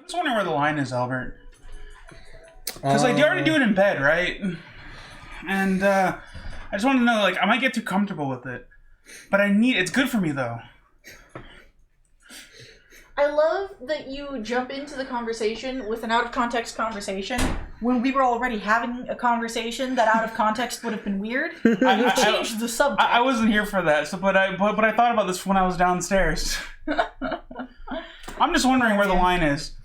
just wondering where the line is, Albert. Because I already do it in bed, right? And I just want to know, like, I might get too comfortable with it. But it's good for me, though. I love that you jump into the conversation with an out-of-context conversation when we were already having a conversation that out of context would have been weird. I changed the subject. I wasn't here for that, but I thought about this when I was downstairs. I'm just wondering where the line is.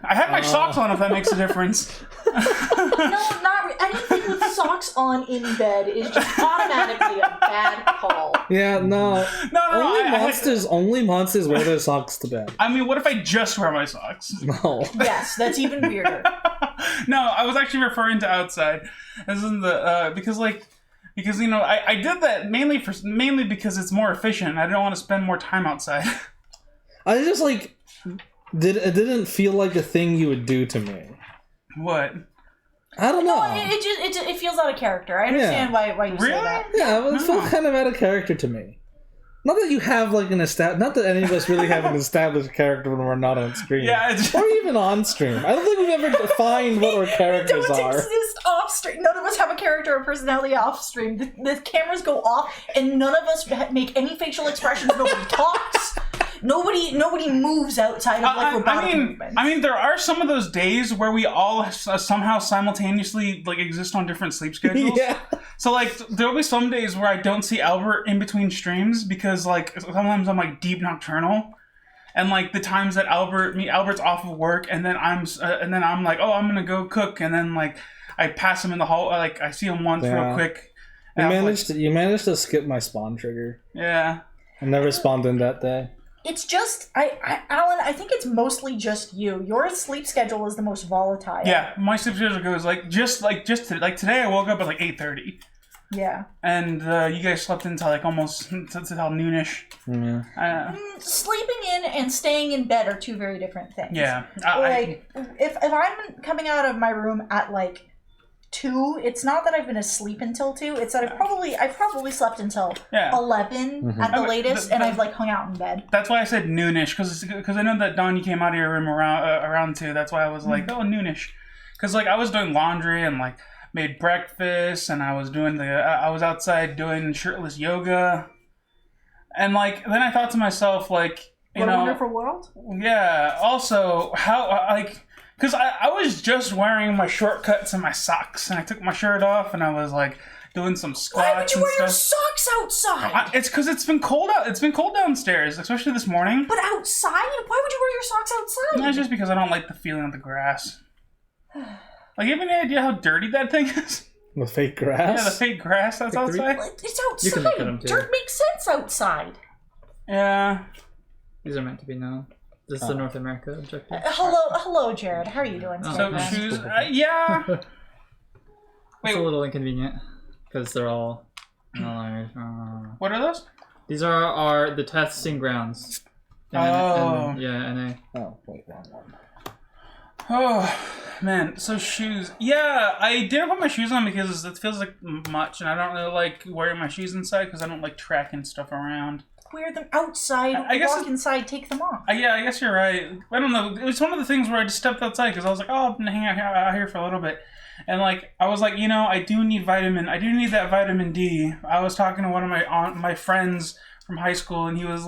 I have my socks on, if that makes a difference. No, anything with socks on in bed is just automatically a bad call. Yeah, no. Only monsters wear their socks to bed. I mean, what if I just wear my socks? No. Yes, that's even weirder. No, I was actually referring to outside. This is because you know I did that mainly because it's more efficient. I didn't want to spend more time outside. I just it didn't feel like a thing you would do to me. What? I don't know. No, it feels out of character. I understand why you say that. Yeah, it felt kind of out of character to me. Not that you have not that any of us really have an established character when we're not on screen. Yeah, or even on stream. I don't think we've ever defined what our characters are. Don't exist off stream. None of us have a character or personality off stream. The cameras go off, and none of us make any facial expressions. Nobody talks. Nobody moves outside of robotic movements. I mean, there are some of those days where we all somehow simultaneously exist on different sleep schedules. Yeah. So there'll be some days where I don't see Albert in between streams because sometimes I'm deep nocturnal, and the times that Albert's off of work, and then I'm like, oh, I'm gonna go cook, and then I pass him in the hall, I see him once real quick. You managed to skip my spawn trigger. Yeah. I never spawned in that day. It's just, Alan, I think it's mostly just you. Your sleep schedule is the most volatile. Yeah, my sleep schedule goes today I woke up at 8:30. Yeah. And you guys slept until almost until noonish. Yeah. Sleeping in and staying in bed are two very different things. Yeah. If I'm coming out of my room at 2, it's not that I've been asleep until 2. It's that I've probably slept until 11 at the latest, and I've hung out in bed. That's why I said noonish, because I know that Dawn, you came out of your room around 2. That's why I was noonish, because I was doing laundry and made breakfast, and I was doing I was outside doing shirtless yoga, and then I thought to myself what a wonderful world. Yeah. Also, how because I was just wearing my shortcuts and my socks, and I took my shirt off, and I was doing some squats. Why would you wear your socks outside? It's because it's been cold out. It's been cold downstairs, especially this morning. But outside? Why would you wear your socks outside? No, it's just because I don't like the feeling of the grass. You have any idea how dirty that thing is? The fake grass? Yeah, the fake grass that's outside. It's outside. Dirt makes sense outside. Yeah. These are meant to be known. This is the North America objective. Hello, Jared. How are you doing? So shoes, yeah. It's a little inconvenient because they're all. What are those? These are the testing grounds. NA. Oh, wait, wrong one. Oh man, so shoes. Yeah, I didn't put my shoes on because it feels much, and I don't really like wearing my shoes inside because I don't like tracking stuff around. Wear them outside, walk inside, take them off. Yeah, I guess you're right. I don't know. It was one of the things where I just stepped outside because I was I'm going to hang out here for a little bit. And I was I do need that vitamin D. I was talking to one of my friends from high school, and he was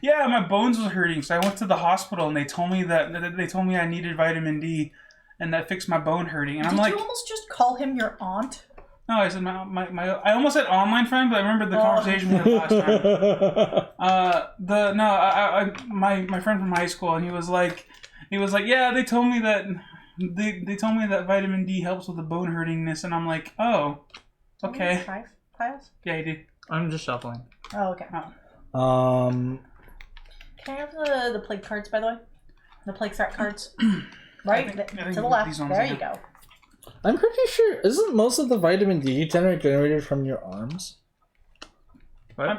yeah, my bones was hurting. So I went to the hospital, and they told me I needed vitamin D, and that fixed my bone hurting. And Did you almost just call him your aunt? No, I said my I almost said online friend, but I remember the conversation we had last time. My friend from high school, and he was yeah, they told me that vitamin D helps with the bone hurtingness, and I'm oh, okay. 5 piles? Yeah, I do. I'm just shuffling. Oh, okay. Can I have the plague cards, by the way? The plague threat cards. Right? To the left. There you go. I'm pretty sure, isn't most of the vitamin D generated from your arms?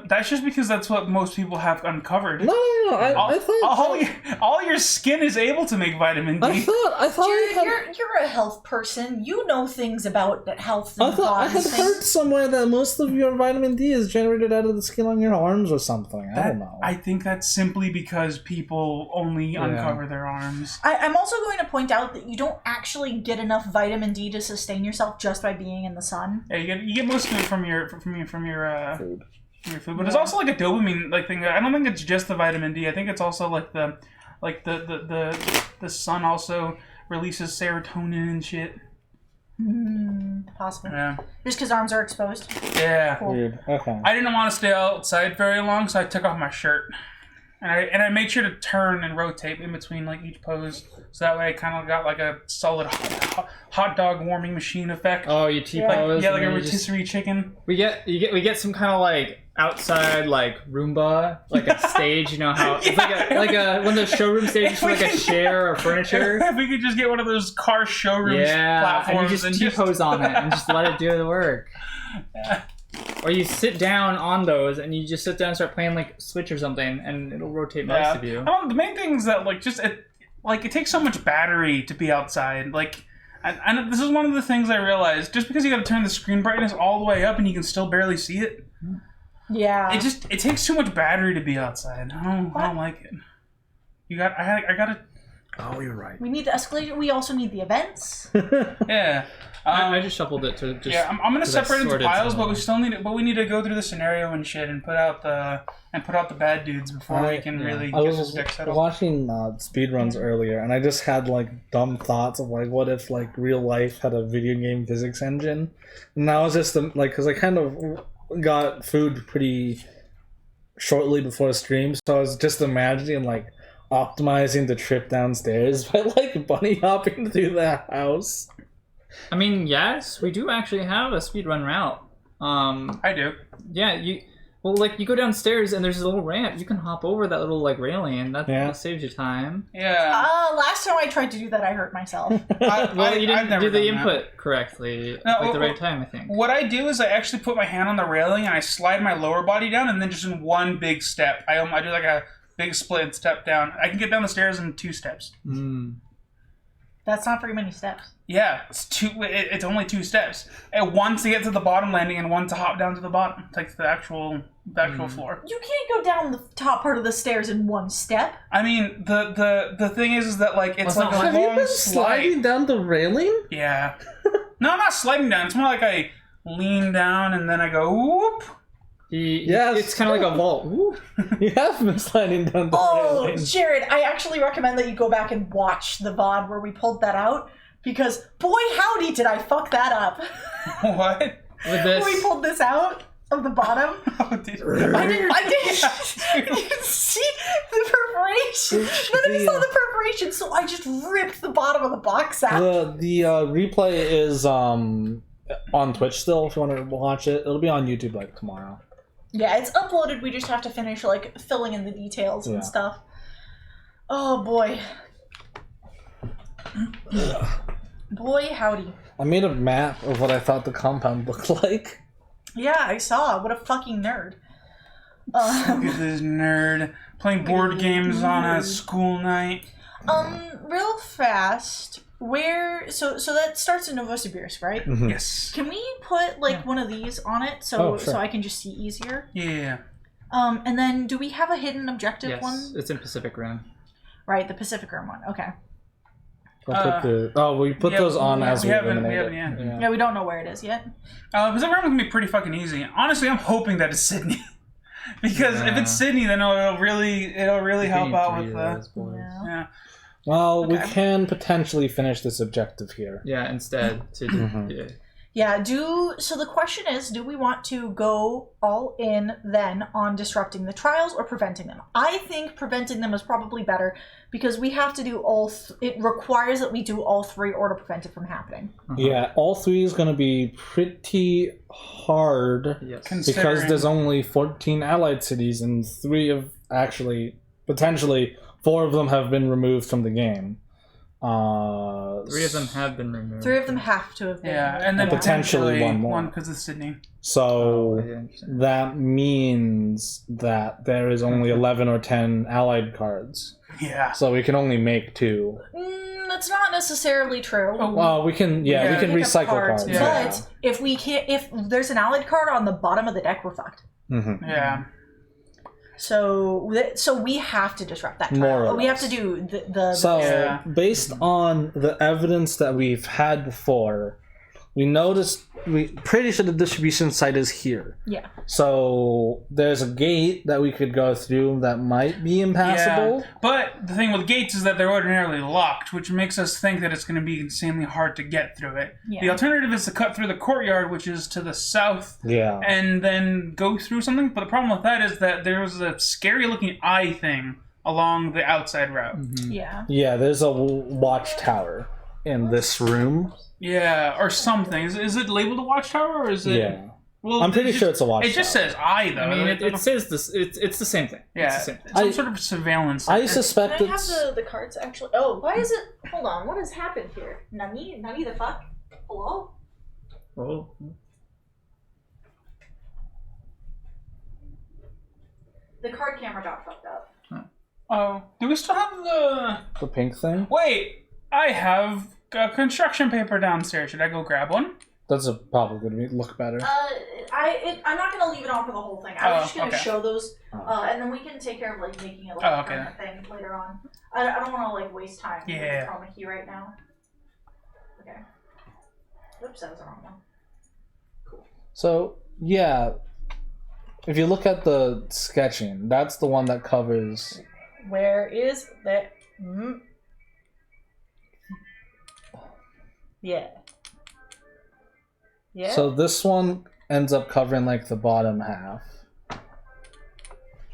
That's just because that's what most people have uncovered. No. I thought all your skin is able to make vitamin D. I thought Jared, you're a health person. You know things about health. And I had heard somewhere that most of your vitamin D is generated out of the skin on your arms or something. I don't know. I think that's simply because people only uncover their arms. I'm also going to point out that you don't actually get enough vitamin D to sustain yourself just by being in the sun. Yeah, you get most of it from your food. Your food, but it's also like a dopamine thing. I don't think it's just the vitamin D. I think it's also like the sun also releases serotonin and shit. Possible. Yeah. Just because arms are exposed. Yeah. Cool. Weird. Okay. I didn't want to stay outside very long, so I took off my shirt, and I made sure to turn and rotate in between each pose, so that way I kind of got a solid hot dog warming machine effect. Oh, you T-pose. Like a rotisserie chicken. We get some kind of outside Roomba, a stage. You know how it's like a one of those showroom stages for a chair or furniture. If we could just get one of those car showrooms platforms and you just T-pose on it and just let it do the work. Yeah. Or you sit down on those and you just sit down and start playing Switch or something, and it'll rotate most of you. The main thing is that it takes so much battery to be outside. And this is one of the things I realized. Just because you got to turn the screen brightness all the way up and you can still barely see it. Yeah. It takes too much battery to be outside. I don't like it. I gotta. Oh, you're right. We need the escalator. We also need the events. Yeah. I just shuffled it to just. Yeah, I'm gonna separate into piles, but we need to go through the scenario and shit and put out the bad dudes before we can really get this deck settled. I was watching speedruns earlier, and I just had dumb thoughts of what if real life had a video game physics engine, and I was just because I kind of got food pretty shortly before the stream, so I was just imagining optimizing the trip downstairs by bunny hopping through the house. I mean, yes, we do actually have a speedrun route. I do. Yeah, you go downstairs and there's a little ramp. You can hop over that little railing. That saves you time. Yeah. Last time I tried to do that, I hurt myself. You didn't do the input correctly at the right time, I think. What I do is I actually put my hand on the railing and I slide my lower body down, and then just in one big step, I do a big split step down. I can get down the stairs in 2 steps. That's not very many steps. Yeah, it's only 2 steps. And one to get to the bottom landing, and one to hop down to the bottom, the actual floor. You can't go down the top part of the stairs in 1 step. I mean, the thing is that it's a have long you been slide. Sliding down the railing? Yeah. No, I'm not sliding down. It's more like I lean down and then I go whoop. It's kind of like a vault. You have been sliding down the railing. Jared, I actually recommend that you go back and watch the VOD where we pulled that out, because boy howdy did I fuck that up. What? With this? When we pulled this out of the bottom. Oh, did I didn't. You can see the perforation. None of you saw the perforation, so I just ripped the bottom of the box out. The replay is on Twitch still. If you want to watch it, it'll be on YouTube tomorrow. Yeah, it's uploaded. We just have to finish filling in the details and stuff. Oh boy. Boy howdy. I made a map of what I thought the compound looked like. Yeah, I saw. What a fucking nerd. Look at this nerd playing board games on a school night. Real fast. Where so that starts in Novosibirsk, right? Mm-hmm. Yes. Can we put one of these on it so I can just see easier? Yeah. And then do we have a hidden objective one? Yes, it's in Pacific Rim. Right, the Pacific Rim one. Okay. We put those on as we eliminate it. Yeah, we don't know where it is yet. Pacific Rim can be pretty fucking easy. Honestly, I'm hoping that it's Sydney. Because if it's Sydney, then it'll really help out with the. Yeah. Well, we can potentially finish this objective here. Yeah, instead. Yeah, so the question is, do we want to go all in then on disrupting the trials or preventing them? I think preventing them is probably better because we have to do it requires that we do all 3 or to prevent it from happening. Yeah, all 3 is going to be pretty hard because there's only 14 allied cities and 3 of potentially 4 of them have been removed from the game. 3 of them have been removed. 3 of them have to have been. Yeah, removed. and then potentially one more. One because of Sydney. So that means that there is only 11 or 10 allied cards. Yeah. So we can only make 2. That's not necessarily true. Well, we can we can recycle cards. Yeah. But if there's an allied card on the bottom of the deck, we're fucked. Mm-hmm. Yeah. So we have to disrupt that More trial. or We have less. to do the So based on the evidence that we've had before, we pretty sure the distribution site is here. Yeah. So there's a gate that we could go through that might be impassable. Yeah. But the thing with gates is that they're ordinarily locked, which makes us think that it's going to be insanely hard to get through it. Yeah. The alternative is to cut through the courtyard, which is to the south, and then go through something. But the problem with that is that there's a scary-looking eye thing along the outside route. Mm-hmm. Yeah. Yeah, there's a watchtower in this room. Yeah, or something. Is it labeled a watchtower, or is it? Yeah. Well, I'm pretty sure it's a watchtower. It just says eye, though. I mean, it says this. It's the same thing. Yeah, it's the same thing. some sort of surveillance. I suspect Can I it's... have the cards actually? Oh, why is it? Hold on, what has happened here? Nani the fuck? Hello? Oh. The card camera got fucked up. Oh, do we still have The pink thing? Wait, I have construction paper downstairs. Should I go grab one? That's probably going to look better. I'm not gonna leave it on for the whole thing. I was just gonna show those, Oh. and then we can take care of like making it like a permanent thing later on. I don't want to like waste time with the chroma key right now. Okay. Oops, that was the wrong one. Cool. So, yeah, if you look at the sketching, that's the one that covers... Where is that? Yeah. Yeah. So this one ends up covering like the bottom half.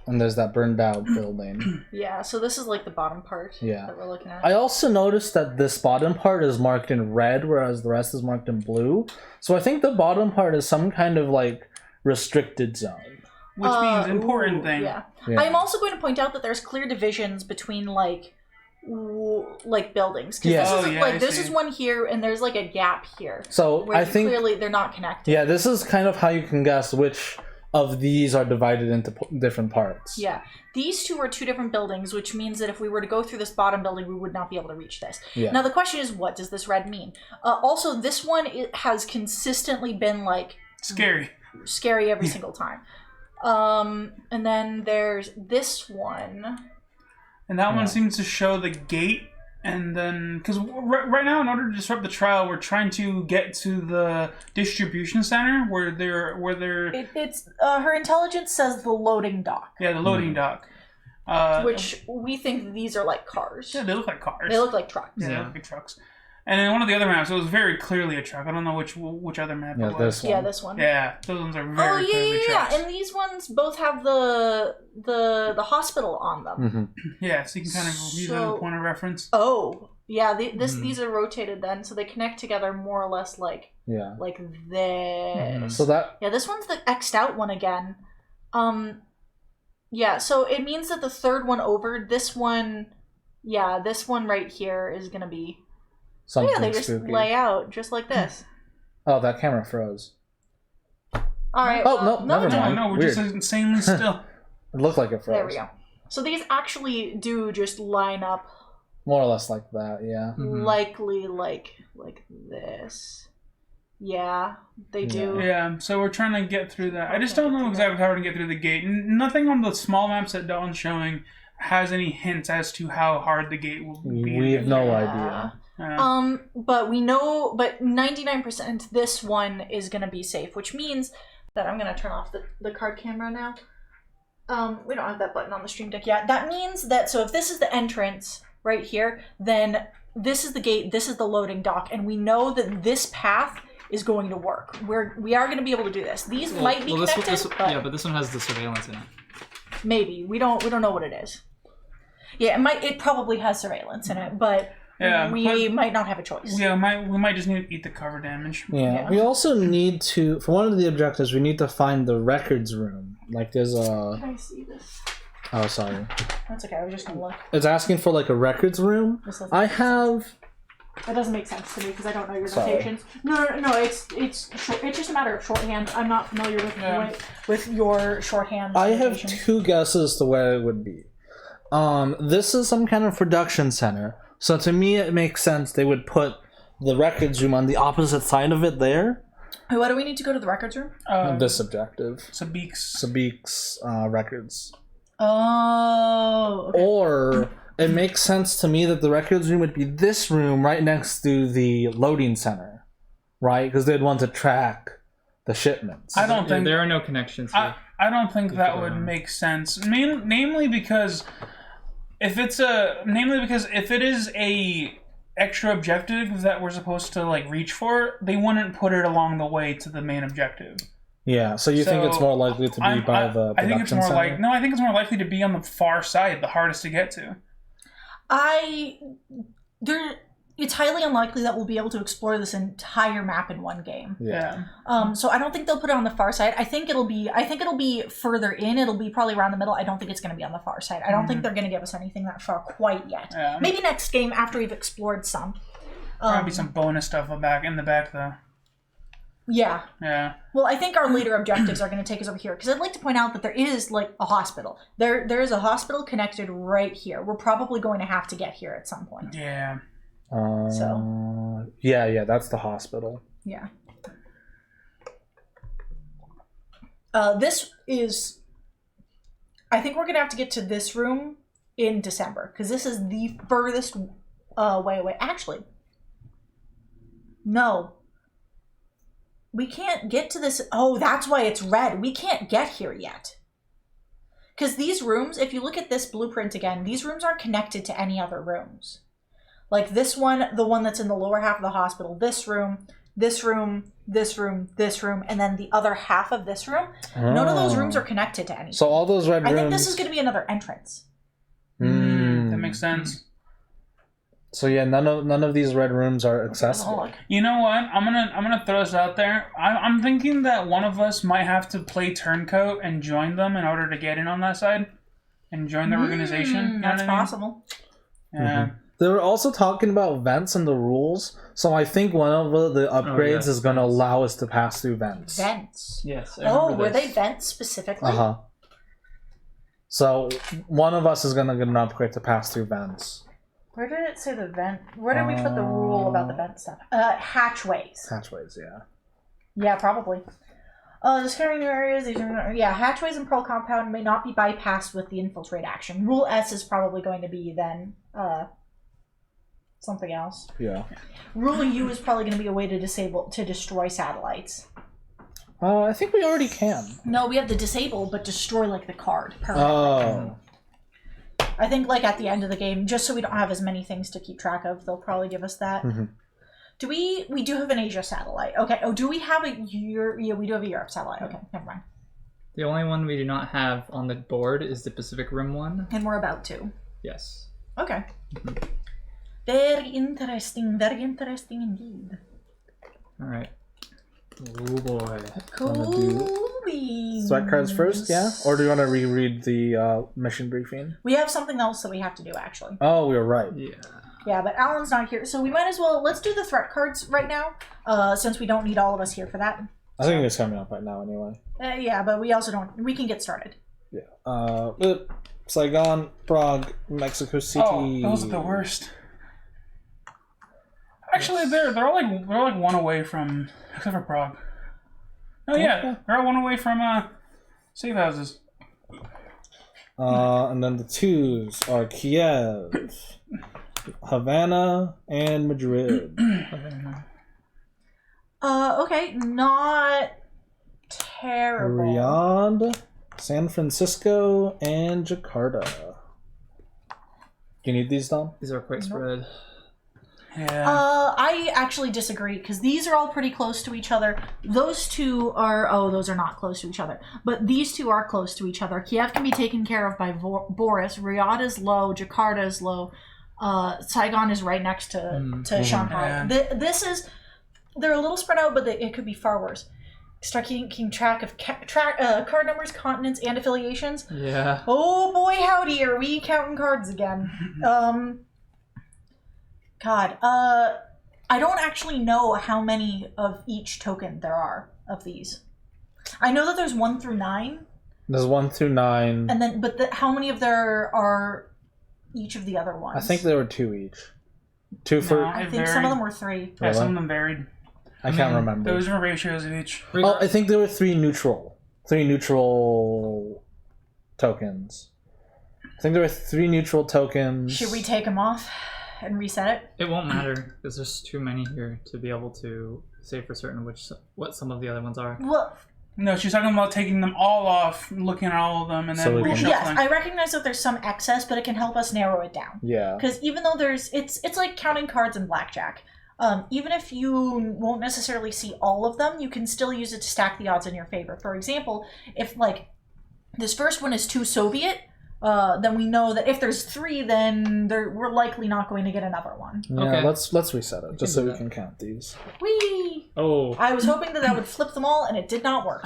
And there's that burned out building. Yeah, so this is like the bottom part Yeah. that we're looking at. I also noticed that this bottom part is marked in red, whereas the rest is marked in blue. So I think the bottom part is some kind of like restricted zone. Which means important thing. Yeah. I'm also going to point out that there's clear divisions between like buildings. Yeah. This is one here, and there's like a gap here. So where I think clearly they're not connected. Yeah, this is kind of how you can guess which of these are divided into different parts. Yeah. These two are 2 different buildings, which means that if we were to go through this bottom building, we would not be able to reach this. Yeah. Now the question is, what does this red mean? Also, this one has consistently been like scary every single time. And then there's this one. And that one seems to show the gate, and then because right now, in order to disrupt the trial, we're trying to get to the distribution center where they're. It's her intelligence says the loading dock. Yeah, the loading dock. Which we think these are like cars. Yeah, they look like cars. They look like trucks. Yeah, they look like trucks. And in one of the other maps, it was very clearly a truck. I don't know which other map it was. This one. Yeah, this one. Yeah, those ones are very clearly trucks. And these ones both have the hospital on them. Mm-hmm. Yeah, so you can kind of use that as a point of reference. Oh, yeah. These are rotated then, so they connect together more or less like this. Mm-hmm. So that this one's the X'd out one again. Yeah, so it means that the third one over, this one right here is gonna be. something they just spooky. lay out just like this. Oh, that camera froze. All right. Oh, never mind. No, we're Weird. just insanely still. It looked like it froze. There we go. So these actually do just line up. More or less like that, yeah. Likely like this. Yeah, they do. Yeah, so we're trying to get through that. I just don't know exactly how we're going to get through the gate. Nothing on the small maps that Dawn's showing has any hints as to how hard the gate will be. We have no idea. But we know, but 99% this one is going to be safe, which means that I'm going to turn off the card camera now. We don't have that button on the stream deck yet. That means that, so if this is the entrance right here, then this is the gate, this is the loading dock, and we know that this path is going to work. We are going to be able to do this. These might be connected, but this one has the surveillance in it. Maybe. We don't know what it is. Yeah, it probably has surveillance in it, but we might not have a choice. Yeah, we might just need to eat the cover damage. Yeah. We also need to, for one of the objectives, we need to find the records room. Like there's a... Can I see this? Oh, sorry. That's okay. I was just gonna look. It's asking for like a records room. I have. That doesn't make sense to me because I don't know your notations. No. It's just a matter of shorthand. I'm not familiar with your shorthand. I have two guesses to where it would be. This is some kind of production center, so to me it makes sense they would put the records room on the opposite side of it there. Hey, why do we need to go to the records room? This objective. Sabik's records. Oh. Okay. Or it makes sense to me that the records room would be this room right next to the loading center, right? Because they'd want to track the shipments. I don't think there are no connections here. I don't think that would make sense. Namely because if it is a extra objective that we're supposed to like reach for, they wouldn't put it along the way to the main objective. Yeah, so you think it's more likely to be by the production I think it's more center? I think it's more likely to be on the far side, the hardest to get to. It's highly unlikely that we'll be able to explore this entire map in one game. Yeah. So I don't think they'll put it on the far side. I think it'll be further in. It'll be probably around the middle. I don't think it's going to be on the far side. I don't think they're going to give us anything that far quite yet. Yeah. Maybe next game after we've explored some. Probably some bonus stuff in the back though. Yeah. Yeah. Well, I think our later objectives are going to take us over here because I'd like to point out that there is like a hospital. There is a hospital connected right here. We're probably going to have to get here at some point. Yeah. Yeah, that's the hospital. Yeah. This is. I think we're gonna have to get to this room in December because this is the furthest way away. Actually, no. We can't get to this. Oh, that's why it's red. We can't get here yet. Because these rooms, if you look at this blueprint again, these rooms aren't connected to any other rooms. Like this one, the one that's in the lower half of the hospital, this room, this room, this room, this room, and then the other half of this room. None of those rooms are connected to anything. So all those red rooms... I think this is going to be another entrance. That makes sense. So yeah, none of these red rooms are accessible. You know what? I'm gonna throw this out there. I'm thinking that one of us might have to play turncoat and join them in order to get in on that side and join the organization. That's possible. Yeah. They were also talking about vents and the rules, so I think one of the upgrades is going to allow us to pass through vents. Vents? Yes. Were they vents specifically? Uh-huh. So one of us is going to get an upgrade to pass through vents. Where did it say the vent? Where did we put the rule about the vent stuff? Hatchways. Hatchways, yeah. Yeah, probably. Discovering new areas. Hatchways in Pearl Compound may not be bypassed with the infiltrate action. Rule S is probably going to be then something else. Yeah. Rule U is probably going to be a way to destroy satellites. I think we already can. No, we have the disable, but destroy like the card. Oh. I think like at the end of the game, just so we don't have as many things to keep track of, they'll probably give us that. Mm-hmm. Do we do have an Asia satellite? Okay. Oh, do we have a Europe? Yeah, we do have a Europe satellite. Okay, never mind. The only one we do not have on the board is the Pacific Rim one. And we're about to. Yes. Okay. Very interesting indeed. All right. Oh boy. Cool beans. Sweat cards first, yeah? Or do you want to reread the mission briefing? We have something else that we have to do, actually. Oh, we were right. Yeah. Yeah, but Alan's not here, so we might as well... Let's do the threat cards right now, since we don't need all of us here for that. I think it's coming up right now anyway. Yeah, but we also don't... We can get started. Yeah. Saigon, Prague, Mexico City. Oh, those are the worst. Actually, they're like one away from... Except for Prague. Oh yeah, they're all one away from safe houses. And then the twos are Kiev, Havana, and Madrid. Okay, not terrible. Riyadh, San Francisco, and Jakarta. Do you need these, Dom? These are quite spread. Yeah. I actually disagree because these are all pretty close to each other. Those two are... Oh, those are not close to each other. But these two are close to each other. Kiev can be taken care of by Boris. Riyadh is low. Jakarta is low. Saigon is right next to Shanghai. Yeah. This is... They're a little spread out, but it could be far worse. Start keeping track of card numbers, continents, and affiliations. Yeah. Oh boy, howdy, are we counting cards again? God, I don't actually know how many of each token there are of these. I know that there's 1 through 9. There's 1 through 9. And then, how many of there are each of the other ones? I think there were 2 each. 2 for. I think varied. Some of them were 3. Yeah, some of them varied. I can't remember. Those are ratios of each. Oh, I think there were 3 neutral. 3 neutral tokens. I think there were 3 neutral tokens. Should we take them off and reset it? It won't matter because there's too many here to be able to say for certain what some of the other ones are. Well, no, she's talking about taking them all off, looking at all of them, and then reshuffling. Yes, I recognize that there's some excess, but it can help us narrow it down. Yeah. Because even though it's like counting cards in blackjack. Even if you won't necessarily see all of them, you can still use it to stack the odds in your favor. For example, if like this first one is 2 Soviet, then we know that if there's 3, then we're likely not going to get another one. Yeah, okay. let's reset it just so we can count these. Whee! Oh. I was hoping that would flip them all, and it did not work.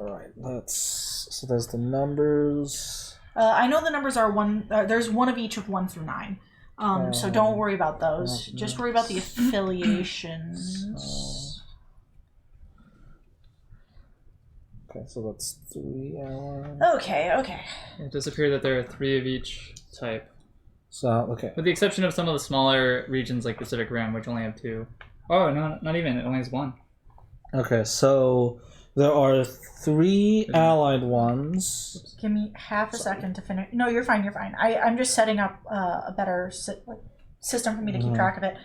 All right, so there's the numbers. I know the numbers are 1. There's 1 of each of 1 through 9. So don't worry about those. Just worry about the affiliations. Okay, so that's 3 hours. Okay. It does appear that there are 3 of each type. So, okay. With the exception of some of the smaller regions like Pacific Rim, which only have 2. Oh, no, not even. It only has 1. Okay, so there are 3 allied ones. Give me half a second to finish. No, you're fine. I'm just setting up a better system for me to keep track of it.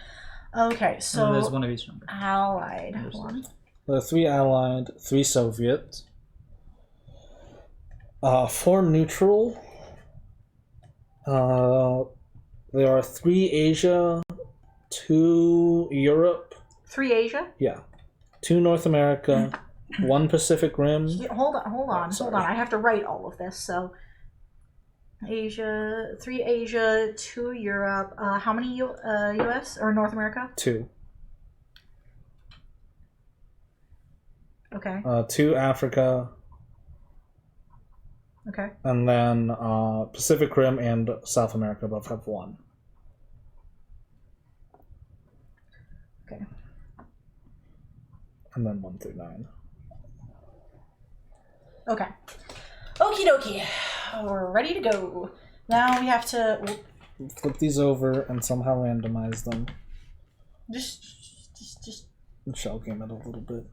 Okay, so there's 1 of each number. Allied one. There are 3 allied, 3 Soviet. 4 neutral. There are 3 Asia, 2 Europe. 3 Asia? Yeah. 2 North America, 1 Pacific Rim. Hold on. I have to write all of this. So, Asia, 3 Asia, 2 Europe. How many U.S. or North America? 2. Okay. 2 Africa. Okay. And then Pacific Rim and South America both have 1. Okay. And then 1 through 9. Okay. Okie dokie. We're ready to go. Now we have to flip these over and somehow randomize them. Just. Shell game it a little bit.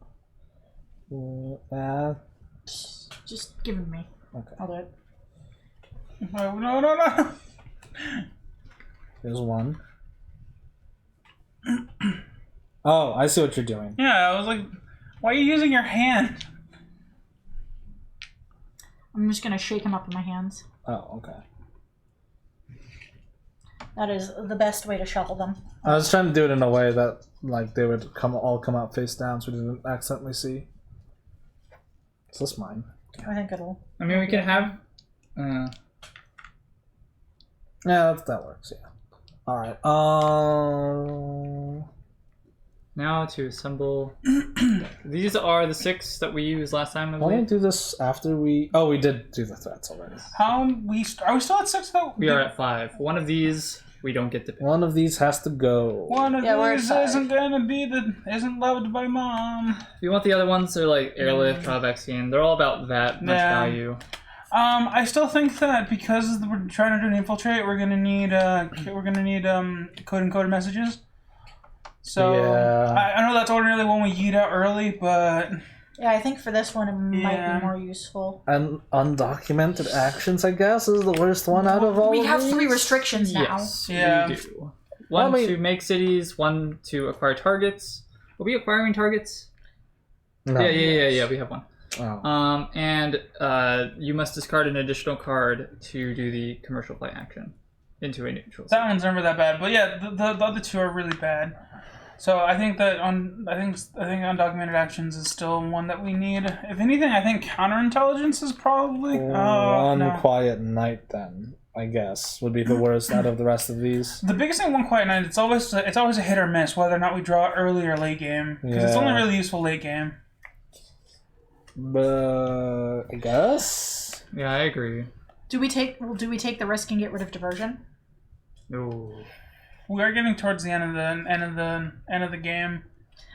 Just give them me. Okay. I'll do it. No. Here's 1. Oh, I see what you're doing. Yeah, I was like, why are you using your hand? I'm just gonna shake them up in my hands. Oh, okay. That is the best way to shuffle them. I was trying to do it in a way that like they would all come out face down so we didn't accidentally see. Is this mine? I think it'll. I mean, we could have. Yeah, that works. Yeah. All right. Now to assemble. These are the 6 that we used last time. Why don't we do this after we? Oh, we did do the threats already. Are we still at 6 though? We are at 5. One of these we don't get to pick. One of these has to go. One of these isn't loved by mom. If you want the other ones, they're like airlift, trial vaccine. They're all about that much value. I still think that because we're trying to do an infiltrate, we're gonna need code encoded messages. So yeah. I know that's ordinarily one we yeet out early, but yeah, I think for this one it might be more useful. And undocumented actions, I guess, is the worst one out of all. We of have these? 3 restrictions now. Yes, yeah. we do. One to make cities, 1 to acquire targets. Are we acquiring targets? No. Yeah. We have 1. Oh. And you must discard an additional card to do the commercial flight action into a neutral. That one's never that bad. But yeah, the other 2 are really bad. So I think that I think undocumented actions is still one that we need. If anything, I think counterintelligence is probably Quiet Night then, I guess, would be the worst out of the rest of these. The biggest thing, One Quiet Night, it's always a hit or miss whether or not we draw early or late game because it's only really useful late game. I guess. Yeah, I agree. Do we take the risk and get rid of diversion? No. We are getting towards the end of the game.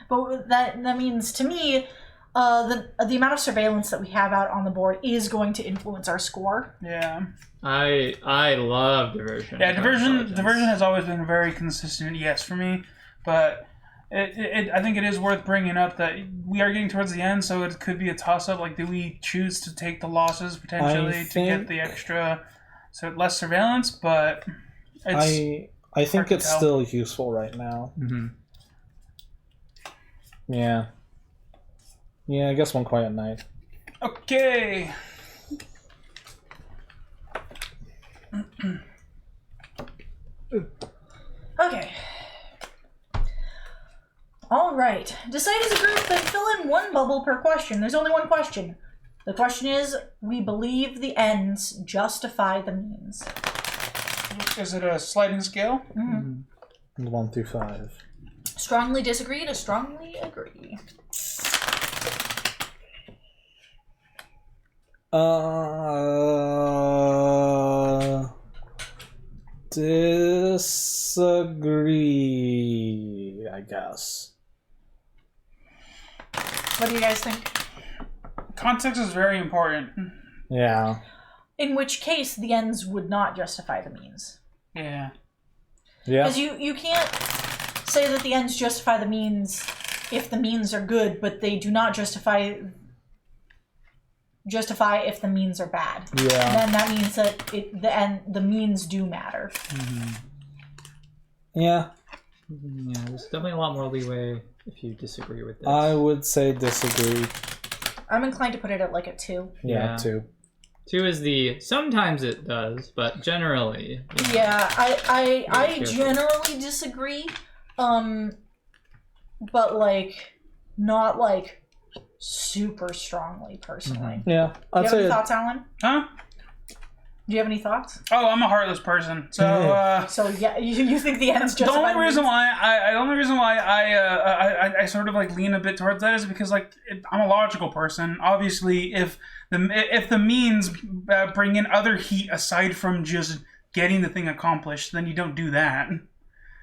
But that means to me, the amount of surveillance that we have out on the board is going to influence our score. Yeah. I love diversion. Yeah, diversion has always been a very consistent yes for me, but I think it is worth bringing up that we are getting towards the end, so it could be a toss-up. Like, do we choose to take the losses potentially to get the extra, less surveillance? But I think it's still useful right now. Mm-hmm. Yeah. Yeah, I guess One Quiet Night. Okay. Okay. All right. Decide as a group and fill in one bubble per question. There's only one question. The question is, we believe the ends justify the means. Is it a sliding scale? Mm-hmm. 1 through 5. Strongly disagree to strongly agree. Disagree, I guess. What do you guys think? Context is very important. Yeah. In which case, the ends would not justify the means. Yeah. Yeah. Because you can't say that the ends justify the means if the means are good, but they do not justify if the means are bad. Yeah. Then that means that the means do matter. Mm-hmm. Yeah. Yeah, there's definitely a lot more leeway if you disagree with this. I would say disagree. I'm inclined to put it at like a 2. Yeah, 2. 2 is the sometimes it does, but generally. Yeah, I generally disagree. But like not like super strongly personally. Mm-hmm. Yeah. Do you have any thoughts, Alan? Huh? Do you have any thoughts? Oh, I'm a heartless person. So So yeah, you think the ends justify the only reason why I sort of like lean a bit towards that is because like I'm a logical person. Obviously, if the means bring in other heat aside from just getting the thing accomplished, then you don't do that.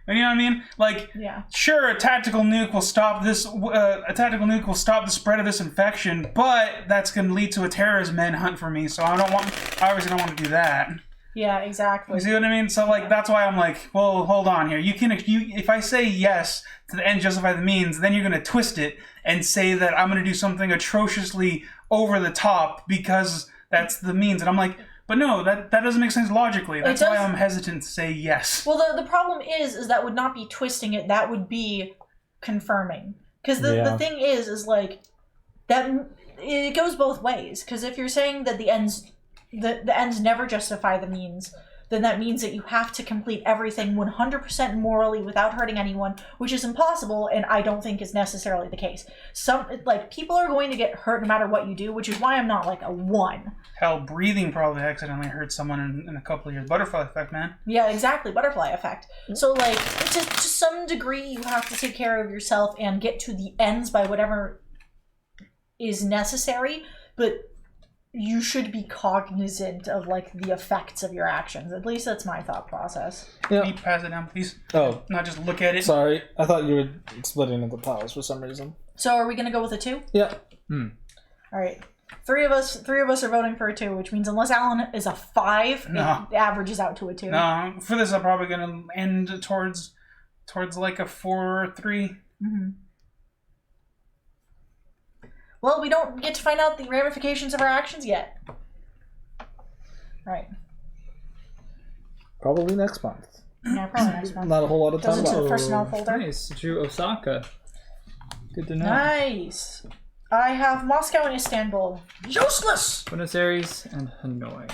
You know what I mean? Like, yeah. Sure, a tactical nuke will stop this. A tactical nuke will stop the spread of this infection, but that's going to lead to a terrorist manhunt for me. So I obviously don't want to do that. Yeah, exactly. You see what I mean? So like that's why I'm like, well, hold on here. If I say yes to the end justify the means, then you're going to twist it and say that I'm going to do something atrociously over the top because that's the means, and I'm like. But no, that doesn't make sense logically. That's why I'm hesitant to say yes. Well, the problem is that would not be twisting it. That would be confirming. Because the thing is like that it goes both ways. Because if you're saying that the ends never justify the means, then that means that you have to complete everything 100% morally without hurting anyone, which is impossible, and I don't think is necessarily the case. People are going to get hurt no matter what you do, which is why I'm not like a 1. Hell, breathing probably accidentally hurt someone in a couple of years. Butterfly effect, man. Yeah, exactly. Butterfly effect. So, like, to some degree, you have to take care of yourself and get to the ends by whatever is necessary, but you should be cognizant of, like, the effects of your actions. At least that's my thought process. Yeah. Can you pass it down, please? Oh. Not just look at it. Sorry. I thought you were splitting into piles for some reason. So are we going to go with a 2? Yeah. All right. Three of us are voting for a 2, which means unless Alan is a 5, it averages out to a 2. No, for this I'm probably going to end towards like a 4 or 3. Mm-hmm. Well, we don't get to find out the ramifications of our actions yet. Right. Probably next month. Yeah, probably next month. Not a whole lot of time. Goes into the personnel folder. Nice. Drew Osaka. Good to know. Nice. I have Moscow and Istanbul. Useless! Buenos Aires and Hanoi.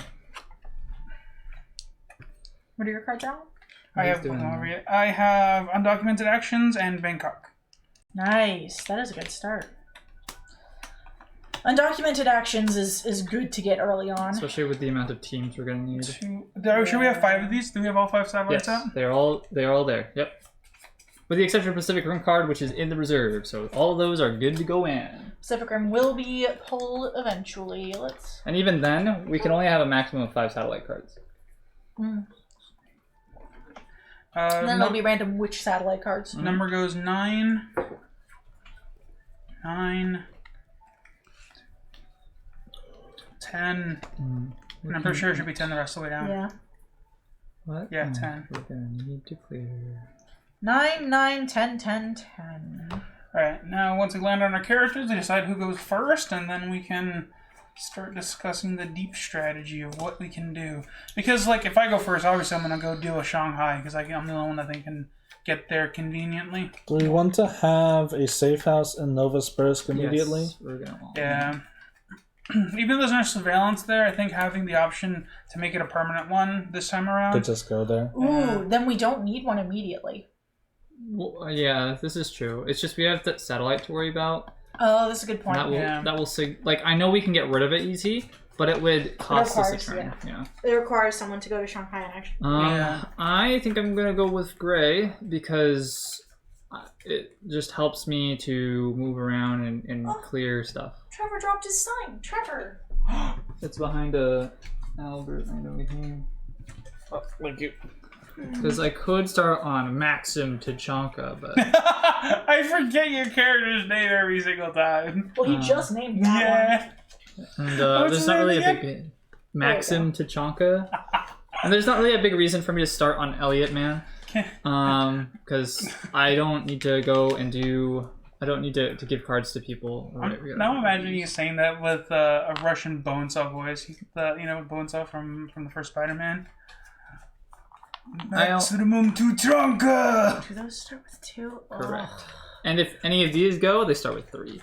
What are your cards, Alan? I have undocumented actions and Bangkok. Nice. That is a good start. Undocumented actions is good to get early on. Especially with the amount of teams we're going to need. Should we have 5 of these? Do we have all 5 satellites out? Yes, they're all there. Yep. With the exception of Pacific Rim card, which is in the reserve. So all of those are good to go in. Pacific Rim will be pulled eventually. And even then, we can only have a maximum of 5 satellite cards. And then there'll be random which satellite cards. Number goes 9. 9. 10. And I'm pretty sure it should be 10 the rest of the way down. Yeah. What? Yeah, 10. We're gonna need to clear. 9, 9, 10, 10, 10. Alright, now once we land on our characters, we decide who goes first, and then we can start discussing the deep strategy of what we can do. Because, like, if I go first, obviously I'm going to go deal with Shanghai, because I'm the only one that they can get there conveniently. Do we want to have a safe house in Novosibirsk immediately? Yes, we're gonna want Yeah. Even though there's no surveillance there, I think having the option to make it a permanent one this time around. To just go there. Ooh, then we don't need one immediately. Well, yeah, this is true. It's just we have that satellite to worry about. Oh, that's a good point. That will like, I know we can get rid of it easy, but it would cost us a turn. Yeah. It requires someone to go to Shanghai and actually. I think I'm gonna go with Gray because it just helps me to move around and clear stuff. Trevor dropped his sign. Trevor. It's behind Albert right over here. Oh, thank you. Because I could start on Maxim Tachanka, but I forget your character's name every single time. Well, he just named that one. And there's not really a big Maxim Tachanka. And there's not really a big reason for me to start on Elliot, man. Because I don't need to go and I don't need to give cards to people. Now I'm imagining you saying that with a Russian bonesaw voice. Bonesaw from the first Spider-Man. Maximum Tachanka! Do those start with 2? Correct. And if any of these go, they start with 3.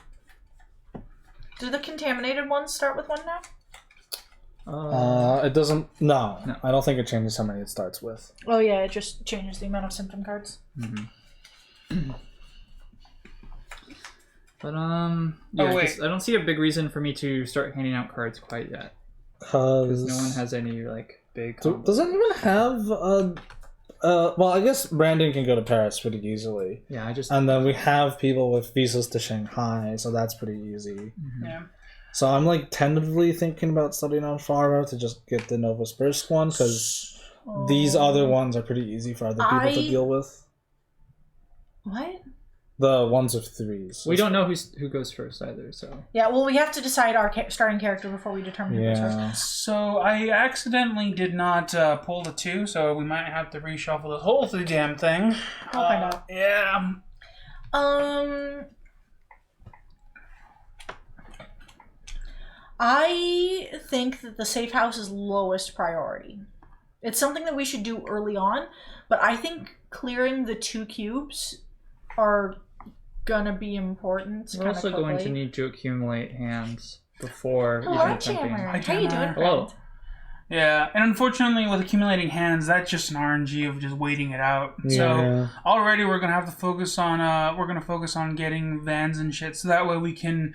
Do the contaminated ones start with 1 now? It doesn't. No, I don't think it changes how many it starts with. Oh yeah, it just changes the amount of symptom cards. Mm-hmm. But I don't see a big reason for me to start handing out cards quite yet. Because no one has any big. Does anyone have well, I guess Brandon can go to Paris pretty easily. Yeah, and then we have people with visas to Shanghai, so that's pretty easy. Mm-hmm. Yeah. So I'm tentatively thinking about studying on Fargo to just get the Novosibirsk one, because these other ones are pretty easy for other people to deal with. What? The ones with 3s. We don't know who goes first either, so. Yeah, well, we have to decide our starting character before we determine who goes first. So I accidentally did not pull the 2, so we might have to reshuffle the whole damn thing. I'll find out. Yeah. I think that the safe house is lowest priority. It's something that we should do early on, but I think clearing the 2 cubes are gonna be important. We're also going to need to accumulate hands before even attempting. How you doing, Hello. friend? Yeah, and unfortunately with accumulating hands, that's just an RNG of just waiting it out. Yeah. So already we're gonna have to focus on getting vans and shit, so that way we can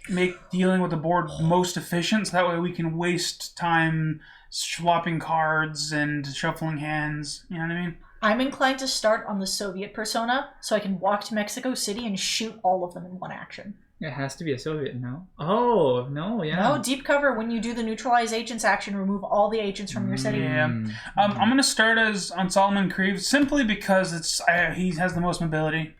make dealing with the board most efficient, so that way we can waste time swapping cards and shuffling hands. You know what I mean? I'm inclined to start on the Soviet persona, so I can walk to Mexico City and shoot all of them in one action. It has to be a Soviet, no? Oh, no, yeah. No, deep cover. When you do the neutralize agents action, remove all the agents from your city. Yeah. I'm going to start on Solomon Creve, simply because he has the most mobility.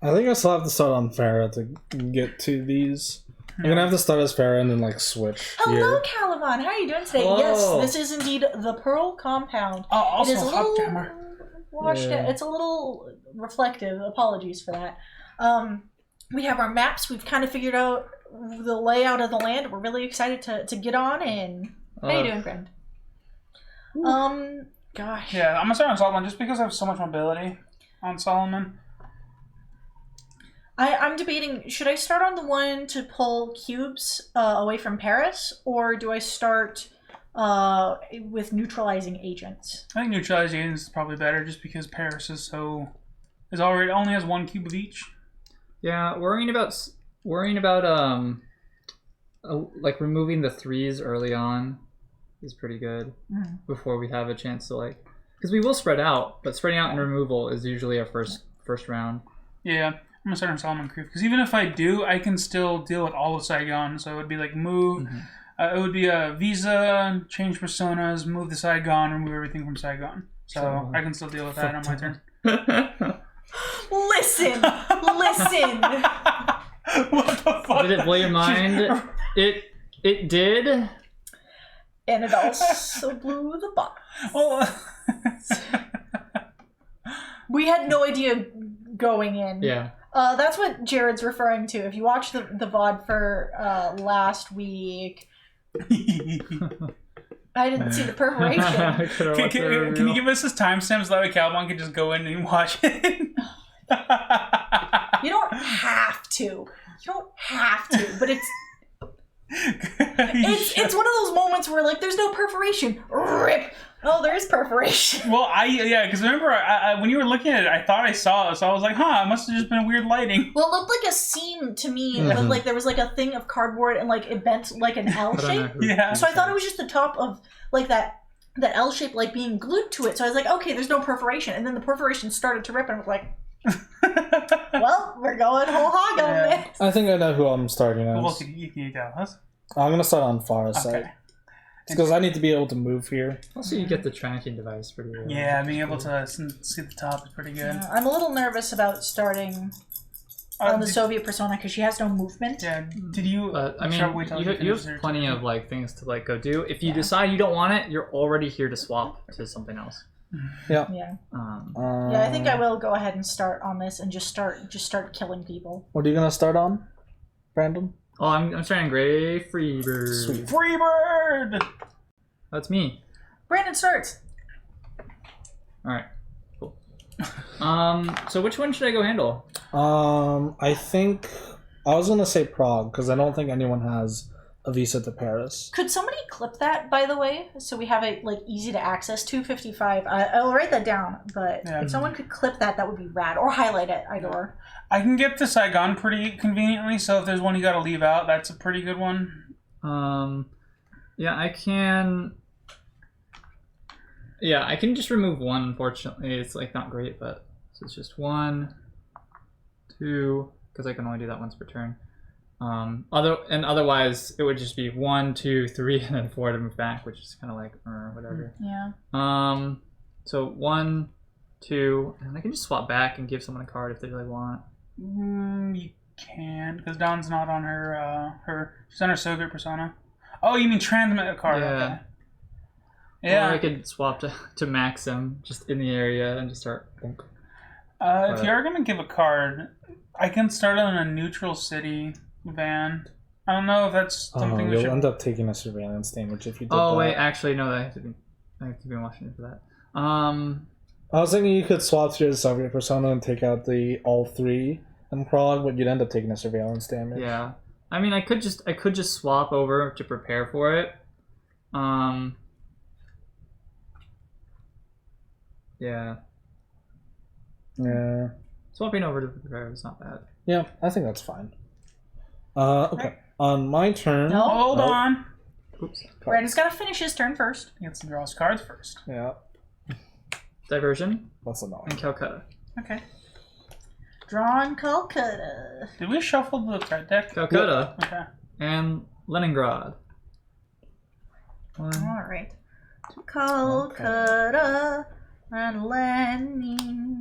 I think I still have to start on Farah to get to these. I'm going to have to start as Farah and then switch. Hello, Caliban. How are you doing today? Hello. Yes, this is indeed the Pearl Compound. Also, it is a little Hopjammer. washed out. It's a little reflective. Apologies for that. We have our maps. We've kind of figured out the layout of the land. We're really excited to get on in. How you doing, friend? Gosh. Yeah, I'm going to start on Solomon just because I have so much mobility on Solomon. I'm debating, should I start on the one to pull cubes away from Paris, or do I start with neutralizing agents? I think neutralizing agents is probably better, just because Paris only has 1 cube of each. Yeah, worrying about removing the 3s early on is pretty good before we have a chance to because we will spread out, but spreading out and removal is usually our first round. Yeah. gonna start on Solomon Creek because even if I do, I can still deal with all of Saigon. So it would be like move. Mm-hmm. It would be a visa, change personas, move to Saigon, remove everything from Saigon. So I can still deal with that on my turn. Listen. What the fuck? Did it blow your mind? It did. And it also blew the box. Well, we had no idea going in. Yeah. That's what Jared's referring to. If you watch the VOD for last week, I didn't see the perforation. Can you give us his timestamps so that way Calvin can just go in and watch it? You don't have to, but it's one of those moments where like there's no perforation. Rip. Oh, there is perforation. Well, because remember when you were looking at it, I thought I saw it, so I was like, huh, it must have just been weird lighting. Well, it looked like a seam to me, but like there was like a thing of cardboard and like it bent like an L shape. Yeah. So I thought it was just the top of like that L shape like being glued to it. So I was like, okay, there's no perforation, and then the perforation started to rip, and I was like, well, we're going whole hog on this. I think I know who I'm starting as. Well, can you tell us? I'm gonna start on far side. Because I need to be able to move here. Also, you get the tracking device pretty well. Yeah, being able to see the top is pretty good. I'm a little nervous about starting on the Soviet persona because she has no movement. Yeah, did you... I mean, you have plenty of like things to like go do. If you decide you don't want it, you're already here to swap to something else. Yeah. Yeah. I think I will go ahead and start on this and just start killing people. What are you gonna start on, Brandon? Oh, I'm starting Gray Freebird. Sweet. Freebird! That's me. Brandon starts. Alright. Cool. So which one should I go handle? I think I was gonna say Prague because I don't think anyone has a visa to Paris. Could somebody clip that, by the way, so we have it like easy to access? 255. I'll write that down, but if someone could clip that, that would be rad, or highlight it, either or. I can get to Saigon pretty conveniently, so if there's one you gotta leave out, that's a pretty good one. Yeah, I can. Yeah, I can just remove one. Unfortunately, it's like not great, but so it's just 1, 2, because I can only do that once per turn. Otherwise it would just be 1, 2, 3, and then 4 to move back, which is kind of like whatever. Yeah. So 1, 2, and I can just swap back and give someone a card if they really want. You can, because Dawn's not on her. She's on her Soviet persona. Oh, you mean transmit a card? Yeah. Okay. Yeah. Or I could swap to Maxim just in the area and just start. If you are gonna give a card, I can start on a neutral city van. I don't know if that's something we should... You'll end up taking a surveillance damage if you did that. Oh wait, actually no, I have to be watching for that. I was thinking you could swap to your Soviet persona and take out the all 3 in Prague, but you'd end up taking a surveillance damage. Yeah, I mean I could just swap over to prepare for it. Yeah. Yeah. Swapping over to prepare is not bad. Yeah, I think that's fine. Okay. On my turn... No. Hold on. Oops. Brandon's got to finish his turn first. He gets to draw his cards first. Yeah. Diversion. That's annoying. And Calcutta. Okay. Drawn Calcutta. Did we shuffle the card deck? Calcutta. Yeah. Okay. And Leningrad. All right. Calcutta and Leningrad.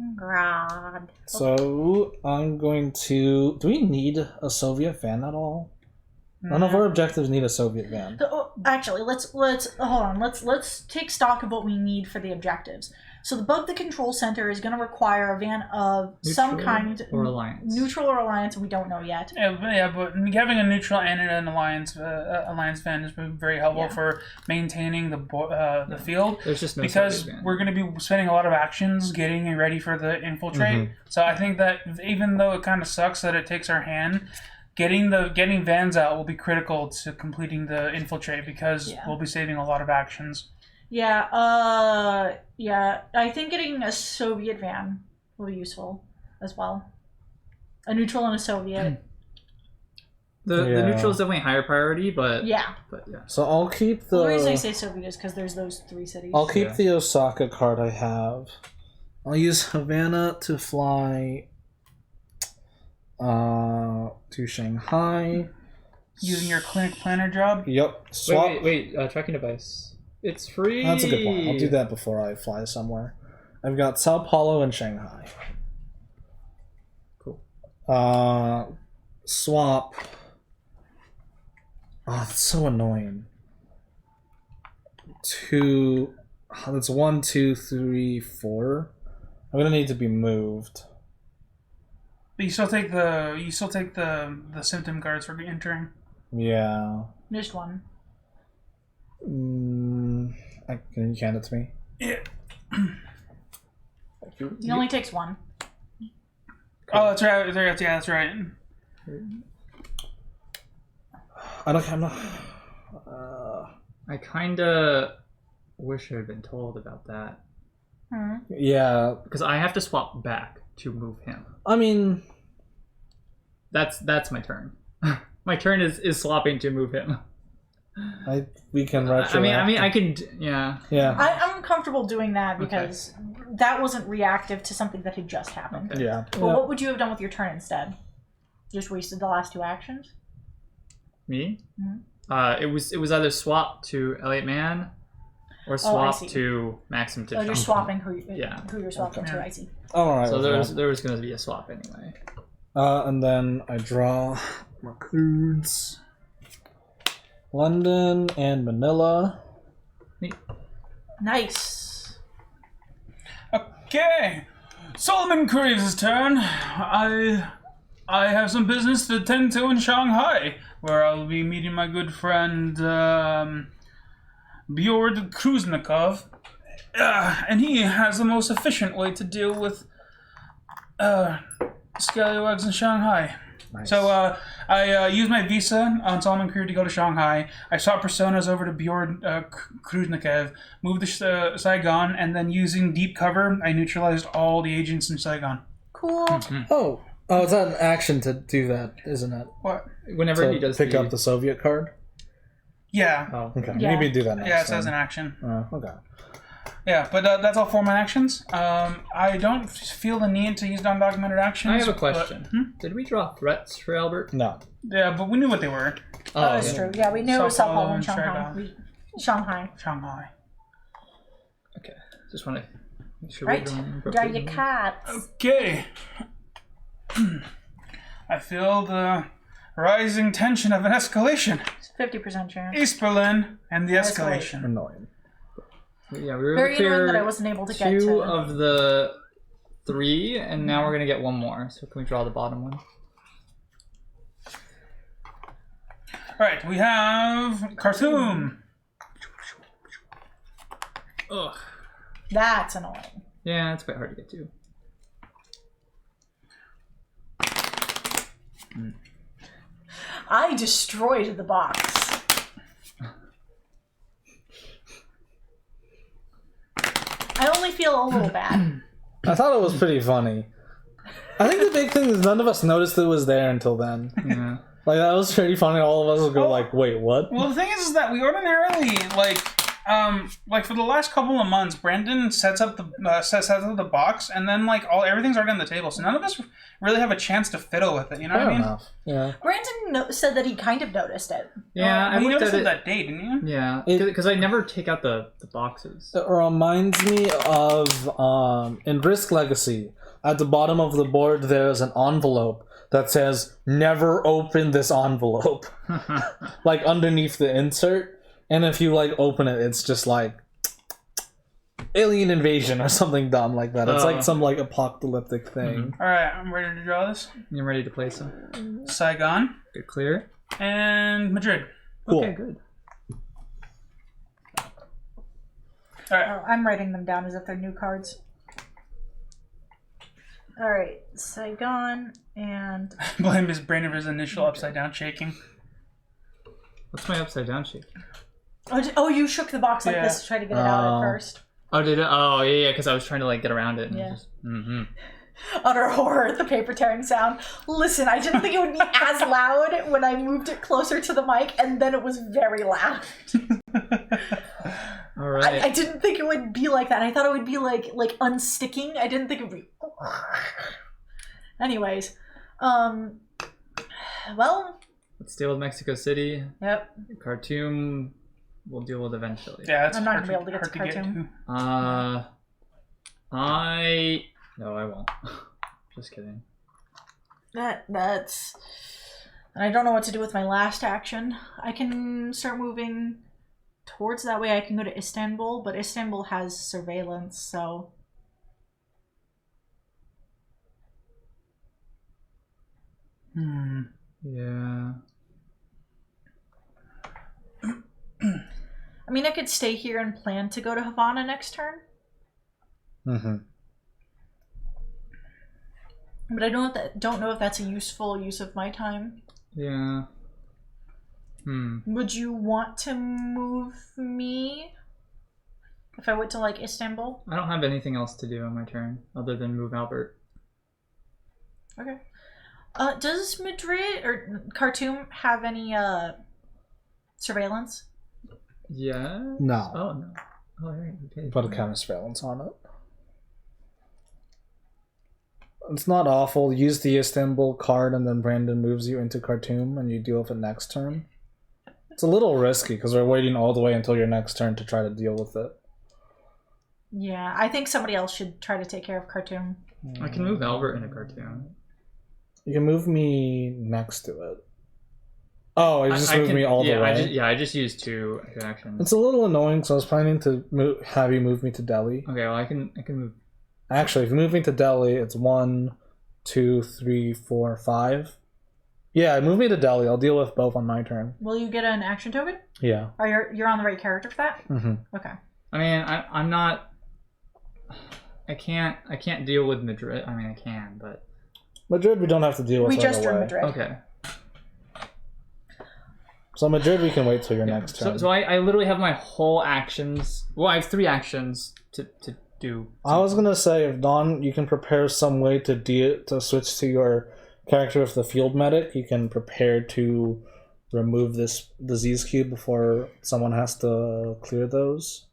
So I'm going to... Do we need a Soviet van at all? None of our objectives need a Soviet van. Actually, let's hold on. Let's take stock of what we need for the objectives. So the Bug the Control Center is going to require a van of some kind, or alliance. Neutral or alliance. We don't know yet. Yeah, but having a neutral and an alliance van is very helpful for maintaining the field. There's just no because we're going to be spending a lot of actions getting ready for the infiltrate. So I think that even though it kind of sucks that it takes our hand, getting vans out will be critical to completing the infiltrate because we'll be saving a lot of actions. Yeah, I think getting a Soviet van will be useful as well. A neutral and a Soviet. The neutral is definitely higher priority, but yeah. So I'll keep the... The reason I say Soviet is because there's those 3 cities. I'll keep the Osaka card I have. I'll use Havana to fly to Shanghai. Using your clinic planner job? Yep. Swap. Wait. Tracking device. It's free. That's a good point. I'll do that before I fly somewhere. I've got Sao Paulo and Shanghai. Cool. Swap. Oh, that's so annoying. That's 1, 2, 3, 4. I'm gonna need to be moved. But you still take the symptom cards for entering. Yeah. Just one. Can you hand it to me? Yeah. He only takes one. Oh, that's right. Yeah, that's right. I'm not. I kinda wish I had been told about that. Yeah. Because I have to swap back to move him. I mean, that's my turn. My turn is swapping to move him. we can retro. I mean, I can. Yeah. Yeah. I'm comfortable doing that because that wasn't reactive to something that had just happened. Okay. Yeah. But what would you have done with your turn instead? Just wasted the last 2 actions? Me? Mm-hmm. It was either swap to Elliot Man or swap to Maxim to. Oh, you're swapping who you're swapping Okay. to. I see. All right. So there was going to be a swap anyway. And then I draw my cards. London and Manila. Nice. Okay. Solomon Craves' turn. I have some business to attend to in Shanghai, where I'll be meeting my good friend Bjord Kruznikov. And he has the most efficient way to deal with scallywags in Shanghai. Nice. So I used my visa on Solomon Crew to go to Shanghai. I sought personas over to Bjord Kruznikov, moved to Saigon, and then using deep cover, I neutralized all the agents in Saigon. Cool. Oh, it's an action to do that, isn't it? What? Whenever he does pick up the Soviet card. Yeah. Oh, okay. Yeah. Maybe do that next. Yeah, it says time. an action. Okay. Yeah, but that's all for my actions. I don't feel the need to use non-documented actions. I have a question. Did we draw threats for Albert? No. Yeah, but we knew what they were. Oh, That's true. Yeah, we knew it was Sao Paulo and Shanghai. Shanghai. Shanghai. Okay. Just want to make sure Right. Draw your cards. Okay. I feel the rising tension of an escalation. It's 50% chance. East Berlin and the escalation. Annoying. Yeah, we were Very able to annoying clear that I wasn't able to get 2 to. of the 3, and now we're gonna get 1 more. So can we draw the bottom one? Alright, we have Khartoum. Ugh. That's annoying. Yeah, it's quite hard to get to. I destroyed the box. I only feel a little bad. I thought it was pretty funny. I think the big thing is none of us noticed it was there until then. Yeah. Like, that was pretty funny. All of us would go like, wait, what? Well, the thing is that we ordinarily, like for the last couple of months, Brandon sets up the box, and then everything's already on the table, so none of us really have a chance to fiddle with it. You know what I mean? Enough. Yeah. Brandon said that he kind of noticed it. Yeah, I you looked noticed at it it. that day, didn't you? Yeah, because I never take out the boxes. It reminds me of in Risk Legacy. At the bottom of the board, there's an envelope that says "Never open this envelope," like underneath the insert. And if you open it, it's just like alien invasion or something dumb like that. It's like some apocalyptic thing. All right, I'm ready to draw this. You ready to play some? Saigon Good clear. and Madrid. Cool. Okay, good. All right. Oh, I'm writing them down as if they're new cards. Alright, Saigon and... Blame his brain of his initial upside down shaking. What's my upside down shaking? Oh, you shook the box like this to try to get it out at first. Oh, did it? Oh, yeah, because I was trying to get around it. And Yeah. Just, mm-hmm. Utter horror at the paper tearing sound. Listen, I didn't think it would be as loud when I moved it closer to the mic, and then it was very loud. All right. I didn't think it would be like that. I thought it would be like unsticking. I didn't think it would be... Anyways, Well. Let's deal with Mexico City. Yep. Khartoum, we'll deal with eventually. Yeah, I'm not gonna be able to get to Khartoum. No, I won't. Just kidding. That's. And I don't know what to do with my last action. I can start moving towards that way. I can go to Istanbul, but Istanbul has surveillance, so. Yeah. I mean, I could stay here and plan to go to Havana next turn. But I don't know if that's a useful use of my time. Yeah. Would you want to move me if I went to like Istanbul? I don't have anything else to do on my turn other than move Albert. Okay. Does Madrid or Khartoum have any surveillance? Yeah. No. Oh no. Oh right. Okay. Put a counter surveillance on it. It's not awful. Use the Istanbul card and then Brandon moves you into Khartoum and you deal with it next turn. It's a little risky because we're waiting all the way until your next turn to try to deal with it. Yeah, I think somebody else should try to take care of Khartoum. I can move Albert into Khartoum. You can move me next to it. Oh, you just moved me all the way? I just used two actions. It's a little annoying, so I was planning to have you move me to Delhi. Okay, well I can move. Actually, if you move me to Delhi, it's 1, 2, 3, 4, 5. Yeah, move me to Delhi. I'll deal with both on my turn. Will you get an action token? Yeah. Or you're on the right character for that? Okay. I mean, I'm not. I can't deal with Madrid. I mean, I can, but Madrid we don't have to deal with. We just drew Madrid. Okay. So Madrid we can wait till your next turn. So I literally have my whole actions. Well, I have 3 actions to do. I was gonna say, if Dawn, you can prepare some way to switch to your character with the field medic. You can prepare to remove this disease cube before someone has to clear those.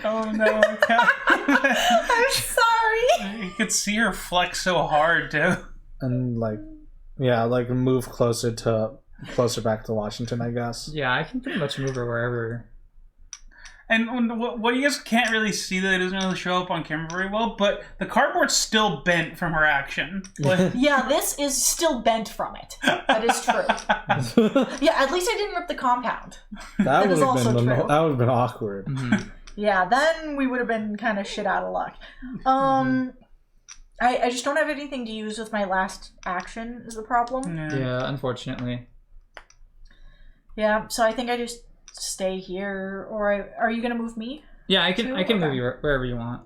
Oh no! I'm sorry. You could see her flex so hard too. And move closer back to Washington, I guess. Yeah, I can pretty much move her wherever. And what you guys can't really see that it doesn't really show up on camera very well, but the cardboard's still bent from her action. Yeah, this is still bent from it. That is true. Yeah, at least I didn't rip the compound. That would have been awkward. Mm-hmm. Yeah, then we would have been kind of shit out of luck. I just don't have anything to use with my last action is the problem. Yeah, unfortunately. Yeah, so I think I just stay here, or are you gonna move me? Yeah, I can move you wherever you want.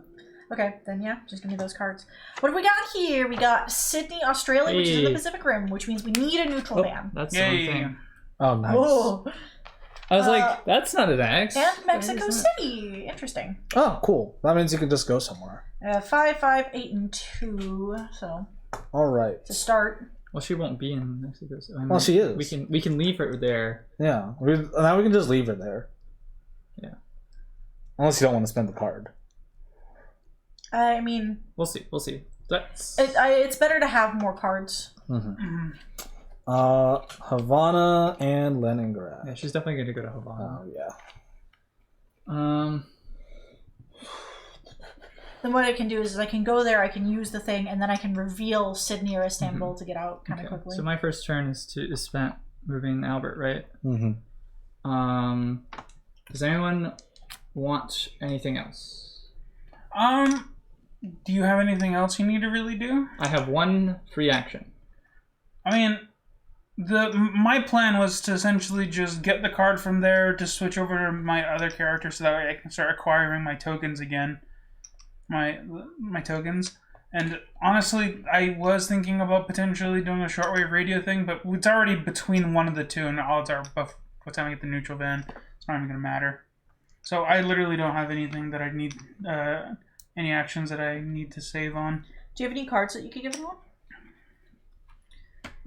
Okay, then yeah, just give me those cards. What have we got here? We got Sydney, Australia, which is in the Pacific Rim, which means we need a neutral ban. That's the one thing. Oh, nice. Oh. I was like, that's not an X. And Mexico City. Interesting. Oh, cool. That means you can just go somewhere. 5, 5, 8, and 2. So. All right. To start. Well, she won't be in Mexico. So, I mean, well, she is. We can leave her there. Yeah. Now we can just leave her there. Yeah. Unless you don't want to spend the card. I mean. We'll see. It's better to have more cards. Mm-hmm. Havana and Leningrad. Yeah, she's definitely going to go to Havana. Oh, yeah. Then what I can do is I can go there, I can use the thing, and then I can reveal Sydney or Istanbul to get out kind of quickly. So my first turn is spent moving Albert, right? Mm-hmm. Does anyone want anything else? Do you have anything else you need to really do? I have 1 free action. I mean, my plan was to essentially just get the card from there to switch over to my other character so that way I can start acquiring my tokens again. My tokens. And honestly, I was thinking about potentially doing a shortwave radio thing, but it's already between one of the two, and the odds are by the time I get the neutral van, it's not even going to matter. So I literally don't have anything that I need, any actions that I need to save on. Do you have any cards that you could give anyone?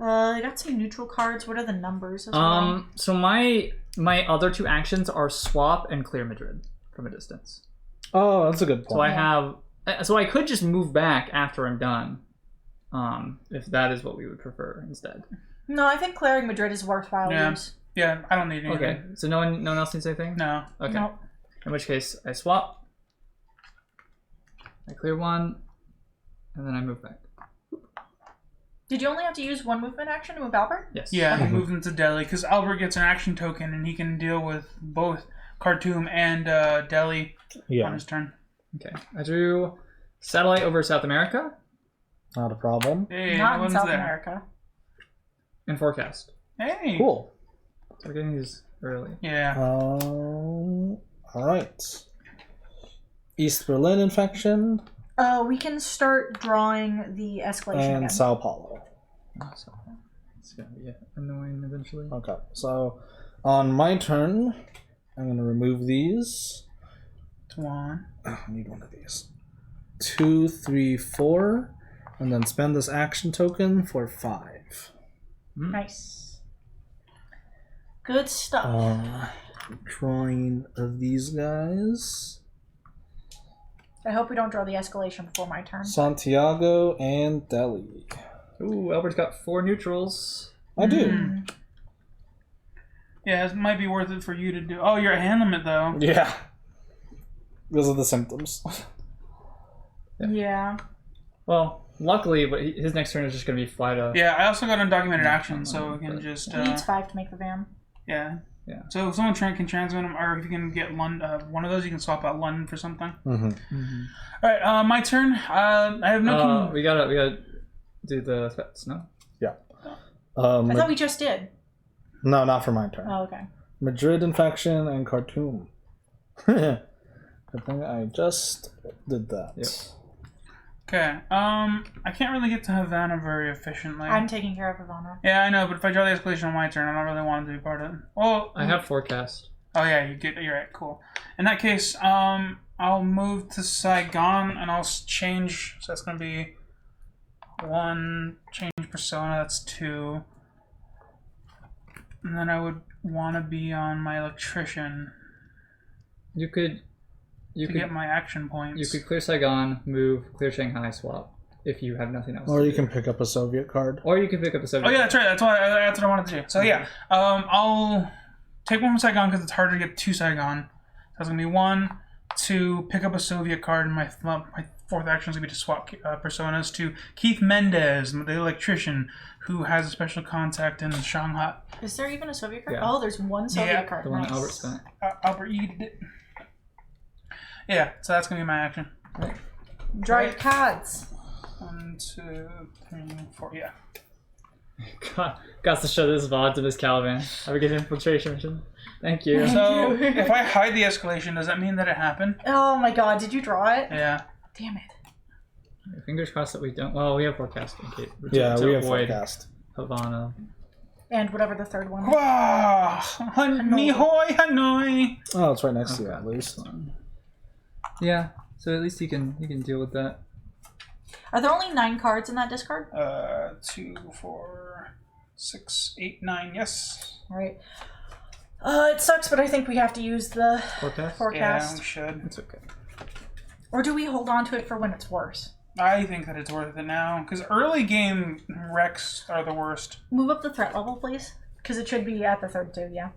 I got some neutral cards. What are the numbers as well? So my other 2 actions are swap and clear Madrid from a distance. Oh, that's a good point. So I could just move back after I'm done. if that is what we would prefer instead. No, I think clearing Madrid is worthwhile use. Yeah, I don't need anything. Okay, so no one else needs anything? No. Okay. Nope. In which case, I swap. I clear one, and then I move back. Did you only have to use one movement action to move Albert? Yes. Yeah, he moved into Delhi because Albert gets an action token and he can deal with both Khartoum and Delhi on his turn. Okay. I drew Satellite over South America. Not a problem. Hey, Not in South America. And Forecast. Hey. Cool. So we're getting these early. Yeah. All right. East Berlin infection. We can start drawing the escalation And again. Sao Paulo. So it's gonna be annoying eventually. Okay, so on my turn, I'm going to remove these. One. Oh, I need one of these. 2, 3, 4, and then spend this action token for 5. Nice. Good stuff. Drawing of these guys. I hope we don't draw the escalation before my turn. Santiago and Delhi. Ooh, Albert's got 4 neutrals. I do. Yeah, it might be worth it for you to do. Oh, you're a hand limit though. Yeah. Those are the symptoms. Yeah. Well, luckily, but his next turn is just going to be fly to... Yeah, I also got undocumented action, so we can just. He needs 5 to make the van. Yeah. Yeah. So if someone can transmit him, or if you can get one of those, you can swap out London for something. Mm-hmm. All right, my turn. I have no. We gotta do the threats, no? Yeah. I thought we just did. No, not for my turn. Oh, okay. Madrid infection and Khartoum. Good thing I just did that. Yep. Okay. I can't really get to Havana very efficiently. I'm taking care of Havana. Yeah, I know, but if I draw the escalation on my turn, I don't really want to be part of it. Well, I have Forecast. Oh yeah, you're right. Cool. In that case, I'll move to Saigon and I'll change. So that's gonna be 1 change persona. That's 2. And then I would want to be on my electrician. You could get my action points. You could clear Saigon, move, clear Shanghai, swap. If you have nothing else. Or you can pick up a Soviet card. Or you can pick up a Soviet. Oh yeah, that's right. That's what I wanted to do. So yeah, I'll take 1 from Saigon because it's harder to get 2 Saigon. That's gonna be 1, 2, pick up a Soviet card, and my 4th action is gonna be to swap personas to Keith Mendez, the electrician, who has a special contact in Shanghai. Is there even a Soviet card? Yeah. Oh, there's 1 Soviet card. The one Nice. Albert spent. Albert eated it. Yeah, so that's gonna be my action. Right. Draw your cards. 1, 2, 3, 4. Yeah. Got to show this VOD to Miss Caliban. Have a good infiltration mission. Thank you. So if I hide the escalation, does that mean that it happened? Oh my god, did you draw it? Yeah. Damn it. Fingers crossed that we don't. Well, we have Forecast. Okay. Yeah, we have Forecast. Havana. And whatever the third one. Wow! Hanoi, Hanoi! Oh, it's right next to you at least. Yeah, so at least you can deal with that. Are there only 9 cards in that discard? 2, 4, 6, 8, 9. Yes. Alright. It sucks, but I think we have to use the Forecast? Yeah, forecast. we should. It's okay. Or do we hold on to it for when it's worse? I think that it's worth it now because early game wrecks are the worst. Move up the threat level, please. Because it should be at the 3rd too, yeah.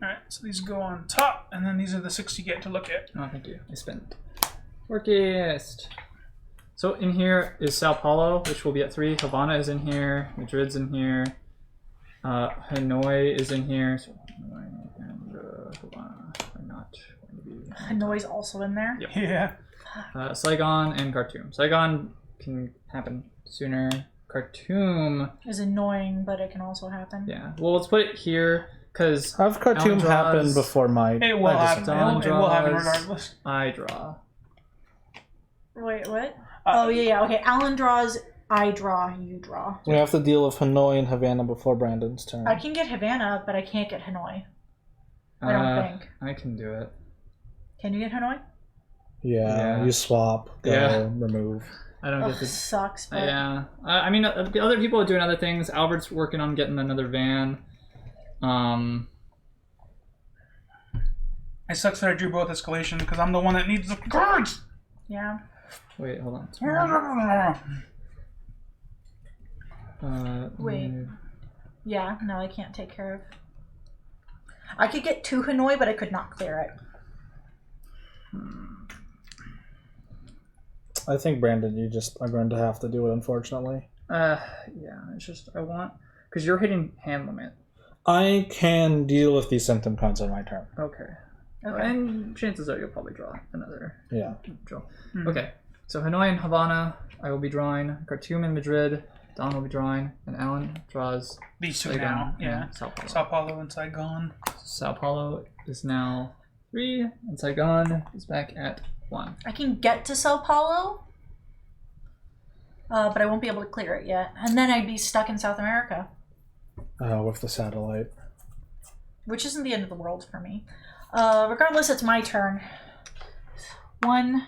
Alright, so these go on top, and then these are the 6 you get to look at. Oh, thank you. I spent. Forecast. So in here is Sao Paulo, which will be at 3. Havana is in here. Madrid's in here. Hanoi is in here. So Hanoi and Havana are not going to be. Hanoi's also in there. Yep. Yeah. Saigon and Khartoum. Saigon can happen sooner. Khartoum. Is annoying, but it can also happen. Yeah. Well, let's put it here because. Have Khartoum happen before my... It will happen. It will happen regardless. I draw. Wait, what? Oh, yeah. Okay, Alan draws, I draw, you draw. We have to deal with Hanoi and Havana before Brandon's turn. I can get Havana, but I can't get Hanoi. I don't think. I can do it. Can you get Hanoi? Yeah, you swap, go, remove. I don't get to... sucks, but... Yeah. I mean, other people are doing other things. Albert's working on getting another van. I sucks that I drew both escalation because I'm the one that needs the cards. Yeah. Wait, hold on. Wait. Yeah, no, I can't take care of. I could get 2 Hanoi, but I could not clear it. I think, Brandon, you just are going to have to do it, unfortunately. Yeah, it's just, I want... Because you're hitting hand limit. I can deal with these symptom cards on my turn. Okay. And chances are you'll probably draw another draw. Okay, so Hanoi and Havana, I will be drawing. Khartoum and Madrid, Don will be drawing. And Alan draws... These two Saigon now, and Sao Paulo. Sao Paulo and Saigon. Sao Paulo is now 3, and Saigon is back at 1. I can get to Sao Paulo, but I won't be able to clear it yet. And then I'd be stuck in South America. With the satellite. Which isn't the end of the world for me. Regardless, it's my turn. 1,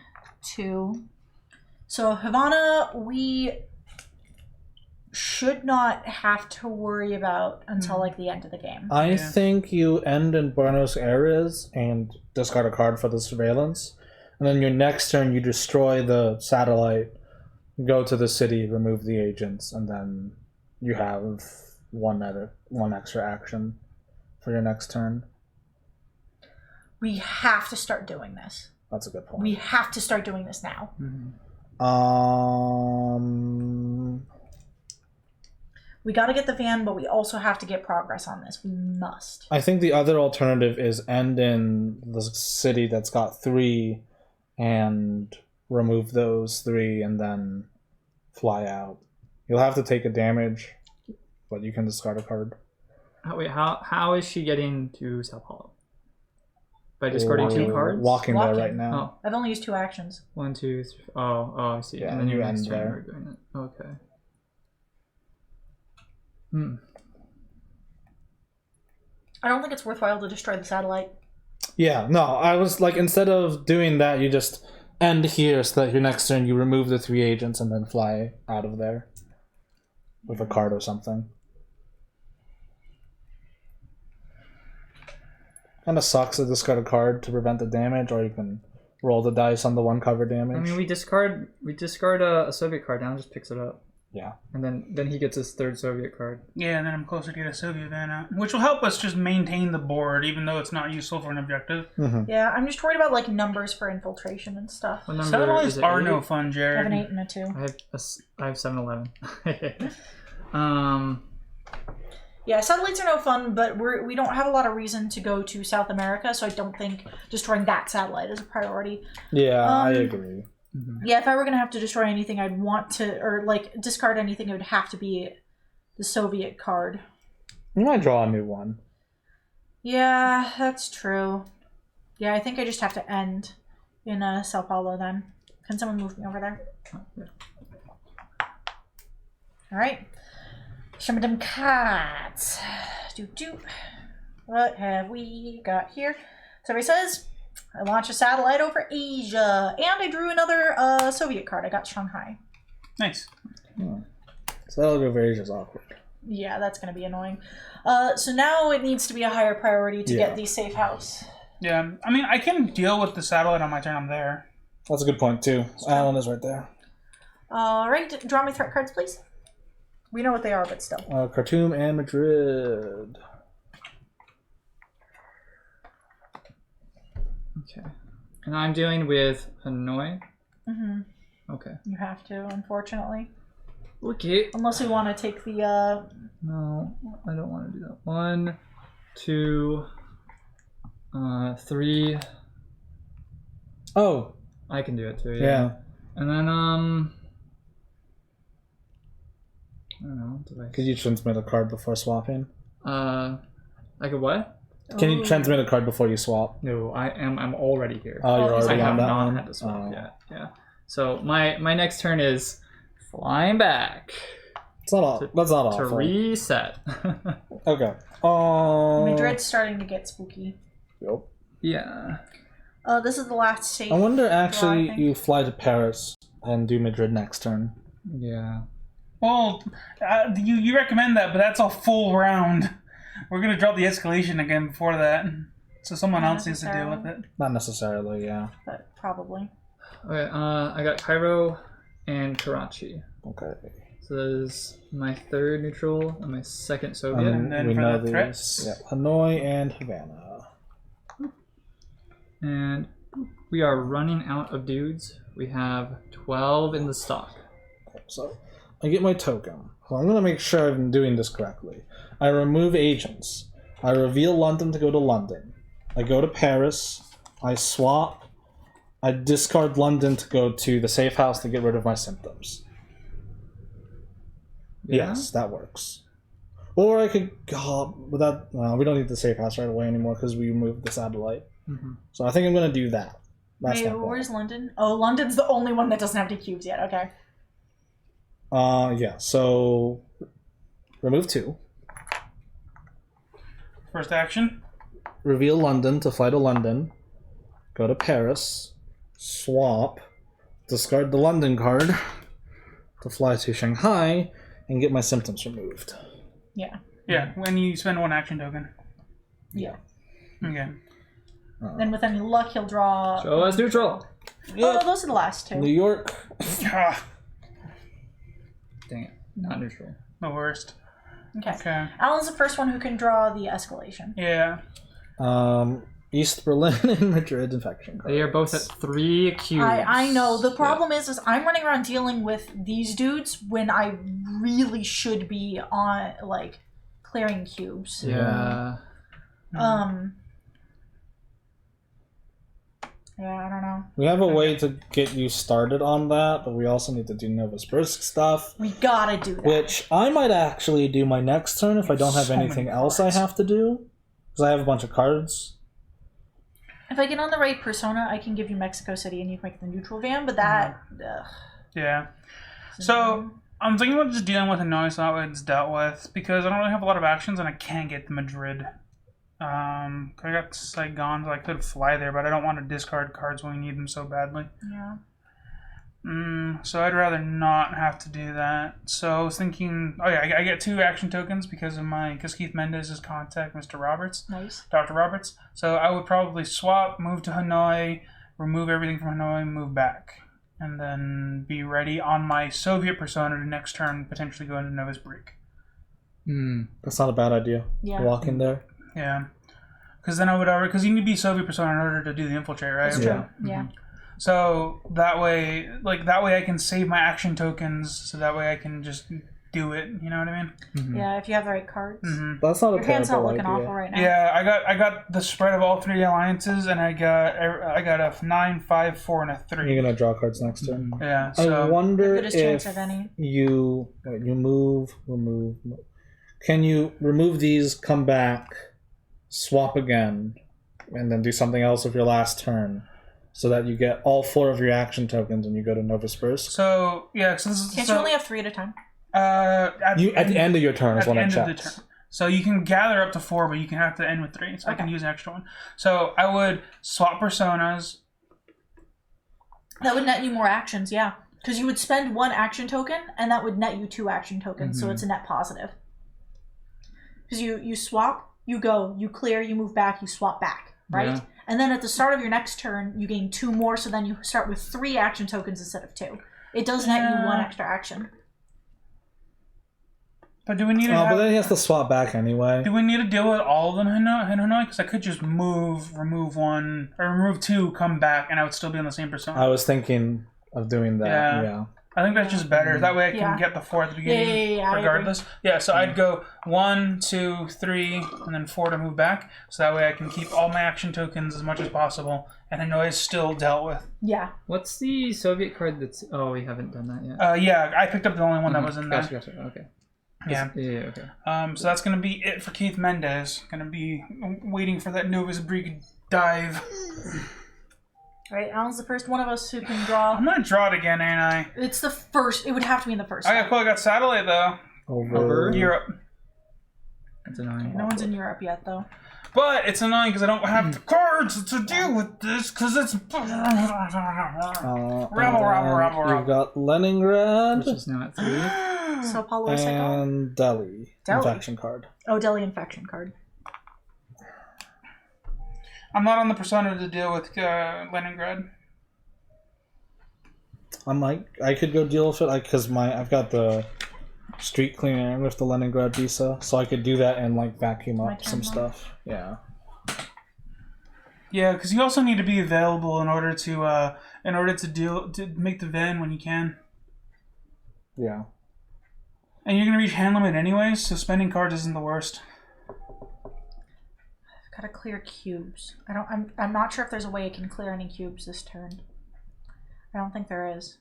2. So Havana, we should not have to worry about until like the end of the game. I think you end in Buenos Aires and discard a card for the surveillance. And then your next turn you destroy the satellite, go to the city, remove the agents, and then you have one extra action for your next turn. We have to start doing this. That's a good point. We have to start doing this now. We got to get the van, but we also have to get progress on this. We must. I think the other alternative is end in the city that's got 3 and remove those 3 and then fly out. You'll have to take a damage, but you can discard a card. Wait, how is she getting to Sao Paulo? By discarding 2 cards? Walking there right now. I've only used 2 actions. 1, 2, 3. Oh, I see. Yeah, and then you your end next turn there. you're doing it. Okay. I don't think it's worthwhile to destroy the satellite. Yeah, no, I was like, instead of doing that, you just end here so that your next turn you remove the 3 agents and then fly out of there with a card or something. Kind of sucks to discard a card to prevent the damage, or you can roll the dice on the 1 cover damage. I mean, we discard a Soviet card. Now just picks it up. Yeah. And then he gets his 3rd Soviet card. Yeah, and then I'm closer to get a Soviet van out, which will help us just maintain the board, even though it's not useful for an objective. Yeah, I'm just worried about like numbers for infiltration and stuff. Satellites are no fun, Jared. I have an 8 and a 2. I have 7-11. Yeah, satellites are no fun, but we don't have a lot of reason to go to South America, so I don't think destroying that satellite is a priority. Yeah, I agree. Yeah, if I were going to have to destroy anything, I'd want to, or like discard anything, it would have to be the Soviet card. You might draw a new one. Yeah, that's true. Yeah, I think I just have to end in Sao Paulo then. Can someone move me over there? Alright. Some of them cards. What have we got here? So he says, I launched a satellite over Asia, and I drew another Soviet card. I got Shanghai. Nice. Satellite over Asia is awkward. Yeah, that's going to be annoying. So now it needs to be a higher priority to get the safe house. Yeah, I mean, I can deal with the satellite on my turn. I'm there. That's a good point, too. Alan is right there. Alright, draw me threat cards, please. We know what they are, but still. Khartoum and Madrid. Okay. And I'm dealing with Hanoi? Okay. You have to, unfortunately. Okay. Unless we want to take the, No, I don't want to do that. 1, 2, 3. Oh. I can do it too, Yeah. And then, I don't know. Could you transmit a card before swapping? Like a what? Can you transmit a card before you swap? No, I'm already here. Oh, you're already I on have that not one? had to swap yet. Yeah. So my next turn is flying back. It's not that's not to awful. reset. Okay. Madrid's starting to get spooky. Yep. Yeah. This is the last safe. I wonder actually draw, you fly to Paris and do Madrid next turn. Yeah. Well, you recommend that, but that's a full round. We're going to drop the escalation again before that. So someone else needs to deal with it. Not necessarily, yeah. But probably. Okay, I got Cairo and Karachi. Okay. So that is my third neutral and my second Soviet. And then for the threats? Yeah, Hanoi and Havana. And we are running out of dudes. We have 12 in the stock. So I get my token. So I'm going to make sure I'm doing this correctly. I remove agents. I reveal London to go to London. I go to Paris. I swap. I discard London to go to the safe house to get rid of my symptoms. Yeah? Yes, that works. Or I could without. We don't need the safe house right away anymore because we moved the satellite. Mm-hmm. So I think I'm going to do that. Wait, where's London? Oh, London's the only one that doesn't have any cubes yet. Okay. Yeah. So remove 2. First action. Reveal London to fly to London. Go to Paris. Swap. Discard the London card to fly to Shanghai and get my symptoms removed. Yeah. Yeah, when you spend 1 action token. Yeah. Okay. Then with any luck, he'll draw. Show us neutral. Oh, no, those are the last 2. New York. Ah, Dang it. Not neutral. the worst. Okay. Alan's the first one who can draw the escalation. Yeah. East Berlin and Madrid infection cards. They are both at 3 cubes. I know. The problem is I'm running around dealing with these dudes when I really should be on, like, clearing cubes. Yeah. Yeah, I don't know. We have a way to get you started on that, but we also need to do Novosibirsk stuff. We gotta do that. Which I might actually do my next turn if I don't have So anything many else cards. I have to do. Because I have a bunch of cards. If I get on the right persona, I can give you Mexico City and you can make the neutral van, but that... Yeah. So, I'm thinking about just dealing with Hanoi so that way it's dealt with, because I don't really have a lot of actions and I can't get to Madrid. I got Saigon, so I could fly there, but I don't want to discard cards when we need them so badly. Yeah. So I'd rather not have to do that. So I was thinking, I get 2 action tokens because Keith Mendez's contact, Mr. Roberts. Nice. Dr. Roberts. So I would probably swap, move to Hanoi, remove everything from Hanoi, move back. And then be ready on my Soviet persona to next turn potentially go into Novosibirsk. That's not a bad idea. Yeah. Walk in there. Yeah. Because then I would already... Because you need to be Soviet persona in order to do the infiltrate, right? That's true. Yeah. So that way I can save my action tokens, so that way I can just do it. You know what I mean? Mm-hmm. Yeah, if you have the right cards. That's not a Your hand's not terrible looking idea. awful right now. Yeah, I got the spread of all 3 alliances, and I got a 9, 5, 4, and a 3. You're gonna draw cards next turn. Yeah. So I wonder Goodest chance if of any. you remove. Can you remove these? Come back, swap again, and then do something else with your last turn, so that you get all 4 of your action tokens and you go to Novosibirsk. So yeah. So this is. Can't you only have 3 at a time? At The end of your turn is at when the it end of the checks. turn. So you can gather up to 4, but you can have to end with 3. So I can use an extra one. So I would swap personas. That would net you more actions, yeah. Because you would spend 1 action token, and that would net you 2 action tokens, so it's a net positive. Because you swap, you go, you clear, you move back, you swap back, right? Yeah. And then at the start of your next turn, you gain 2 more, so then you start with 3 action tokens instead of 2. It does net you 1 extra action. But do we need to? But then he has to swap back anyway. Do we need to deal with all of them in Hanoi? Because I could just remove 1, or remove 2, come back, and I would still be on the same persona. I was thinking of doing that. Yeah. I think that's just better. That way I can get the 4 at the beginning, regardless. Yeah, so I'd go 1, 2, 3, and then 4 to move back. So that way I can keep all my action tokens as much as possible, and Hanoi is still dealt with. Yeah. What's the Soviet card that's... Oh, we haven't done that yet. Yeah, I picked up the only one that was in there. Gotcha. Okay. Yeah. Yeah, okay. So that's going to be it for Keith Mendez. Going to be waiting for that Novosibirsk dive. Right, Alan's the first one of us who can draw. I'm going to draw it again, ain't I? It's the first. It would have to be in the first. I got satellite, though. Over Europe. That's annoying. No one's in Europe yet, though. But it's annoying because I don't have the cards to deal with this because it's... Rabble. You've got Leningrad Which is now at 3. So Paulo Secco. and Delhi. Infection card. Oh, Delhi infection card. I'm not on the persona to deal with Leningrad. I could go deal with it because I've got the street cleaner with the Leningrad visa, so I could do that and like vacuum up some stuff. Yeah. Yeah, because you also need to be available in order to make the van when you can. Yeah. And you're gonna reach hand limit anyways, so spending cards isn't the worst. I've got to clear cubes. I'm not sure if there's a way I can clear any cubes this turn. I don't think there is.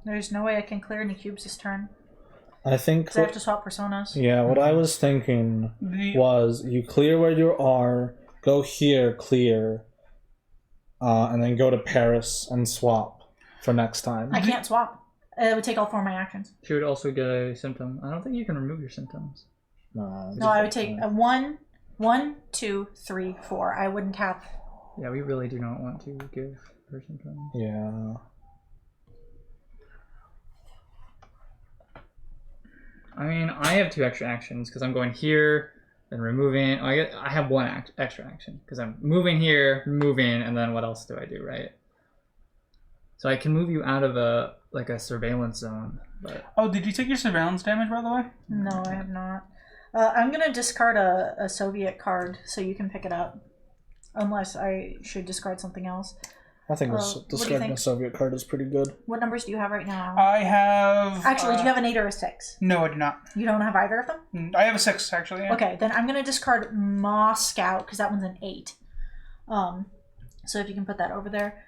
There's no way I can clear any cubes this turn. I think... Because I have to swap personas. Yeah, what I was thinking was you clear where you are, go here, clear, and then go to Paris and swap for next time. I can't swap. It would take all 4 of my actions. She would also get a symptom. I don't think you can remove your symptoms. No, I would take a 1, 2, 3, 4. I wouldn't have... Yeah, we really do not want to give her symptoms. Yeah. I mean, I have 2 extra actions because I'm going here and removing. I have 1 extra action because I'm moving here, moving, and then what else do I do, right? So I can move you out of a surveillance zone. But... Oh, did you take your surveillance damage, by the way? No, I have not. I'm going to discard a Soviet card so you can pick it up. Unless I should discard something else. I think discarding a Soviet card is pretty good. What numbers do you have right now? I have... Actually, do you have an 8 or a 6? No, I do not. You don't have either of them? I have a 6, actually. Yeah. Okay, then I'm going to discard Moscow, because that one's an 8. So if you can put that over there.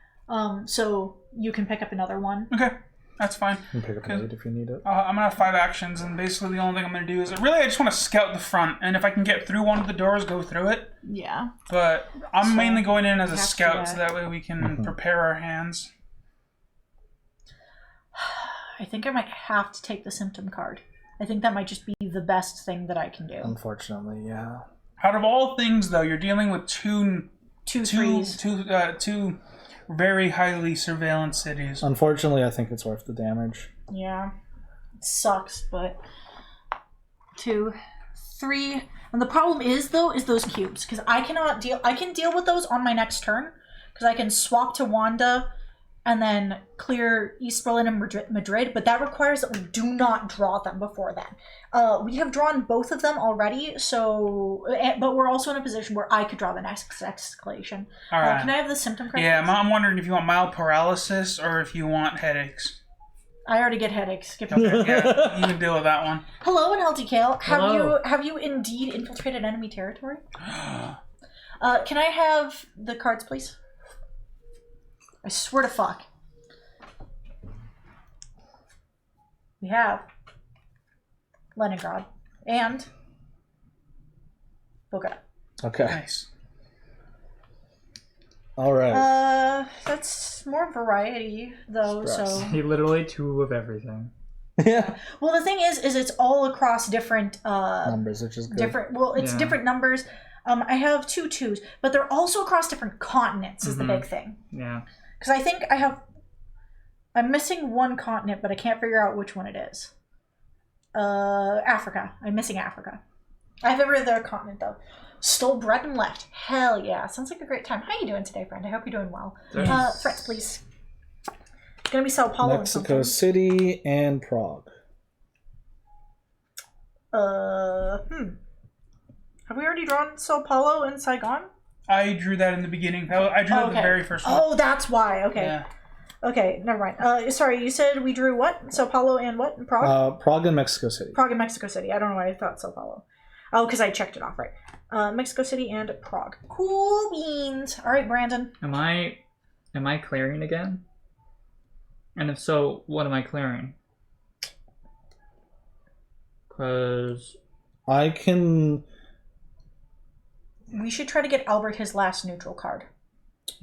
So you can pick up another one. Okay, that's fine. You can pick up an 8 if you need it. I'm going to have 5 actions, and basically the only thing I'm going to do is... I just want to scout the front, and if I can get through one of the doors, go through it. Yeah. But I'm mainly going in as a scout, so that way we can prepare our hands. I think I might have to take the symptom card. I think that might just be the best thing that I can do. Unfortunately, yeah. Out of all things, though, you're dealing with two very highly surveillance cities. Unfortunately, I think it's worth the damage. Yeah. It sucks, but... 2, 3... And the problem is, though, is those cubes. Because I can deal with those on my next turn. Because I can swap to Wanda and then clear East Berlin and Madrid. But that requires that we do not draw them before then. We have drawn both of them already. But we're also in a position where I could draw the next escalation. All right. Can I have the symptom card? Yeah, I'm wondering if you want mild paralysis or if you want headaches. I already get headaches. Skip it. Yeah, you can deal with that one. Hello, Unhealthy Kale. Hello. Have you indeed infiltrated enemy territory? Can I have the cards, please? I swear to fuck. We have Leningrad and Bogota. Okay. Nice. All right. That's more variety though. Stress. So literally 2 of everything. Yeah. Well, the thing is it's all across different numbers, which is good. Different numbers. I have 2 2s, but they're also across different continents. Is the big thing. Yeah. Because I think I'm missing 1 continent, but I can't figure out which one it is. Africa. I'm missing Africa. I have every other continent though. Stole bread and left. Hell yeah. Sounds like a great time. How are you doing today, friend? I hope you're doing well. Threats, please. It's gonna be Sao Paulo. Mexico City and Prague. Have we already drawn Sao Paulo and Saigon? I drew that in the beginning. I drew that the very first one. Oh, that's why. Okay. Yeah. Okay, never mind. Sorry, you said we drew what? Sao Paulo and what? Prague? Prague and Mexico City. Prague and Mexico City. I don't know why I thought Sao Paulo. Oh, because I checked it off, right. Mexico City and Prague. Cool beans. All right, Brandon. Am I clearing again? And if so, what am I clearing? Because we should try to get Albert his last neutral card.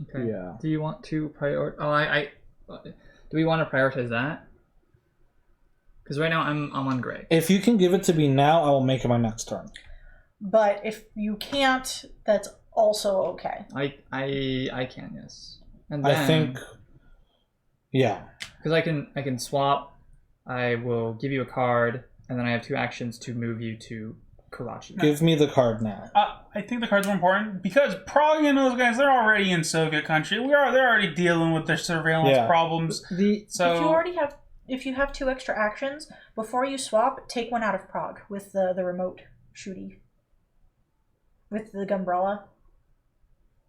Okay. Yeah. Do you want to do we want to prioritize that? Because right now I'm on gray. If you can give it to me now, I will make it my next turn. But if you can't, that's also okay. I can, yes. And then, I think Yeah. Because I can swap. I will give you a card, and then I have 2 actions to move you to Karachi. Give me the card now. I think the cards are important because Prague and those guys, they're already in Soviet country. They're already dealing with their surveillance problems. If you have 2 extra actions, before you swap, take one out of Prague with the remote shooty. With the Gumbrella.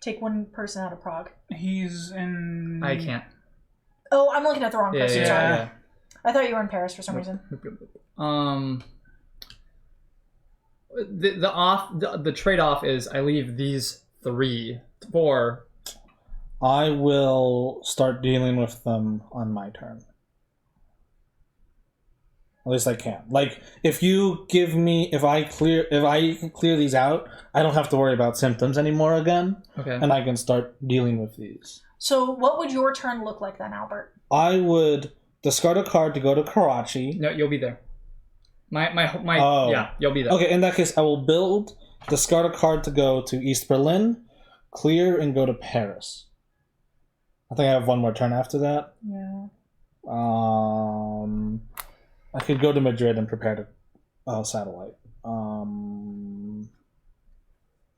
Take one person out of Prague. He's in... I can't. Oh, I'm looking at the wrong person. Sorry. Yeah. I thought you were in Paris for some reason. The trade-off is I leave these 3 for... I will start dealing with them on my turn. At least I can. Like, if I clear these out, I don't have to worry about symptoms anymore again. Okay. And I can start dealing with these. So what would your turn look like then, Albert? I would discard a card to go to Karachi. No, you'll be there. Yeah, you'll be there. Okay, in that case, I will discard a card to go to East Berlin, clear, and go to Paris. I think I have one more turn after that. Yeah. I could go to Madrid and prepare to satellite.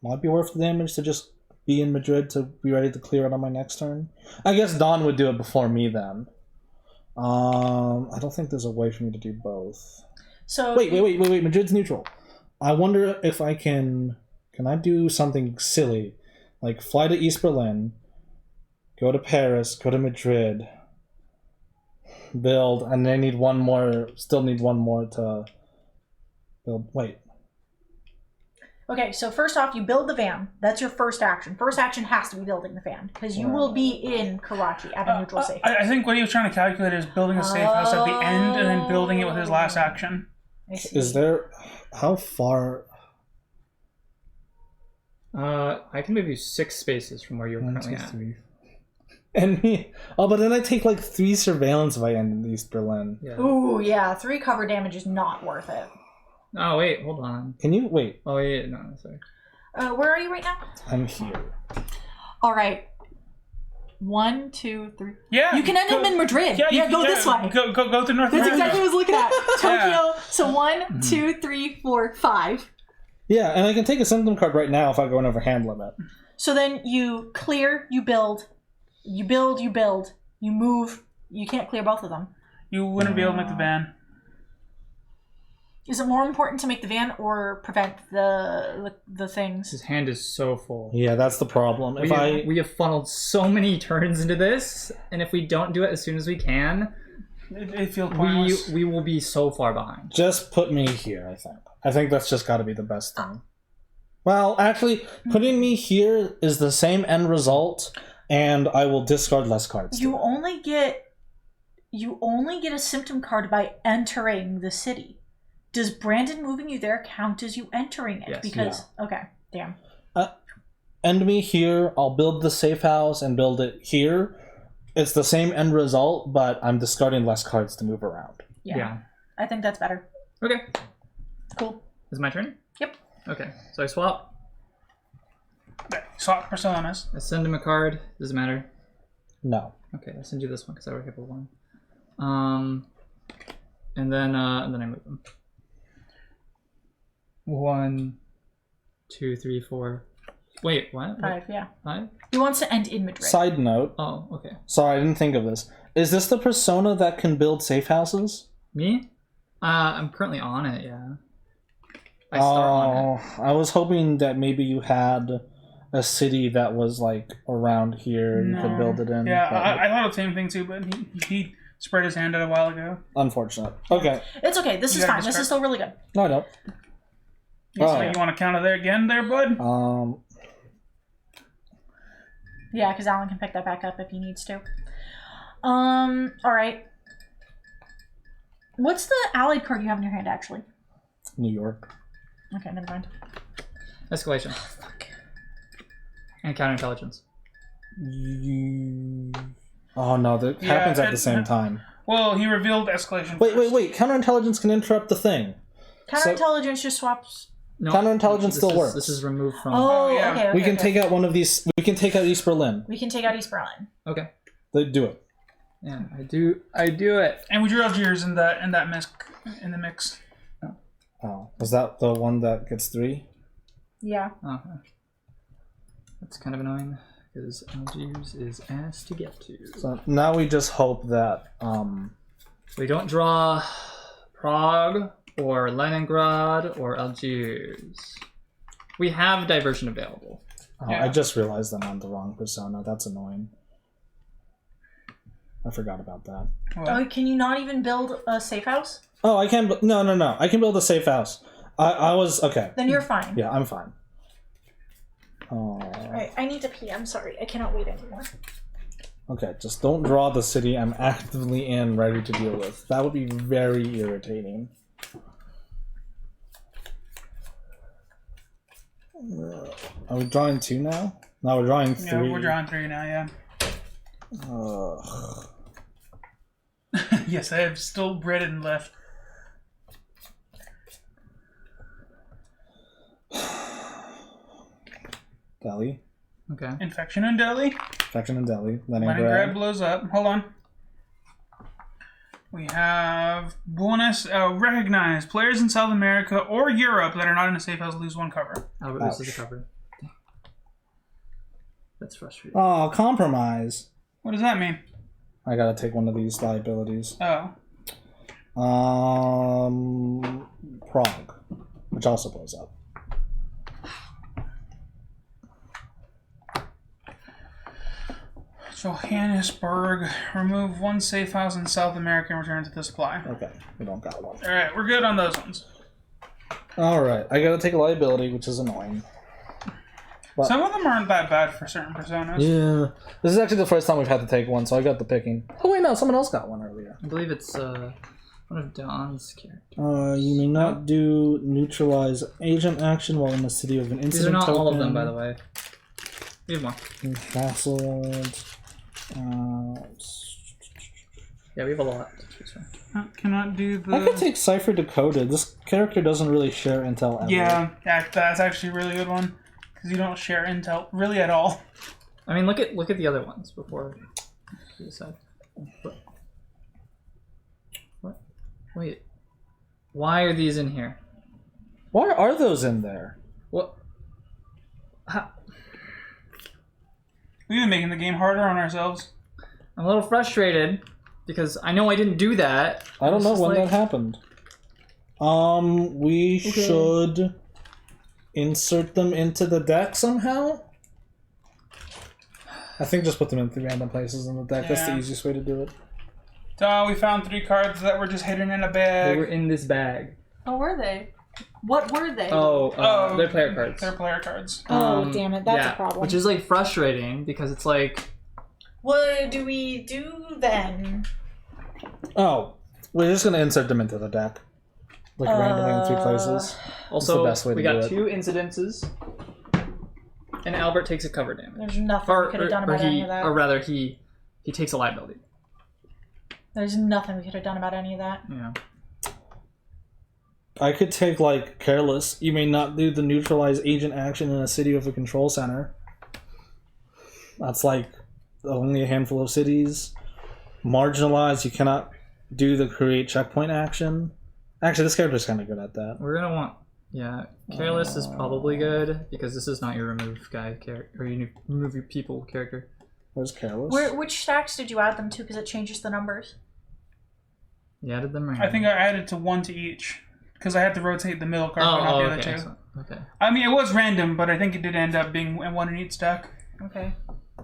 Might be worth the damage to just be in Madrid to be ready to clear it on my next turn. I guess Dawn would do it before me then. I don't think there's a way for me to do both. So wait. Madrid's neutral. I wonder if I can I do something silly, like fly to East Berlin, go to Paris, go to Madrid, build, and they need one more. Still need one more to build. Wait. Okay, so first off, you build the van. That's your first action. First action has to be building the van because you will be in Karachi at a neutral safe house. I think what he was trying to calculate is building a safe house at the end and then building it with his last action. Is there... How far... I can move you 6 spaces from where you're currently at. 3. And me... Oh, but then I take like 3 surveillance if I end in East Berlin. Yeah. Ooh, yeah. 3 cover damage is not worth it. Oh, wait. Hold on. Can you... Wait. Oh, yeah. No, sorry. Where are you right now? I'm here. All right. 1, 2, 3. Yeah. You can end up in Madrid. Yeah, go this way. Go to North That's America. exactly what I was looking at. Tokyo. Yeah. So 1, 2, 3, 4, 5. Yeah, and I can take a symptom card right now if I go in over hand limit. So then you clear, you build, you move. You can't clear both of them. You wouldn't be able to make the van. Is it more important to make the van or prevent the things? His hand is so full. Yeah, that's the problem. We have funneled so many turns into this, and if we don't do it as soon as we can, it feels pointless. We will be so far behind. Just put me here, I think. I think that's just got to be the best thing. Well, actually, putting me here is the same end result, and I will discard less cards. You only get a symptom card by entering the city. Does Brandon moving you there count as you entering it? Yes. Because okay, damn. End me here. I'll build the safe house and build it here. It's the same end result, but I'm discarding less cards to move around. Yeah. I think that's better. Okay. Cool. Is it my turn? Yep. Okay. So I swap. Swap personas. I send him a card. Does it matter? No. Okay, I send you this one because I already have a 1. And then I move them. 1, 2, 3, 4. Wait, what? 5, yeah. 5? He wants to end in Madrid. Side note. Oh, okay. Sorry, I didn't think of this. Is this the persona that can build safe houses? Me? I'm currently on it, yeah. I start on it. I was hoping that maybe you had a city that was like around here and you could build it in. Yeah, I thought the same thing too, but he spread his hand out a while ago. Unfortunate. Okay. It's okay. This is fine. This is still really good. No, I don't. You want to counter there again there, bud? Yeah, because Alan can pick that back up if he needs to. All right. What's the allied card you have in your hand, actually? New York. Okay, never mind. Escalation. Oh, fuck. And counterintelligence. Oh no, that happens at the same time. Well, he revealed escalation. Wait. Counterintelligence can interrupt the thing. Counterintelligence just swaps. No, counterintelligence still works. This is removed from. Oh, yeah. Okay. We can take out one of these. We can take out East Berlin. We can take out East Berlin. Okay. They do it. Yeah, I do it. And we drew Algiers in the mix. Oh, was that the one that gets 3? Yeah. Okay. That's kind of annoying because Algiers is ass to get to. So now we just hope that we don't draw Prague or Leningrad or Algiers. We have diversion available. Oh, Yeah. I just realized I'm on the wrong persona. That's annoying. I forgot about that. What? Oh, can you not even build a safe house? Oh, I can. No. I can build a safe house. I was okay. Then you're fine. Yeah, I'm fine. Alright, I need to pee. I'm sorry. I cannot wait anymore. Okay, just don't draw the city I'm actively in, ready to deal with. That would be very irritating. Are we drawing 2 now? No, we're drawing 3. Yeah, we're drawing 3 now, yeah. Yes, I have still bread and left. Delhi. Okay. Infection in Delhi. Infection in Delhi. Leningrad Leningrad. blows up. Hold on. We have bonus recognize players in South America or Europe that are not in a safe house lose 1 cover. Albert loses a cover. That's frustrating. Oh, compromise. What does that mean? I gotta take one of these liabilities. Oh. Prague, which also blows up. Johannesburg. Remove 1 safe house in South America and return to the supply. Okay, we don't got one. Alright, we're good on those ones. Alright, I gotta take a liability, which is annoying. But, Some of them aren't that bad for certain personas. yeah. This is actually the first time we've had to take one, so I got the picking. Oh wait, no, someone else got one earlier. I believe it's one of Don's characters. You may not do neutralize agent action while in the city of an incident. These are not token. all of them, by the way. We have more. Hassled. Yeah, we have a lot to choose from. Cannot do the... I could take Cipher Decoded. This character doesn't really share intel ever. Yeah, that's actually a really good one. Because you don't share intel really at all. I mean, look at the other ones before you decide. What? Wait. Why are these in here? Why are those in there? What? How? We've been making the game harder on ourselves. I'm a little frustrated because I know I didn't do that. I don't know It's when just that happened. We Okay. should insert them into the deck somehow. I think just put them in 3 random places in the deck. That's the Yeah. easiest way to do it. We found 3 cards that were just hidden in a They were bag. in this bag. Oh, were they? What were they? They're player cards. They're player cards. Oh, damn it. That's yeah, a problem. Which is like frustrating because it's like, What do we do then? Oh, we're just gonna insert them into the deck, like randomly in 3 places. also, best way to we do got it. 2 incidences, and Albert takes a cover damage. There's nothing we could have done about any of that. Or rather, he takes a liability. There's nothing we could have done about any of that. Yeah. I could take like Careless. You may not do the neutralize agent action in a city with a control center. That's like only a handful of cities. Marginalized. You cannot do the create checkpoint action. Actually, this character's kind of good at that. We're gonna want, Careless is probably good because this is not your remove guy character or your remove your people character. Where's Careless? Which stacks did you add them to? Because it changes the numbers. You added them, or I think I added to 1 to each. Because I had to rotate the middle card, but not the other 2. Excellent. Okay. I mean, it was random, but I think it did end up being 1 in each stack. Okay.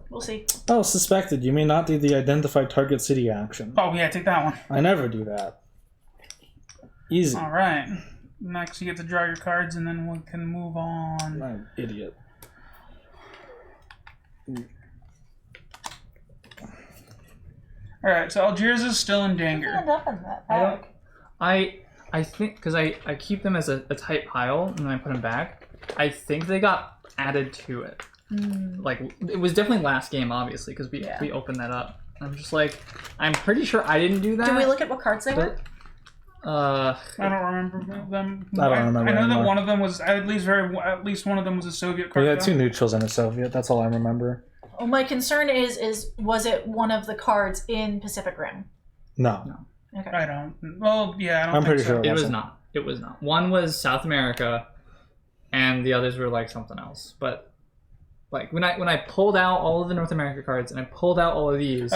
We'll see. Oh, suspected. You may not do the identify target city action. Oh, yeah, take that one. I never do that. Easy. Alright. Next, you get to draw your cards, and then we can move on. I'm an idiot. Alright, so Algiers is still in What danger. up in that bag? I think because I keep them as a tight pile and then I put them back. I think they got added to it. Like it was definitely last game, obviously, because we opened that up. I'm just like, I'm pretty sure I didn't do that. Did we look at what cards they were? I don't remember them. I don't remember I know anymore. that one of them was at least one of them was a Soviet card. We had though. 2 neutrals and a Soviet. That's all I remember. Well, my concern is was it one of the cards in Pacific Rim? No. Okay. I don't. Well, yeah, I don't I'm think pretty so. sure It was not. It was not. One was South America, and the others were like something else. But like when I pulled out all of the North America cards and I pulled out all of these,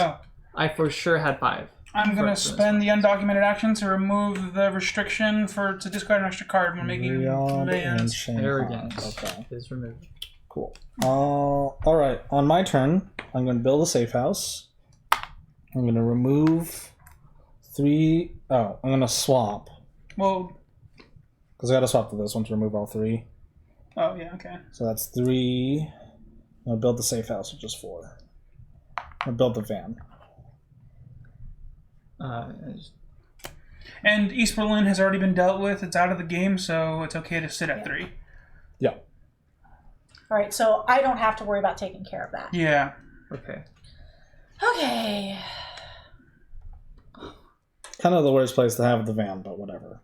I for sure had 5. I'm gonna spend the undocumented action to remove the restriction to discard an extra card when making lands. Arrogance Okay. is removed. Cool. All right. On my turn, I'm going to build a safe house. I'm going to remove 3. Oh, I'm going to swap. Well, because I got to swap to this one to remove all 3. Oh yeah, okay. So that's 3. I'm going to build the safe house, which is 4. I'm going to build the van. And East Berlin has already been dealt with. It's out of the game, so it's okay to sit at 3. Yeah. All right, so I don't have to worry about taking care of that. Yeah. Okay. Okay. Kind of the worst place to have the van, but whatever.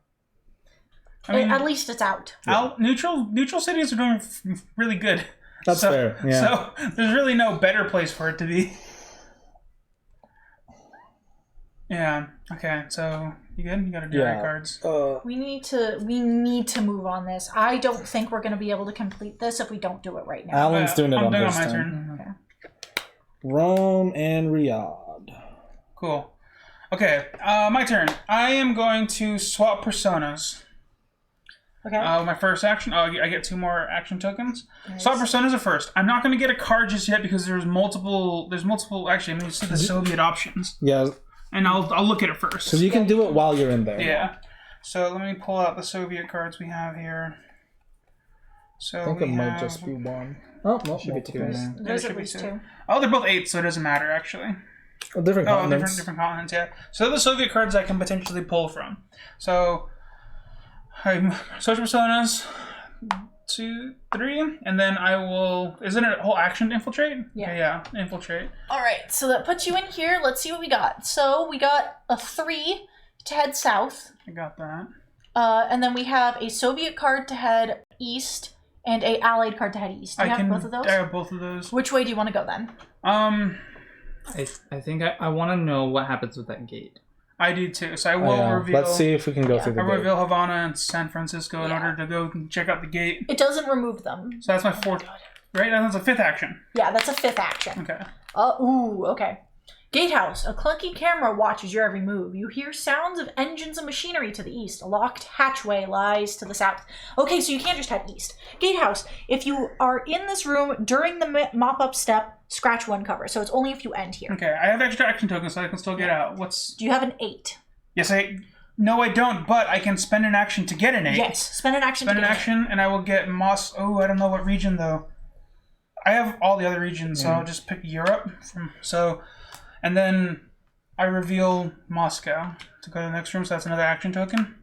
I mean, At least it's out. Neutral cities are doing really good. That's fair. Yeah. So there's really no better place for it to be. Yeah. Okay. So you good? You got to do your cards. We need to move on this. I don't think we're going to be able to complete this if we don't do it right now. Alan's doing it I'm on doing his my turn. Okay. Rome and Riyadh. Cool. Okay. My turn. I am going to swap personas. Okay. My first action. Oh, I get 2 more action tokens. Nice. Swap personas at first. I'm not going to get a card just yet because there's multiple. Actually, I'm going to see the Soviet options. Yeah. And I'll look at it first. Because you can do it while you're in there. Yeah. So let me pull out the Soviet cards we have here. So I think it might just be 1. Oh, no, Should be 2 now. There's at least 2. Oh, they're both 8, so it doesn't matter actually. Different continents. Different continents. Yeah. So the Soviet cards I can potentially pull from. So I'm social personas 2, 3, and then I will. Isn't it a whole action to infiltrate? Yeah. Okay, yeah, infiltrate. All right, so that puts you in here. Let's see what we got. So we got a 3 to head south. I got that. And then we have a Soviet card to head east and a Allied card to head east. Do you have both of those? I have both of those. Which way do you want to go then? I think I want to know what happens with that gate. I do too. So I will reveal. Let's see if we can go through the I gate. reveal Havana and San Francisco in order to go and check out the gate. It doesn't remove them. So that's my 4th. Right? That's a 5th action. Yeah, that's a 5th action. Okay. Okay. Gatehouse. A clunky camera watches your every move. You hear sounds of engines and machinery to the east. A locked hatchway lies to the south. Okay, so you can't just head east. Gatehouse. If you are in this room during the mop-up step, scratch 1 cover. So it's only if you end here. Okay, I have extra action tokens, so I can still get out. Do you have an 8? Yes, No, I don't, but I can spend an action to get an 8. Yes, spend an action to get an 8. And I will get Oh, I don't know what region, though. I have all the other regions, so I'll just pick Europe. And then I reveal Moscow to go to the next room, so that's another action token.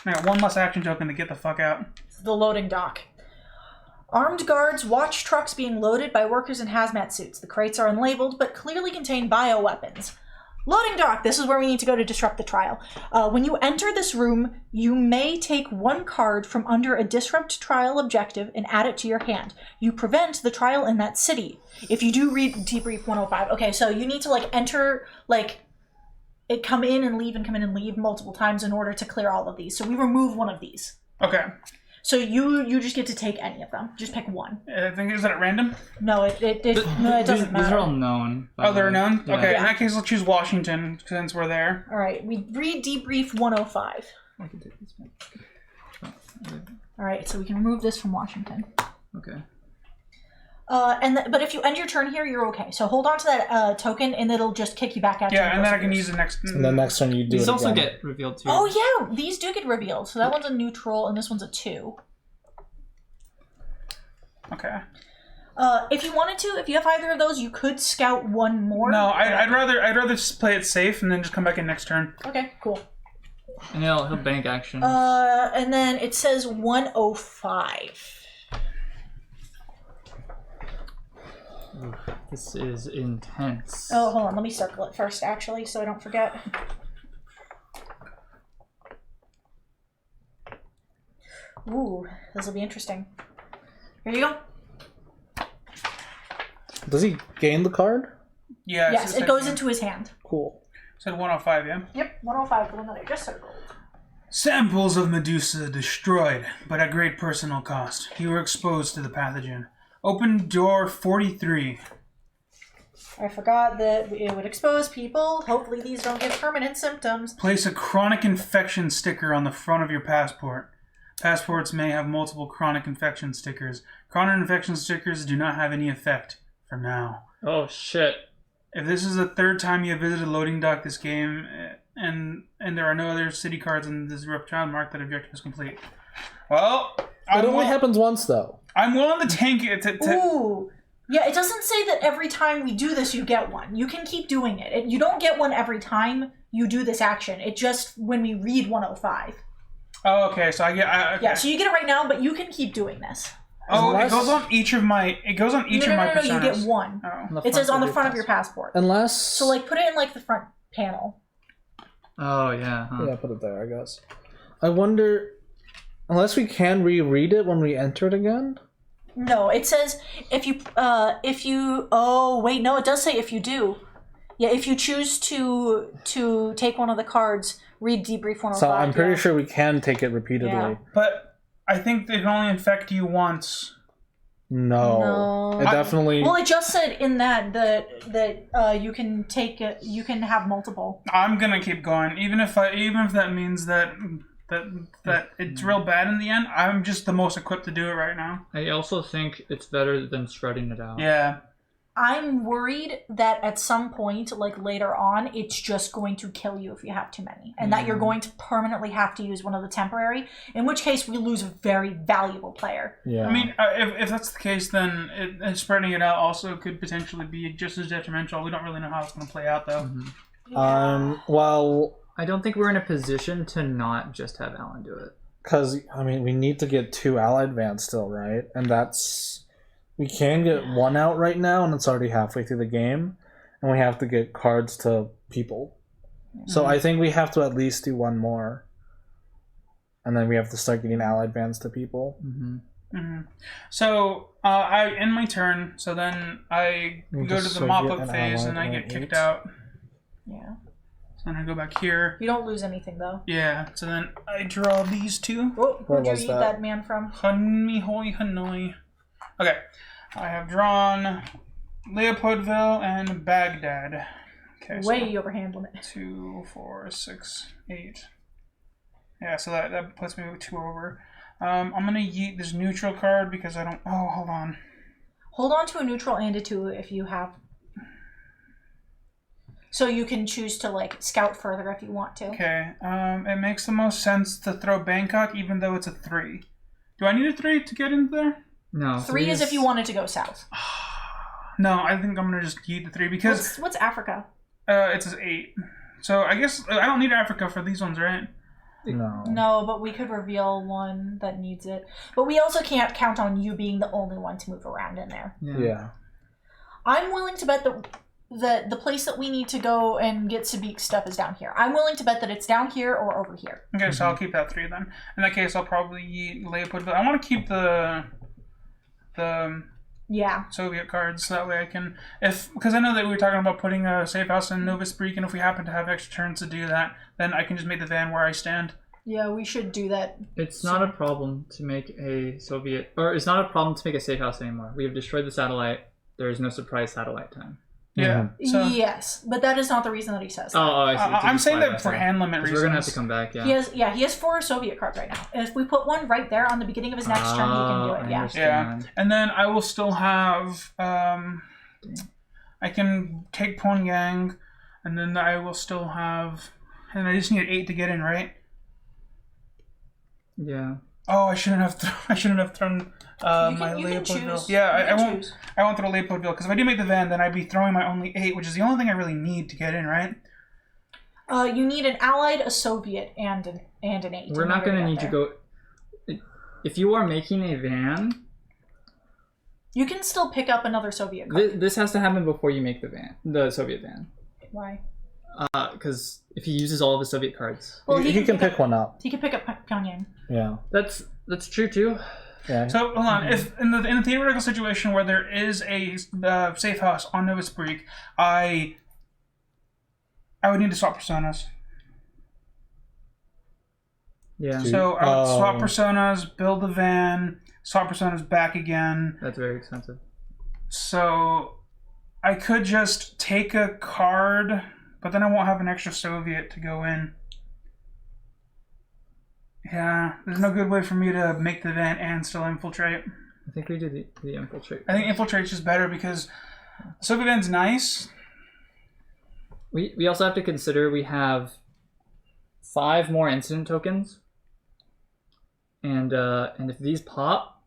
I got 1 less action token to get the fuck out. The loading dock. Armed guards watch trucks being loaded by workers in hazmat suits. The crates are unlabeled, but clearly contain bioweapons. Loading dock. This is where we need to go to disrupt the trial. When you enter this room, you may take 1 card from under a disrupt trial objective and add it to your hand. You prevent the trial in that city. If you do read Debrief 105, okay, so you need to enter it come in and leave multiple times in order to clear all of these. So we remove 1 of these. Okay. So you just get to take any of them. Just pick 1. I think is that at random? No, it doesn't matter. These are all known. Oh, they're known? Yeah. Okay, in that case, I'll choose Washington since we're there. All right, we read Debrief 105. I can take this back. All right, so we can remove this from Washington. Okay. But if you end your turn here, you're okay. So hold on to that token, and it'll just kick you back out. Yeah, and then I can use the next. And the next one you do. These it also again. get revealed too. Oh yeah, these do get revealed. So that one's a neutral, and this one's a 2. Okay. If you wanted to, if you have either of those, you could scout 1 more. No, I'd rather just play it safe and then just come back in next turn. Okay, cool. And he'll bank actions. And then it says 105. Oof, this is intense. Oh, hold on. Let me circle it first, actually, so I don't forget. Ooh, this will be interesting. Here you go. Does he gain the card? Yeah. Yes, it goes into his hand. Cool. Said 105, yeah? Yep, 105, the one that I just circled. Samples of Medusa destroyed, but at great personal cost. You were exposed to the pathogen. Open door 43. I forgot that it would expose people. Hopefully these don't get permanent symptoms. Place a chronic infection sticker on the front of your passport. Passports may have multiple chronic infection stickers. Chronic infection stickers do not have any effect for now. Oh, shit. If this is the third time you have visited loading dock this game, and there are no other city cards in this repertoire, mark that objective is complete. Well, it only happens once, though. I'm willing to tank it. Ooh. Yeah, it doesn't say that every time we do this, you get one. You can keep doing it. You don't get one every time you do this action. It just when we read 105. Oh, okay. So I get. Okay. Yeah, so you get it right now, but you can keep doing this. Oh, it goes on each of my. It goes on each of my personas. No, you get one. Oh. It says on the front of your passport. Unless. So like, put it in like the front panel. Oh yeah. Huh. Yeah, put it there, I guess. I wonder, unless we can reread it when we enter it again. No, it says if you. Oh wait, no, it does say if you do. Yeah, if you choose to take one of the cards, read debrief 105. So I'm pretty sure we can take it repeatedly. Yeah. But I think they can only infect you once. No. It definitely. Well, it just said in that you can take it. You can have multiple. I'm gonna keep going, even if that means that it's real bad in the end. I'm just the most equipped to do it right now. I also think it's better than spreading it out. Yeah. I'm worried that at some point, like later on, it's just going to kill you if you have too many. And that you're going to permanently have to use one of the temporary, in which case we lose a very valuable player. Yeah. I mean, if that's the case, then spreading it out also could potentially be just as detrimental. We don't really know how it's going to play out, though. Mm-hmm. Yeah. Well... I don't think we're in a position to not just have Alan do it. Because, I mean, we need to get 2 allied vans still, right? And that's... We can get 1 out right now, and it's already halfway through the game. And we have to get cards to people. So I think we have to at least do 1 more. And then we have to start getting allied vans to people. Mm-hmm. Mm-hmm. So, I end my turn, so then I go to the mop-up phase, and I get kicked out. Yeah. So then I go back here. You don't lose anything, though. Yeah, so then I draw these 2. Oh, where'd you eat that man from? Hanmi hoi hanoi. Okay, I have drawn Leopoldville and Baghdad. Okay, Way over hand limit. 2, 4, 6, 8. Yeah, so that puts me 2 over. I'm gonna yeet this neutral card because I don't. Oh, hold on. Hold on to a neutral and a 2 if you have. So you can choose to like scout further if you want to. Okay. It makes the most sense to throw Bangkok, even though it's a 3. Do I need a 3 to get in there? No. 3 is if you wanted to go south. No, I think I'm gonna just yeet the 3 because What's Africa? it's an 8. So I guess I don't need Africa for these ones, right? No, but we could reveal one that needs it. But we also can't count on you being the only one to move around in there. Yeah. I'm willing to bet that the place that we need to go and get Sabik stuff is down here. I'm willing to bet that it's down here or over here. Okay, so I'll keep that 3 then. In that case, I'll probably yeet Leopoldville. I want to keep the Soviet cards, so that way I can, because I know that we were talking about putting a safe house in Novosibirsk, and if we happen to have extra turns to do that, then I can just make the van where I stand. Yeah, we should do that. It's not a problem to make a Soviet, or it's not a problem to make a safe house anymore. We have destroyed the satellite. There is no surprise satellite time. Yeah. So, yes, but that is not the reason that he says that. I see. I'm saying that for hand limit reasons. We're gonna have to come back. Yeah. He has 4 Soviet cards right now. And if we put one right there on the beginning of his next turn, he can do it. Yeah. And then I will still have. I can take Pyongyang, and then I will still have. And I just need 8 to get in, right? Yeah. Oh, I shouldn't have thrown my Leopoldville. Yeah, I won't throw Leopoldville because if I do make the van, then I'd be throwing my only 8, which is the only thing I really need to get in, right? You need an Allied, a Soviet, and an 8. We're not going to need to go. If you are making a van, you can still pick up another Soviet card. This has to happen before you make the Soviet van. Why? Because if he uses all of his Soviet cards, well, he can pick one up. He can pick up Pyongyang. Yeah, that's true too. Yeah. So hold on. If in the theoretical situation where there is a safe house on Nova Spreek, I would need to swap personas. Yeah. So I would swap personas, build the van, swap personas back again. That's very expensive. So I could just take a card, but then I won't have an extra Soviet to go in. Yeah, there's no good way for me to make the van and still infiltrate. I think we do the infiltrate. I think infiltrate's just better because Soviet van's nice. We also have to consider we have 5 more incident tokens, and if these pop,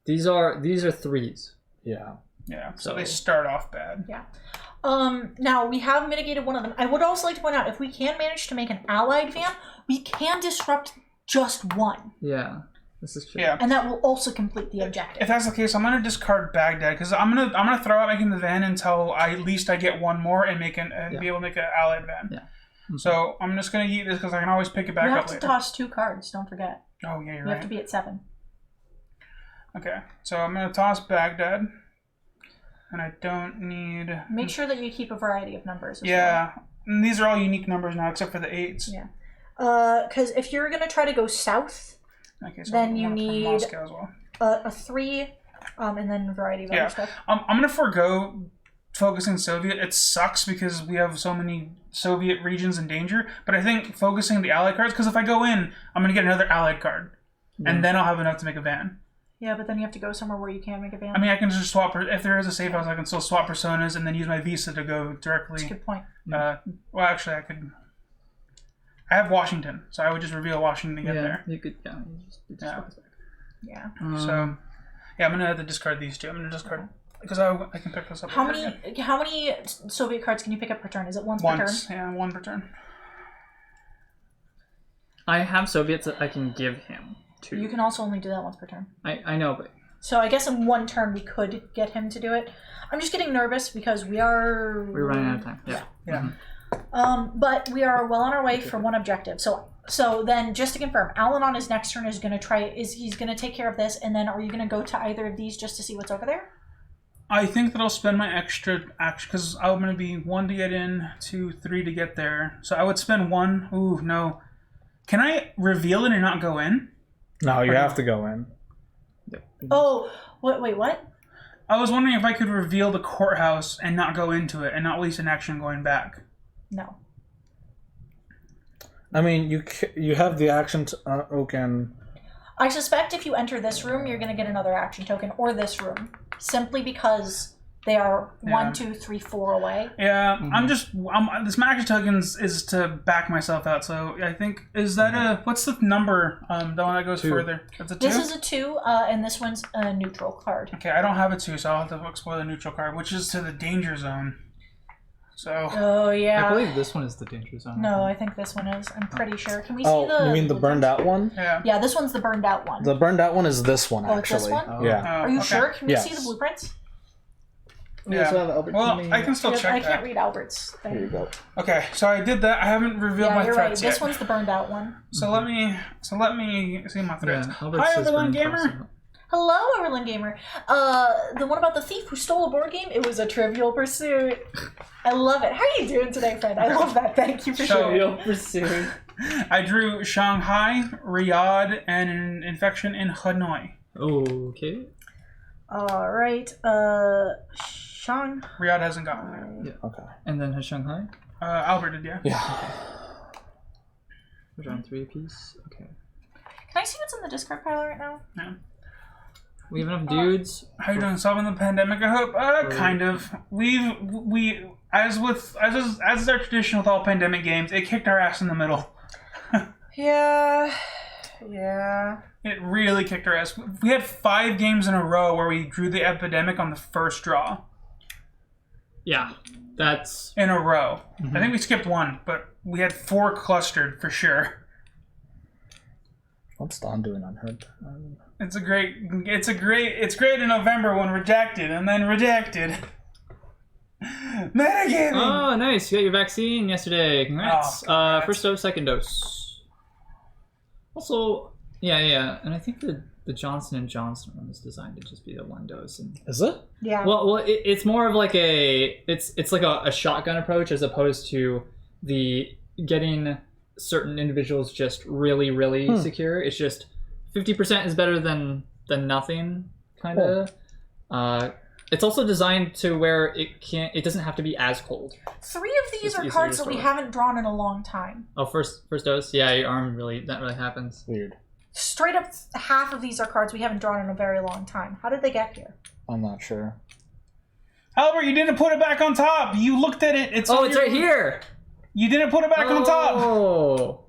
these are 3s. Yeah. Yeah. So they start off bad. Yeah. Now we have mitigated one of them. I would also like to point out if we can manage to make an allied van, we can disrupt just one. Yeah. This is true. Yeah. And that will also complete the objective. If that's the case, I'm gonna discard Baghdad because I'm gonna throw out making the van until at least I get one more and be able to make an allied van. Yeah. Mm-hmm. So I'm just gonna eat this because I can always pick it back you up have to later. toss 2 cards. Don't forget. Oh yeah, you're You right. have to be at 7. Okay, so I'm gonna toss Baghdad, and I don't need. Make sure that you keep a variety of numbers. As Yeah, and these are all unique numbers now except for the 8s. Yeah. Because if you're gonna try to go south, Okay, so then I'm you gonna put need Moscow as well. a 3, and then a variety of other stuff. I'm gonna forego focusing Soviet. It sucks because we have so many Soviet regions in danger. But I think focusing the Allied cards, because if I go in, I'm gonna get another Allied card, and then I'll have enough to make a van. Yeah, but then you have to go somewhere where you can make a van. I mean, I can just swap. If there is a safe house, I can still swap personas and then use my visa to go directly. That's a good point. Well, actually, I could. I have Washington, so I would just reveal Washington to get there. You could. Yeah. You just Yeah. So, yeah, I'm gonna have to discard these 2. I'm gonna discard because I can pick this up. How many Soviet cards can you pick up per turn? Is it once per turn? Yeah, 1 per turn. I have Soviets that I can give him to. You can also only do that once per turn. I know, but So I guess in 1 turn we could get him to do it. I'm just getting nervous because we're running out of time. Yeah. Yeah. But we are well on our way for 1 objective. So then, just to confirm, Alan on his next turn is going to he's going to take care of this, and then are you going to go to either of these just to see what's over there? I think that I'll spend my extra action because I'm going to be 1 to get in, 2, 3 to get there. So I would spend 1. Ooh, no. Can I reveal it and not go in? No, you have to go in. Oh, wait, what? I was wondering if I could reveal the courthouse and not go into it and not waste an action going back. No. I mean, you have the action token. I suspect if you enter this room, you're going to get another action token, or this room, simply because they are 1, 2, 3, 4 away. Yeah, this action tokens is to back myself out. So I think is that what's the number? The one that goes 2. further. That's a 2. This is a 2, and this one's a neutral card. Okay, I don't have a 2, so I'll have to explore the neutral card, which is to the danger zone. So. Oh yeah. I believe this one is the danger zone. No, I think this one is. I'm pretty sure. Can we see the? Oh, you mean the burned out one? Yeah. Yeah, this one's the burned out one. The burned out one is this one, Oh, it's actually. this one? Oh. Yeah. Are you okay. sure? Can we Yes. see the blueprints? We also have Albert Well, Kinney. I can still check I that. can't read Albert's thing. Here you go. Okay, so I did that. I haven't revealed Yeah, my you're right. threats This yet. one's the burned out one. So let me see my threats. Yeah, Albert's Hi, is Overland pretty Gamer. impressive. Hello, Overland Gamer. The one about the thief who stole a board game. It was a Trivial Pursuit. I love it. How are you doing today, friend? I love that. Thank you for So- sharing. Real pursuit. I drew Shanghai, Riyadh, and an infection in Hanoi. Okay. All right. Sean. Riyadh hasn't gotten it. Okay. And then has Shanghai. Albert did, yeah. Yeah. We're drawing 3 apiece. Okay. Can I see what's in the discard pile right now? Yeah. We have enough dudes. How you doing? Solving the pandemic, I hope. Kind of. We as is our tradition with all pandemic games, it kicked our ass in the middle. Yeah. It really kicked our ass. We had 5 games in a row where we drew the epidemic on the first draw. Yeah. That's. In a row. I think we skipped 1, but we had 4 clustered for sure. What's Don doing on her? It's great in November when rejected and then redacted. Metagaming! Oh, nice. You got your vaccine yesterday. Congrats. Congrats. First dose, second dose. Also, yeah. And I think the the Johnson & Johnson one is designed to just be a 1 dose. And is it? Yeah. Well, it's more of like it's like a shotgun approach as opposed to the getting certain individuals just really, really secure. It's just 50% is better than nothing, kind of. It's also designed to where it doesn't have to be as cold. 3 of these are cards that we haven't drawn in a long time. Oh, first dose? Yeah, your arm that really happens. Weird. Straight up, half of these are cards we haven't drawn in a very long time. How did they get here? I'm not sure. Albert, you didn't put it back on top. You looked at it. It's right here. You didn't put it back on top.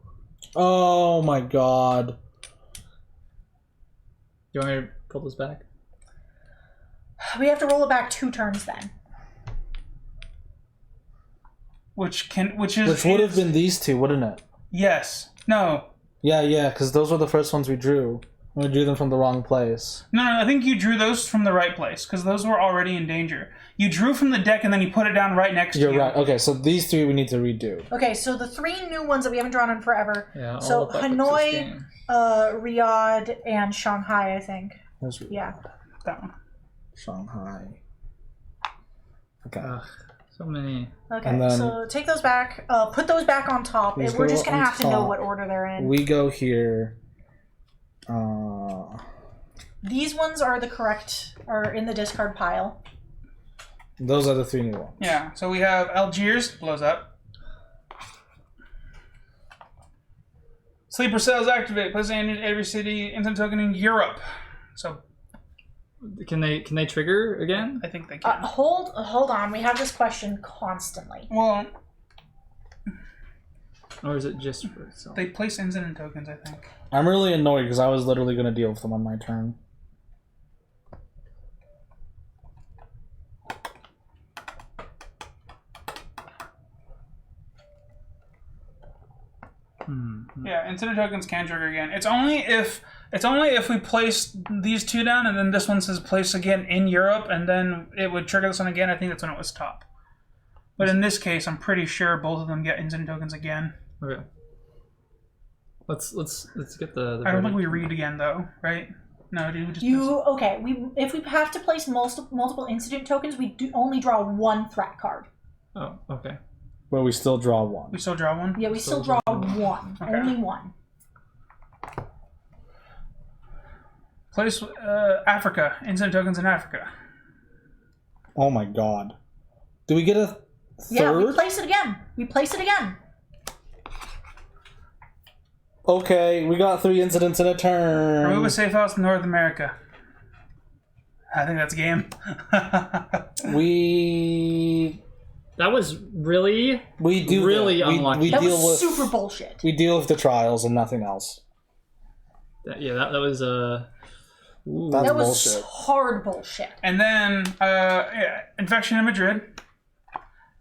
Oh my god. You want me to pull this back? We have to roll it back 2 turns then. Which would have been these 2, wouldn't it? Yes. No. Yeah, because those were the first ones we drew. We drew them from the wrong place. No, I think you drew those from the right place, because those were already in danger. You drew from the deck, and then you put it down right next to you. You're right. Okay, so these 3 we need to redo. Okay, so the 3 new ones that we haven't drawn in forever. Yeah, so Hanoi, Riyadh, and Shanghai, I think. Yeah. That one. Shanghai. Okay. So many. Okay, so take those back. Put those back on top. We're just going to have to know what order they're in. We go here. These ones are in the discard pile. Those are the 3 new ones. Yeah, so we have Algiers, blows up. Sleeper cells activate, place in every city, instant token in Europe. So Can they trigger again? I think they can. Hold on. We have this question constantly. Well, or is it just for itself? They place incident tokens, I think. I'm really annoyed because I was literally going to deal with them on my turn. Yeah, incident tokens can trigger again. It's only if we place these 2 down and then this one says place again in Europe and then it would trigger this one again. I think that's when it was top. But in this case, I'm pretty sure both of them get incident tokens again. Okay. Let's get the I don't think we read again though, right? No, dude. If we have to place multiple incident tokens, we do only draw 1 threat card. Oh, okay. But we still draw 1. We still draw 1? Yeah, we still draw 1. Okay. Only 1. Place Africa. Incident tokens in Africa. Oh my god. Do we get a 3rd? Yeah, we place it again. Okay, we got 3 incidents in a turn. Remove a safe house in North America. I think that's game. That was really unlucky. That was super bullshit. We deal with the trials and nothing else. That was that was bullshit. Hard bullshit. And then infection in Madrid,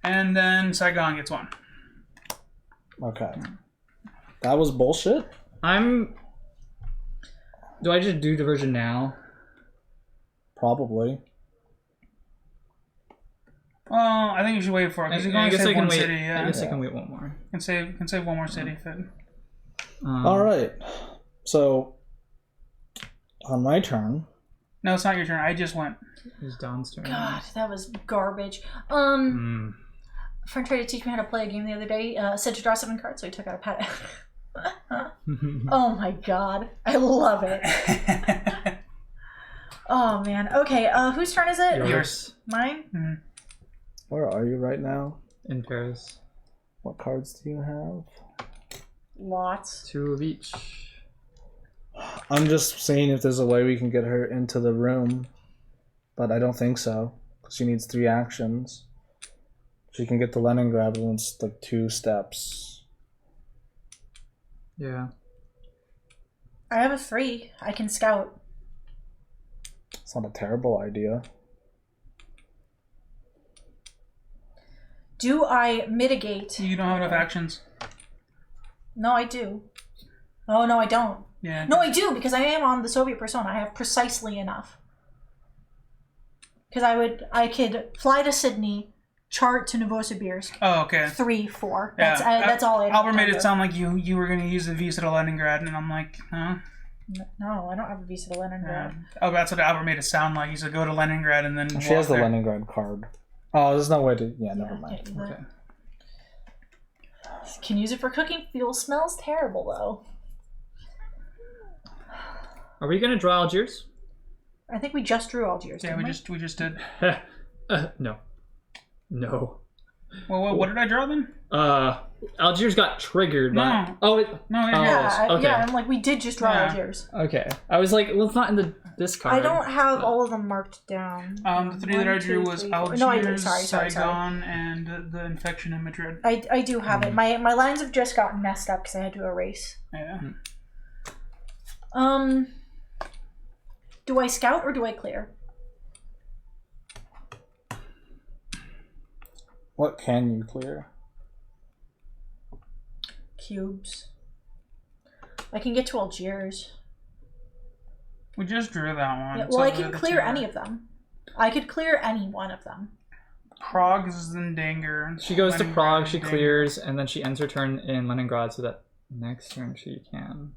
and then Saigon gets 1. Okay, that was bullshit. Do I just do diversion now? Probably. Well, I think you should wait for it because you can save one city. Yeah. I guess I can wait 1 more. Can save 1 more city if it. All right. So on my turn. No, it's not your turn. I just went. It was Don's turn. God, that was garbage. A friend tried to teach me how to play a game the other day. Said to draw 7 cards, so he took out a pad. Oh my god, I love it. Oh man. Okay, whose turn is it? Yours. Mine? Mm-hmm. Where are you right now? In Paris. What cards do you have? Lots. 2 of each. I'm just seeing if there's a way we can get her into the room, but I don't think so. She needs 3 actions. She can get the Leningrad and it's like 2 steps. Yeah. I have a 3. I can scout. It's not a terrible idea. Do I mitigate? You don't have enough actions. No, I do. Oh, no, I don't. Yeah. No, I do, because I am on the Soviet persona. I have precisely enough. Because I could fly to Sydney, chart to Novosibirsk. Oh, okay. 3, 4. Yeah. That's all I have. Albert made it sound like you were going to use the visa to Leningrad, and I'm like, huh? No, I don't have a visa to Leningrad. Oh, that's what Albert made it sound like. He said go to Leningrad and then she has the Leningrad card. Oh, there's no way to... Yeah, never mind. Okay. Can use it for cooking fuel. Smells terrible, though. Are we going to draw Algiers? I think we just drew Algiers. Yeah, we just did. No. No. Well, what did I draw then? Algiers got triggered. No. No, Yeah, okay. yeah. I'm like, we did just draw Algiers. Okay. I was like, well, it's not in this card. I don't have all of them marked down. The three that I drew was Algiers, no, I did. Sorry. Saigon, and the infection in Madrid. I do have it. My lines have just gotten messed up because I had to erase. Yeah. Do I scout or do I clear? What can you clear? Cubes. I can get to Algiers. We just drew that one. Yeah, well, I can clear any of them. I could clear any one of them. Prague is in danger. She goes to Prague, she clears, and then she ends her turn in Leningrad so that next turn she can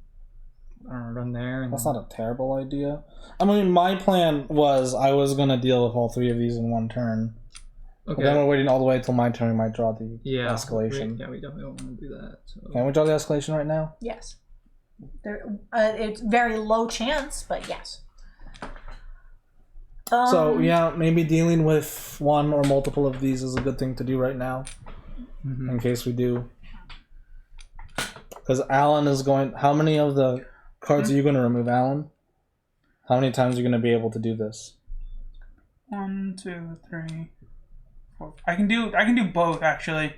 run there. And that's not a terrible idea. I mean, my plan was I was going to deal with all three of these in one turn. Okay. But then we're waiting all the way until my turn. We might draw the escalation. We definitely don't want to do that. So. Can we draw the escalation right now? Yes. It's very low chance, but yes. So, yeah, maybe dealing with one or multiple of these is a good thing to do right now. Mm-hmm. In case we do. Because Alan is going... How many of the cards are you going to remove, Alan? How many times are you going to be able to do this? 1, 2, 3, 4. I can do both, actually.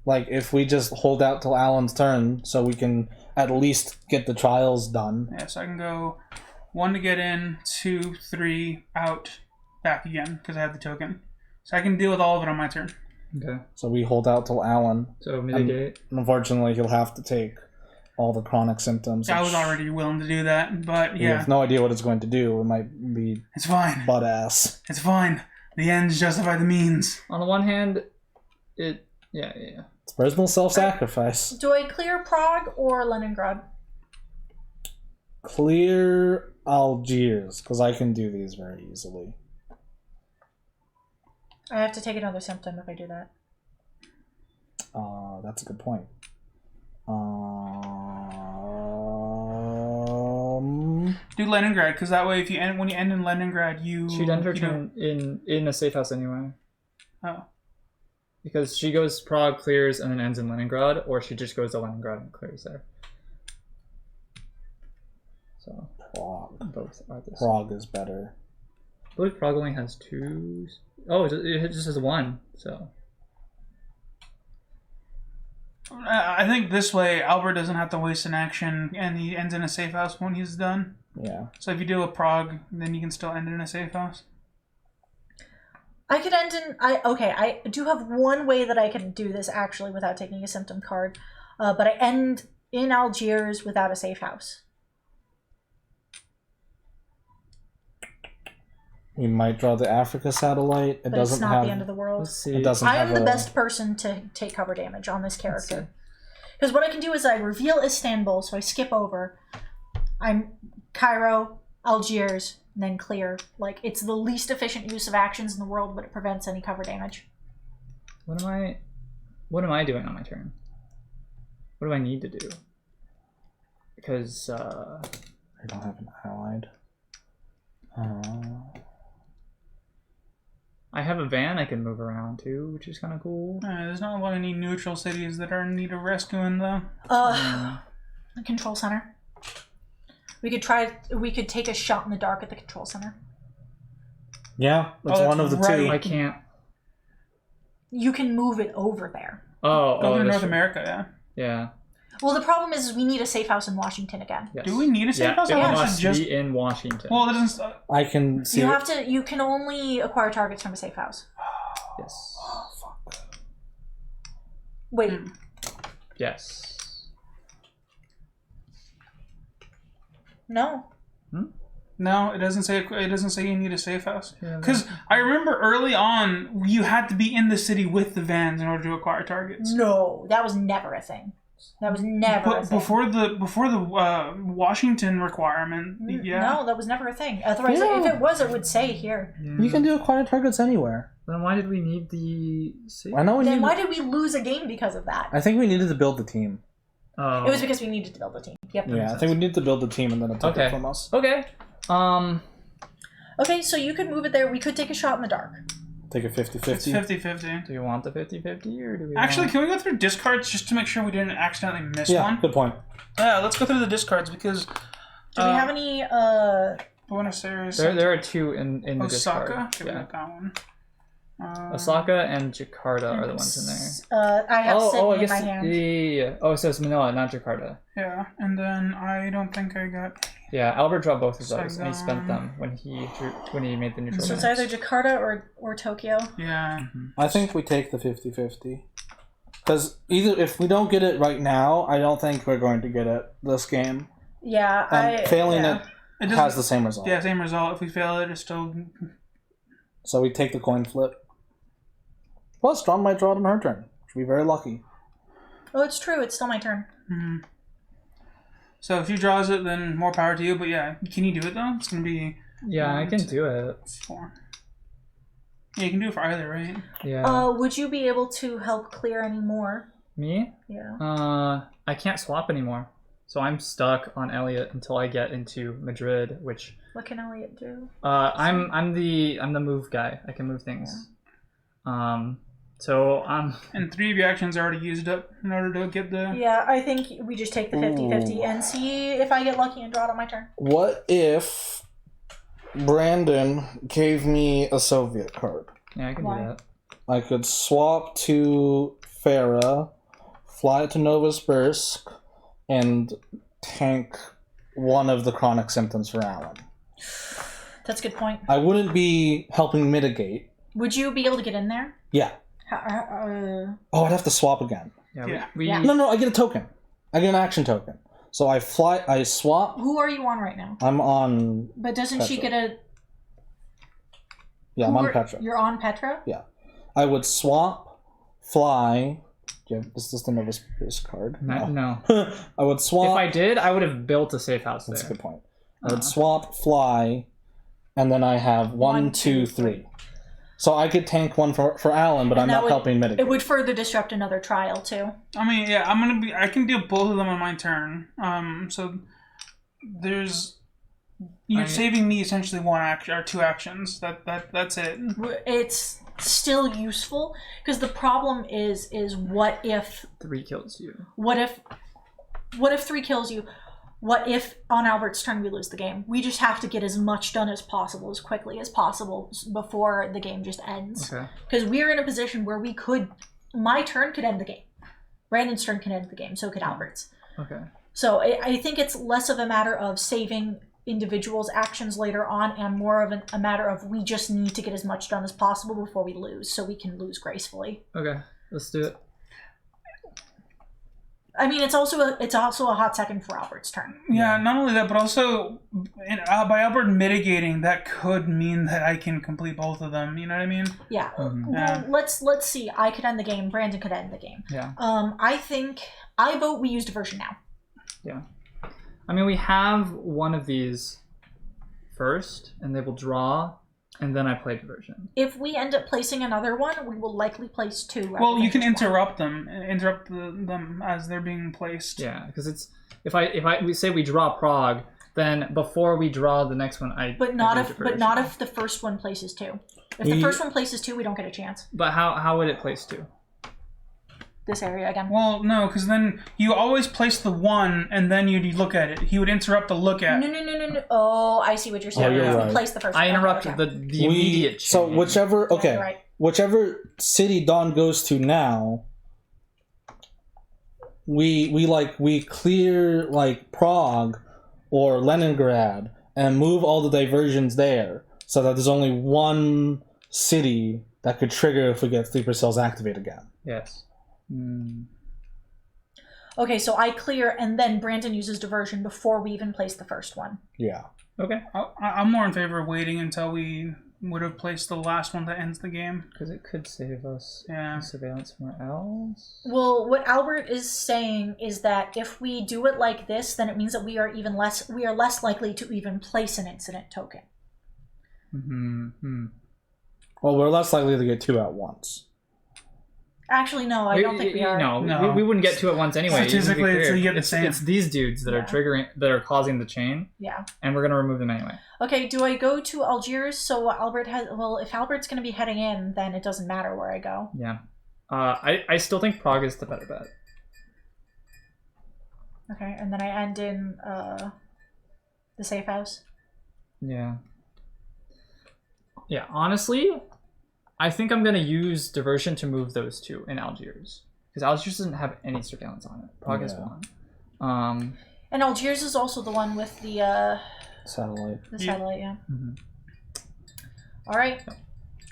Like, if we just hold out till Alan's turn, so we can at least get the trials done. Yeah, so I can go 1 to get in, 2, 3, out, back again, because I have the token. So I can deal with all of it on my turn. Okay. So we hold out till Alan. So mitigate. Unfortunately, he'll have to take all the chronic symptoms. I was already willing to do that, but yeah. We have no idea what it's going to do. It might be... It's fine. Butt ass. It's fine. The ends justify the means. On the one hand, it... Yeah. It's personal self-sacrifice. Do I clear Prague or Leningrad? Clear Algiers, because I can do these very easily. I have to take another symptom if I do that. That's a good point. Do Leningrad, because that way, if when you end in Leningrad, she'd end her turn in a safe house anyway. Oh. Because she goes Prague, clears, and then ends in Leningrad, or she just goes to Leningrad and clears there. So Prague. Both are this. Prague is better. I believe Prague only has 2. Oh, it just has 1. So. I think this way, Albert doesn't have to waste an action, and he ends in a safe house when he's done. Yeah. So if you deal with Prague, then you can still end in a safe house. I could end in... I do have one way that I can do this, actually, without taking a symptom card. But I end in Algiers without a safe house. We might draw the Africa satellite. But it's not the end of the world. Let's see. It doesn't I am the best person to take cover damage on this character. Because what I can do is I reveal Istanbul, so I skip over. I'm Cairo, Algiers, and then clear. Like, it's the least efficient use of actions in the world, but it prevents any cover damage. What am I doing on my turn? What do I need to do? Because I don't have an allied. I have a van I can move around to, which is kind of cool. There's not a lot of any neutral cities that are in need of rescuing, though. The control center. We could take a shot in the dark at the control center. Yeah, that's one of the two. I can't. You can move it over there. Go to North America, yeah. Yeah. Well, the problem is we need a safe house in Washington again. Yes. Do we need a safe house? It must be in Washington. Well, it doesn't. I can see. You can only acquire targets from a safe house. Yes. Oh, fuck. Wait. Yes. No. No, it doesn't say. It doesn't say you need a safe house. Because I remember early on, you had to be in the city with the vans in order to acquire targets. No, that was never a thing. That was never a thing. Before the Washington requirement, yeah. No, that was never a thing. Otherwise, if it was, it would say here. You can do acquired targets anywhere. Then why did we need the... Why did we lose a game because of that? I think we needed to build the team. Oh. It was because we needed to build the team. Yep. Yeah, I think we needed to build the team and then it took it from us. Okay. Okay, so you could move it there. We could take a shot in the dark. Take a 50-50. It's 50-50. Do you want the 50-50 or do we Actually, can we go through discards just to make sure we didn't accidentally miss one? Yeah, good point. Yeah, let's go through the discards because... Do we have any... Buenos Aires... There are two in the discard. Osaka? Okay, we got that one. Osaka and Jakarta are the ones in there. I have Sydney in my hand. Yeah. Oh, so it's Manila, not Jakarta. Yeah, and then I don't think I got... Yeah, Albert dropped both of those, and he spent them when he made the neutral. So it's either Jakarta or Tokyo. Yeah. I think we take the 50-50. Because either if we don't get it right now, I don't think we're going to get it this game. Yeah, and failing it has the same result. Yeah, same result. If we fail it, it's still... So we take the coin flip. Plus, Dawn might draw it on her turn. She'll be very lucky. Oh, it's true. It's still my turn. Mm-hmm. So if she draws it, then more power to you. But yeah, can you do it though? It's gonna be... Yeah, I can do it. 4. Yeah, you can do it for either, right? Yeah. Would you be able to help clear any more? Me? Yeah. I can't swap anymore. So I'm stuck on Elliot until I get into Madrid, which... What can Elliot do? I'm the move guy. I can move things. Yeah. And 3 of your actions are already used up in order to get the... Yeah, I think we just take the 50-50 and see if I get lucky and draw it on my turn. What if Brandon gave me a Soviet card? Yeah, I can do that. I could swap to Farah, fly to Novosibirsk, and tank one of the chronic symptoms for Alan. That's a good point. I wouldn't be helping mitigate. Would you be able to get in there? Yeah. I'd have to swap again. No, I get a token. I get an action token. So I swap. Who are you on right now? I'm on... But doesn't she get a... Yeah, I'm on Petra. You're on Petra? Yeah. I would swap, fly... Is this the Novosibirsk card? No. I would swap... If I did, I would have built a safe house there. That's a good point. I would swap, fly, and then I have 1, 2, 3. So I could tank one for Alan, but I'm not helping mitigate. It would further disrupt another trial too. I mean, yeah, I can deal both of them on my turn. So you're saving me essentially 1 action or 2 actions. That's it. It's still useful because the problem is what if 3 kills you? What if 3 kills you? What if on Albert's turn we lose the game? We just have to get as much done as possible, as quickly as possible before the game just ends. Okay. Because we're in a position where my turn could end the game. Brandon's turn can end the game, so could Albert's. Okay. So I think it's less of a matter of saving individuals' actions later on and more of a matter of we just need to get as much done as possible before we lose, so we can lose gracefully. Okay, let's do it. I mean, it's also a hot second for Albert's turn. Yeah, not only that, but also by Albert mitigating, that could mean that I can complete both of them. You know what I mean? Yeah. Well, let's see. I could end the game. Brandon could end the game. Yeah. I vote we use diversion now. Yeah. I mean, we have one of these first, and they will draw. And then I play diversion. If we end up placing another one, we will likely place 2. Well, you can interrupt them as they're being placed. Yeah, because it's if we say we draw Prague, then before we draw the next one, But not if the first one places 2. If the first one places 2, we don't get a chance. But how would it place 2? This area again. Well, no, because then you always place the 1, and then you'd look at it. He would interrupt the look at. No. Oh, I see what you're saying. You're right. We place the first one. I interrupt the immediate change. So whichever city Dawn goes to now, we clear like Prague or Leningrad and move all the diversions there, so that there's only one city that could trigger if we get sleeper cells activate again. Yes. Okay, so I clear, and then Brandon uses diversion before we even place the first one. Yeah. Okay. I'm more in favor of waiting until we would have placed the last one that ends the game. Because it could save us surveillance somewhere else. Well, what Albert is saying is that if we do it like this, then it means that we are less likely to even place an incident token. Mm-hmm. Well, we're less likely to get 2 at once. Actually, no, I don't think we are. No. We wouldn't get 2 at once anyway. Statistically, it's these dudes that are causing the chain. Yeah. And we're gonna remove them anyway. Okay, do I go to Algiers? So if Albert's gonna be heading in, then it doesn't matter where I go. Yeah. I still think Prague is the better bet. Okay, and then I end in the safe house. Yeah. Yeah, honestly, I think I'm going to use diversion to move those 2 in Algiers. Because Algiers doesn't have any surveillance on it. Prague has 1. And Algiers is also the one with the satellite. The satellite, yeah. Mm-hmm. All right.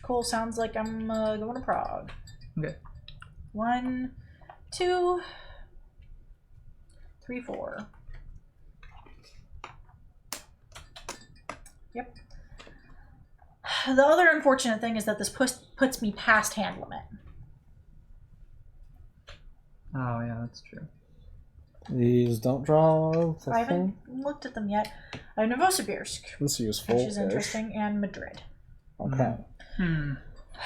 Cool. Sounds like I'm going to Prague. Okay. 1, 2, 3, 4. Yep. The other unfortunate thing is that this puts me past hand limit. Oh, yeah, that's true. These don't draw. I haven't looked at them yet. I have Novosibirsk, This is useful. which is interesting, and Madrid. Okay. So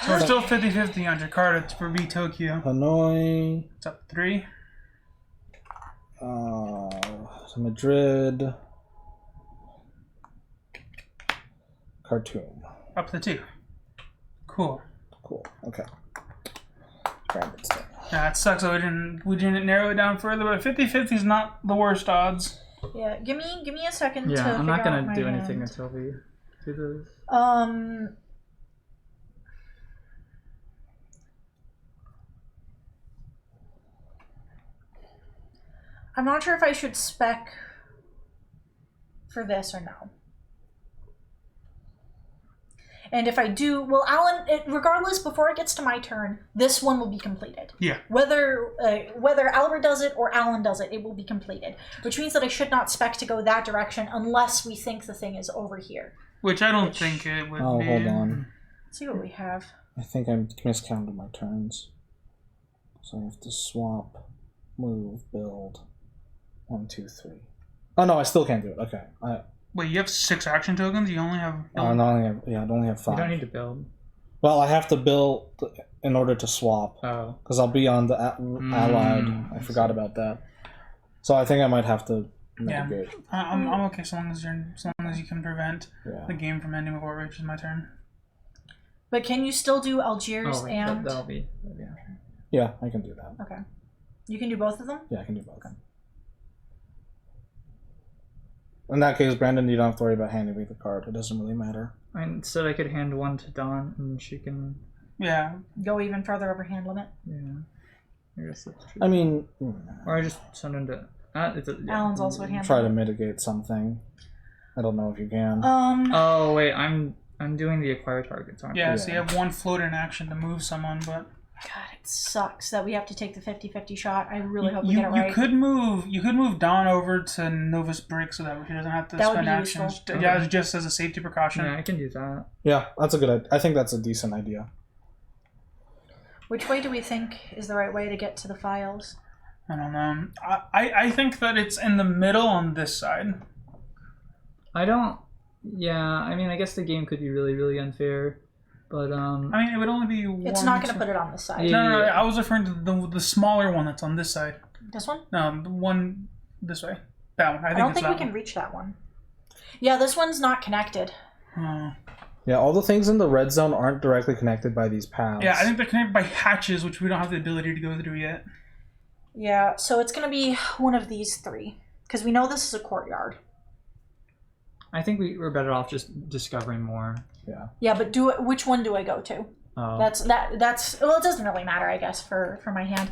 we're still 50-50 on Jakarta for B Tokyo. Hanoi. It's up 3. Madrid. Khartoum. Up to 2. Cool. Okay. Yeah, it sucks that we didn't narrow it down further, but 50-50 is not the worst odds. Yeah, give me a second to I'm not figure gonna out do my anything hand. until we do this. I'm not sure if I should spec for this or no. And if I do, well, Alan, regardless, before it gets to my turn, this one will be completed. Yeah. Whether Albert does it or Alan does it, it will be completed. Which means that I should not spec to go that direction unless we think the thing is over here. Which I don't think it would be. Oh, hold on. Let's see what we have. I think I miscounted my turns. So I have to swap, move, build. 1, 2, 3. Oh no, I still can't do it. Okay. Wait, you have 6 action tokens? You only have... I only have 5. You don't need to build. Well, I have to build in order to swap. Oh. Because I'll be on the Allied. I forgot about that. So I think I might have to mitigate. Yeah, I'm okay so long as you can prevent the game from ending before it reaches my turn. But can you still do Algiers and... That'll be Yeah, I can do that. Okay. You can do both of them? Yeah, I can do both. Okay. In that case, Brandon, you don't have to worry about handing me the card. It doesn't really matter. And so I could hand 1 to Dawn, and she can... Yeah. Go even further over hand limit? Yeah. I guess that's true. I mean... Or I just send him to... Alan's also at hand Try limit. to mitigate something. I don't know if you can. Oh, wait, I'm doing the acquire targets, aren't I? So you have 1 float in action to move someone, but... God, it sucks that we have to take the 50-50 shot. I really hope we get it right. You could move Dawn over to Novosibirsk so that he doesn't have to spend actions. Yeah, just as a safety precaution. Yeah, I can do that. Yeah, that's a good idea. I think that's a decent idea. Which way do we think is the right way to get to the files? I don't know. I think that it's in the middle on this side. Yeah, I mean, I guess the game could be really, really unfair. But I mean, it would only be one. It's not going to put it on this side. No, I was referring to the smaller one that's on this side. This one? No, the one this way. That one. I don't think we can reach that one. Yeah, this one's not connected. Yeah, all the things in the red zone aren't directly connected by these paths. Yeah, I think they're connected by hatches, which we don't have the ability to go through yet. Yeah, so it's going to be one of these 3. Because we know this is a courtyard. I think we're better off just discovering more. Yeah. Yeah, but which one do I go to? Oh. That's well, it doesn't really matter, I guess, for my hand.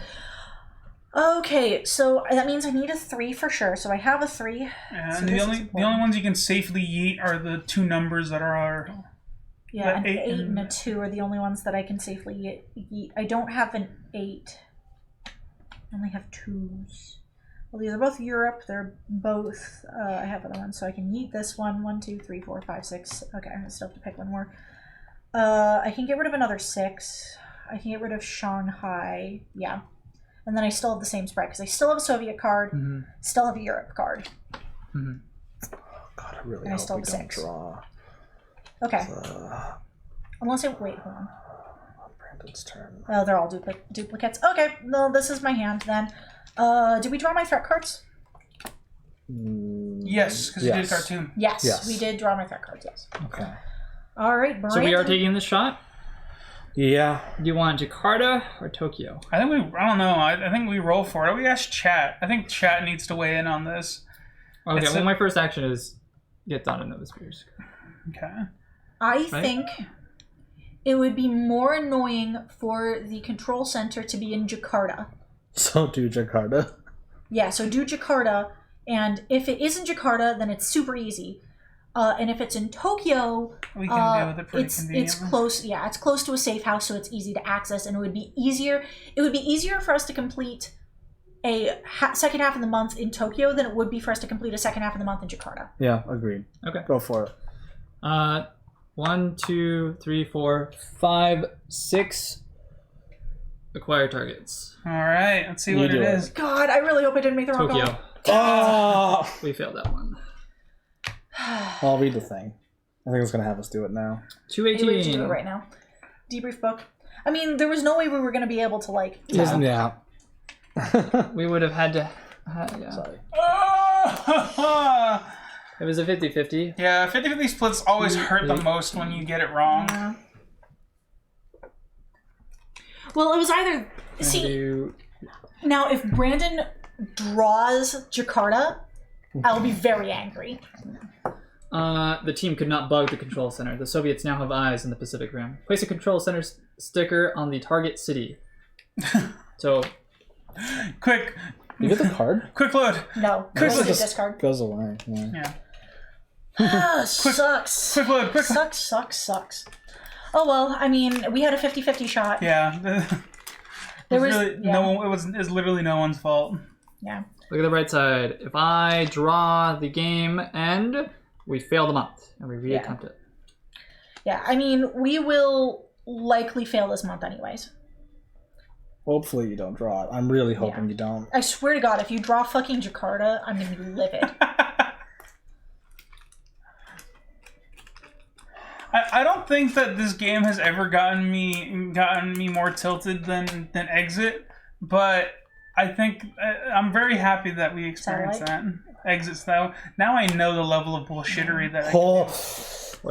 Okay, so that means I need a 3 for sure. So I have a 3. And so the only ones you can safely yeet are the 2 numbers that are yeah, an 8 and a 2 are the only ones that I can safely yeet. I don't have an 8. I only have 2s. Well, these are both Europe. They're both. I have other ones, so I can yeet this one. 1, 2, 3, 4, 5, 6. Okay, I still have to pick one more. I can get rid of another 6. I can get rid of Shanghai. Yeah. And then I still have the same spread because I still have a Soviet card, still have a Europe card. Oh, God, I really and hope I still we have don't 6. draw. Okay. Unless I... Wait, hold on. Brandon's turn. Oh, they're all duplicates. Okay, no, this is my hand then. Did we draw my threat cards? Yes, because you did cartoon. Yes, we did draw my threat cards, yes. Okay. All right, Brandon. So we are taking the shot? Yeah. Do you want Jakarta or Tokyo? I don't know. I think we roll for it. We asked chat. I think chat needs to weigh in on this. Okay, my first action is get Donna Nova Spears. Okay. I think it would be more annoying for the control center to be in Jakarta. So do Jakarta. Yeah, so do Jakarta, and if it is in Jakarta, then it's super easy. And if it's in Tokyo, we can deal with it pretty conveniently. It's close. Yeah, it's close to a safe house, so it's easy to access, and it would be easier. It would be easier for us to complete a second half of the month in Tokyo than it would be for us to complete a second half of the month in Jakarta. Yeah, agreed. Okay, go for it. 1, 2, 3, 4, 5, 6 acquire targets. All right, let's see what it is. God, I really hope I didn't make the wrong call. Tokyo. Oh! We failed that one. I'll read the thing. I think it's gonna have us do it now. 218. We have to do it right now. Debrief book. I mean, there was no way we were going to be able to like. Yeah. We would have had to. Yeah. Sorry. It was a 50-50. Yeah, 50-50 splits always hurt the most when you get it wrong. Yeah. Well, it was either. See, now if Brandon draws Jakarta, I'll be very angry. The team could not bug the control center. The Soviets now have eyes in the Pacific Rim. Place a control center sticker on the target city. So, quick. You get the card? Quick load. No, quick load. Discard. Goes away. Yeah. Sucks. Quick load. Quick. Sucks. Oh well, I mean, we had a 50-50 shot. Yeah. There was really no one. It was literally no one's fault. Yeah. Look at the right side. If I draw the game end, we fail the month and we reattempt it. Yeah, I mean, we will likely fail this month anyways. Hopefully you don't draw it. I'm really hoping you don't. I swear to God, if you draw fucking Jakarta, I'm gonna be livid. I don't think that this game has ever gotten me more tilted than Exit, but I think I'm very happy that we experienced that. Exits though. Now I know the level of bullshittery that.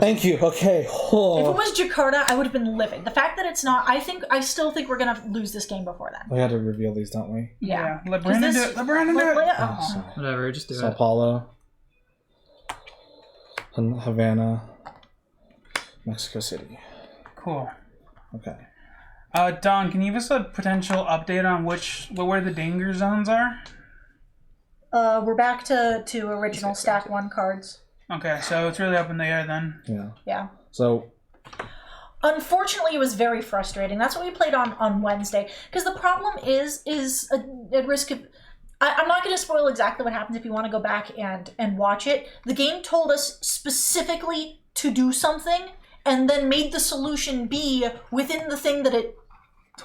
Thank you. Okay. If it was Jakarta, I would have been livid. The fact that it's not, I still think we're gonna lose this game before then. We had to reveal these, don't we? Yeah. Let Brandon do it. Let Brandon do it. Whatever. Just do it. Sao Paulo, and Havana, Mexico City. Cool. Okay. Don, can you give us a potential update on where the danger zones are? We're back to original stack 1 cards. Okay, so it's really up in the air then. Yeah. So. Unfortunately, it was very frustrating. That's what we played on Wednesday. Because the problem is a risk of... I'm not going to spoil exactly what happens if you want to go back and watch it. The game told us specifically to do something, and then made the solution be within the thing that it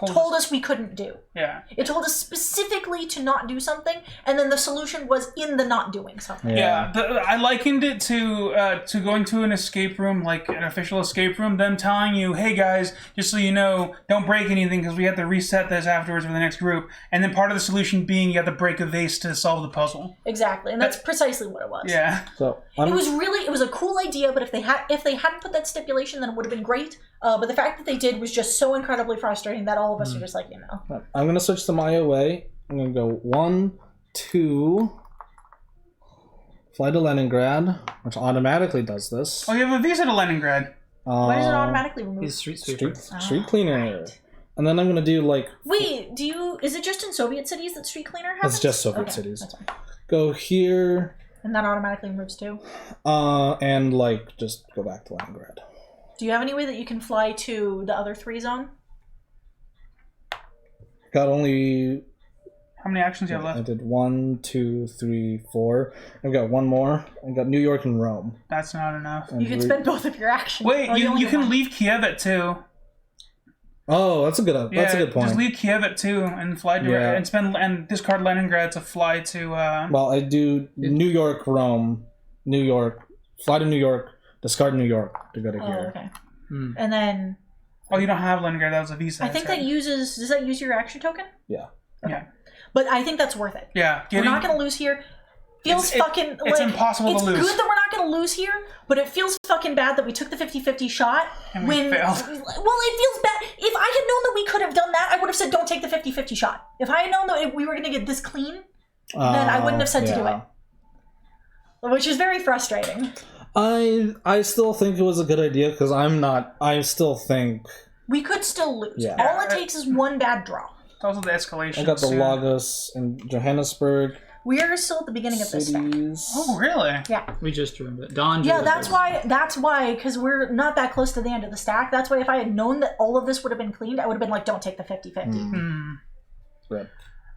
told us we couldn't do. Yeah. It told us specifically to not do something, and then the solution was in the not doing something. Yeah. I likened it to going to an escape room, like an official escape room, them telling you, hey guys, just so you know, don't break anything because we have to reset this afterwards for the next group. And then part of the solution being you have to break a vase to solve the puzzle. Exactly, and that's precisely what it was. Yeah. So it was a cool idea, but if they hadn't put that stipulation, then it would have been great. But the fact that they did was just so incredibly frustrating that all of us are just like, I'm going to switch to my way. I'm going to go 1, 2, fly to Leningrad, which automatically does this. Oh, you have a visa to Leningrad. Why does it automatically remove? He's street sweeper. Street cleaner. Right. And then I'm going to do like... Wait, is it just in Soviet cities that street cleaner happens? It's just Soviet cities. That's fine. Go here. And that automatically moves too? And like just go back to Leningrad. Do you have any way that you can fly to the other 3 zone? Got only How many actions do you have left? I did 1, 2, 3, 4. I've got one more. I've got New York and Rome. That's not enough. You can spend both of your actions. Wait, you can leave Kiev at 2. Oh, that's a good point. Just leave Kiev at 2 and fly to and discard Leningrad to fly to. Well, I do New York, Rome, New York, fly to New York, discard New York to go to here. Okay. And then. Oh, you don't have Leningrad. That was a visa. I think that uses. Does that use your action token? Yeah. Okay. Yeah. But I think that's worth it. Yeah. We're not going to lose here. It's impossible to lose. It's good that we're not going to lose here, but it feels fucking bad that we took the 50-50 shot and we failed. Well, it feels bad. If I had known that we could have done that, I would have said don't take the 50-50 shot. If I had known that we were going to get this clean, then I wouldn't have said to do it. Which is very frustrating. I still think it was a good idea because I still think we could still lose. Yeah. All it takes is one bad draw. It's also the escalation. I got the Lagos in Johannesburg. We are still at the beginning of this stack. Oh, really? Yeah. We just drew it. Dawn. Yeah, that's why, because we're not that close to the end of the stack. That's why if I had known that all of this would have been cleaned, I would have been like, don't take the 50-50. Right.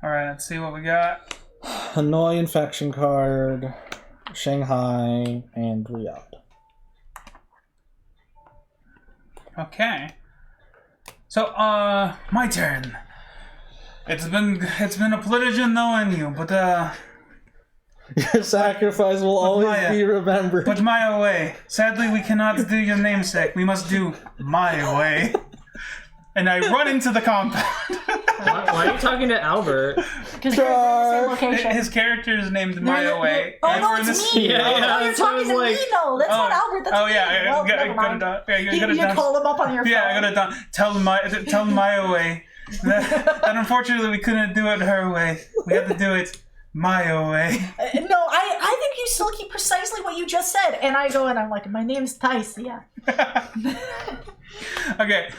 All right, let's see what we got. Hanoi infection card, Shanghai, and Riyadh. Okay. So, my turn. It's been a pleasure knowing you, but your sacrifice will always Maya, be remembered. But my way. Sadly, we cannot do your namesake. We must do my way. And I run into the compound. Why are you talking to Albert? Because they're in the same location. His character is named My Way. Oh, no, it's me. Yeah, you're talking to me, though. That's not Albert. That's me. Yeah. You call him up on your phone. Yeah, I got it done. Tell My Way. That unfortunately we couldn't do it her way. We had to do it my way. No, I think you still keep precisely what you just said. And I go and I'm like, my name's Tice, yeah. Okay,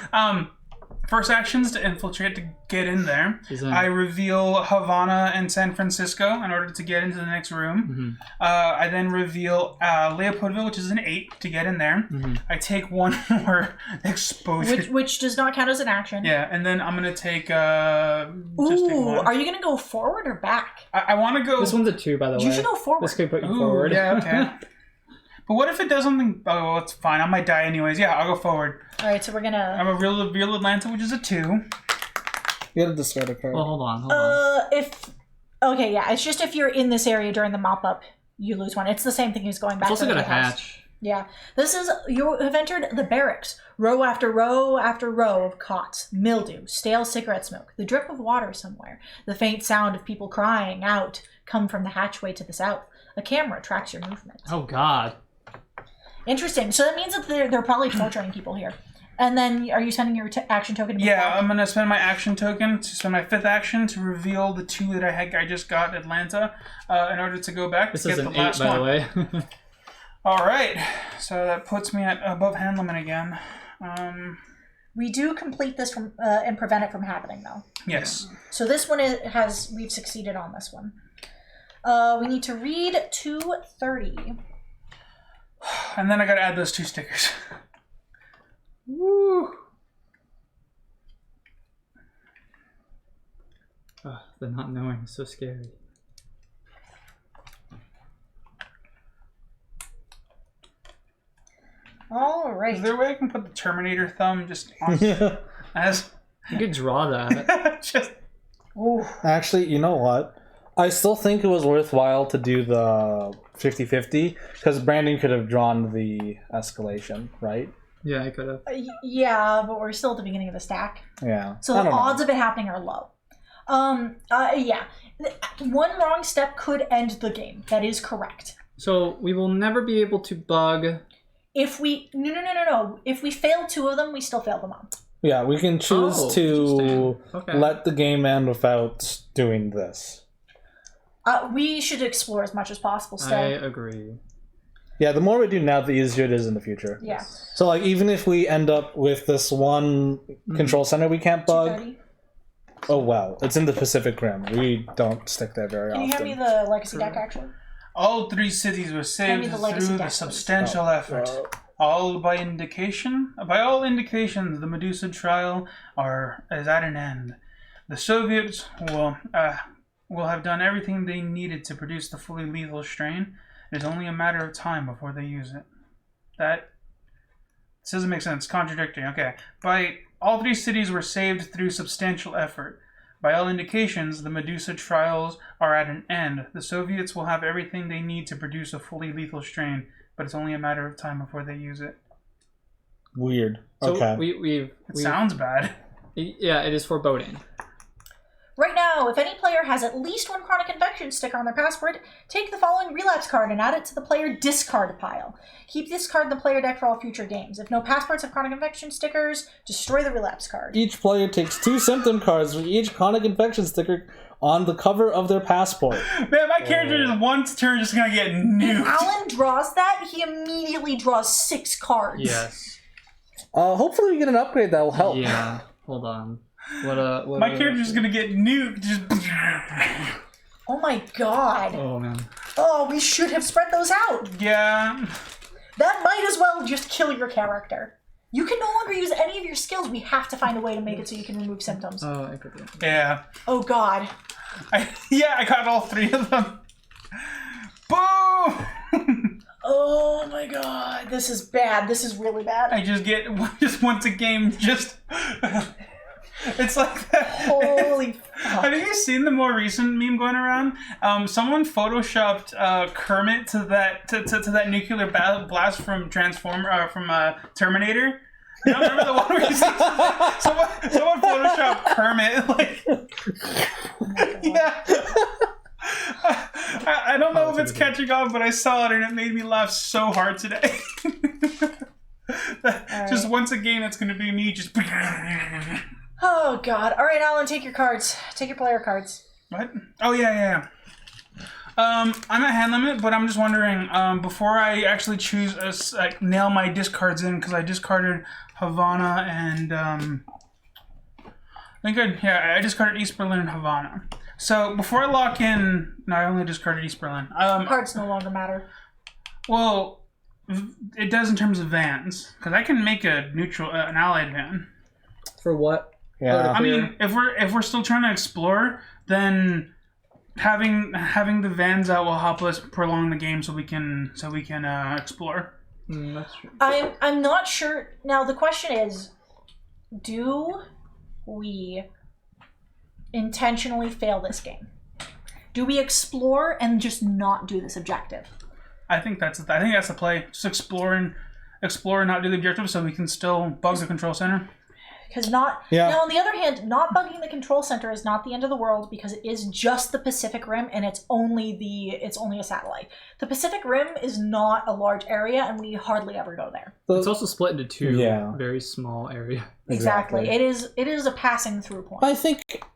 first actions to infiltrate to get in there. I reveal Havana and San Francisco in order to get into the next room. I then reveal Leopoldville, which is an 8, to get in there. I take one more exposure. Which does not count as an action. Yeah, and then I'm going to take just take one. Are you going to go forward or back? I want to go... This one's a 2, by the way. You should go forward. This could put you forward. Yeah, okay. But what if it does something... Oh, it's fine. I might die anyways. Yeah, I'll go forward. All right, so we're going to... I'm a real Atlanta, which is a 2. You gotta discard a card. Well, hold on. Okay, yeah. It's just if you're in this area during the mop-up, you lose one. It's the same thing as going back It's also to got the a house. hatch. Yeah. This is... You have entered the barracks. Row after row after row of cots. Mildew. Stale cigarette smoke. The drip of water somewhere. The faint sound of people crying out come from the hatchway to the south. A camera tracks your movement. Oh, God. Interesting. So that means that they're probably torturing people here. And then, are you spending your action token to move back? I'm going to spend my action token to spend my 5th action to reveal the 2 that I just got Atlanta in order to go back this to get is the an last 8, by one. the way. All right. So that puts me at above hand limit again. We do complete this from and prevent it from happening, though. Yes. So this one we've succeeded on this one. We need to read 230. And then I got to add those 2 stickers. Woo! The not knowing is so scary. All right. Is there a way I can put the Terminator thumb just on as... You could draw that. just... Ooh. Actually, you know what? I still think it was worthwhile to do the 50-50 because Brandon could have drawn the escalation, right? Yeah, I could have. Yeah, but we're still at the beginning of the stack. Yeah. So the odds of it happening are low. Yeah. One wrong step could end the game. That is correct. So we will never be able to bug... If we... No. If we fail 2 of them, we still fail them all. Yeah, we can choose to let the game end without doing this. We should explore as much as possible still. I agree. Yeah, the more we do now, the easier it is in the future. Yeah. So, like, even if we end up with this one control center we can't bug, oh well, it's in the Pacific Rim. We don't stick there very often. Can you hand me the legacy deck, actually? All 3 cities were saved through the substantial effort. All by all indications, the Medusa trial is at an end. The Soviets will will have done everything they needed to produce the fully lethal strain. It's only a matter of time before they use it. This doesn't make sense. Contradicting. Okay. All 3 cities were saved through substantial effort. By all indications, the Medusa trials are at an end. The Soviets will have everything they need to produce a fully lethal strain, but it's only a matter of time before they use it. Weird. So okay. It sounds bad. Yeah, it is foreboding. Right now, if any player has at least 1 chronic infection sticker on their passport, take the following relapse card and add it to the player discard pile. Keep this card in the player deck for all future games. If no passports have chronic infection stickers, destroy the relapse card. Each player takes 2 symptom cards with each chronic infection sticker on the cover of their passport. Man, my character is one turn just gonna get nuked. If Alan draws that, he immediately draws 6 cards. Yes. Hopefully we get an upgrade that will help. Yeah. Hold on. My character's gonna get nuked. Just. Oh my god. Oh man. Oh, we should have spread those out. Yeah. That might as well just kill your character. You can no longer use any of your skills. We have to find a way to make it so you can remove symptoms. Oh, I could be. Yeah. Oh god. I got all 3 of them. Boom! Oh my god. This is bad. This is really bad. I just once a game, just... It's like that. Holy fuck. Have you seen the more recent meme going around? Someone photoshopped Kermit to that nuclear blast from Terminator. You don't remember the one where you see someone photoshopped Kermit like yeah. I don't know if it's catching on, but I saw it and it made me laugh so hard today. Just once again, it's gonna be me just. Oh god. Alright, Alan, take your cards. Take your player cards. What? Oh yeah. I'm at hand limit, but I'm just wondering, before I actually choose nail my discards in, because I discarded Havana and I discarded East Berlin and Havana. So before I lock in, no, I only discarded East Berlin. Cards no longer matter. Well, it does in terms of vans, because I can make a neutral, an allied van. For what? Yeah. I mean, if we're still trying to explore, then having the vans out will help us prolong the game so we can explore. That's true. I'm not sure. Now the question is, do we intentionally fail this game? Do we explore and just not do this objective? I think that's the play. Just explore and not do the objective so we can still bug the control center. Because now, on the other hand, not bugging the control center is not the end of the world because it is just the Pacific Rim and it's only a satellite. The Pacific Rim is not a large area and we hardly ever go there. It's also split into 2 very small areas. Exactly. It is a passing through point.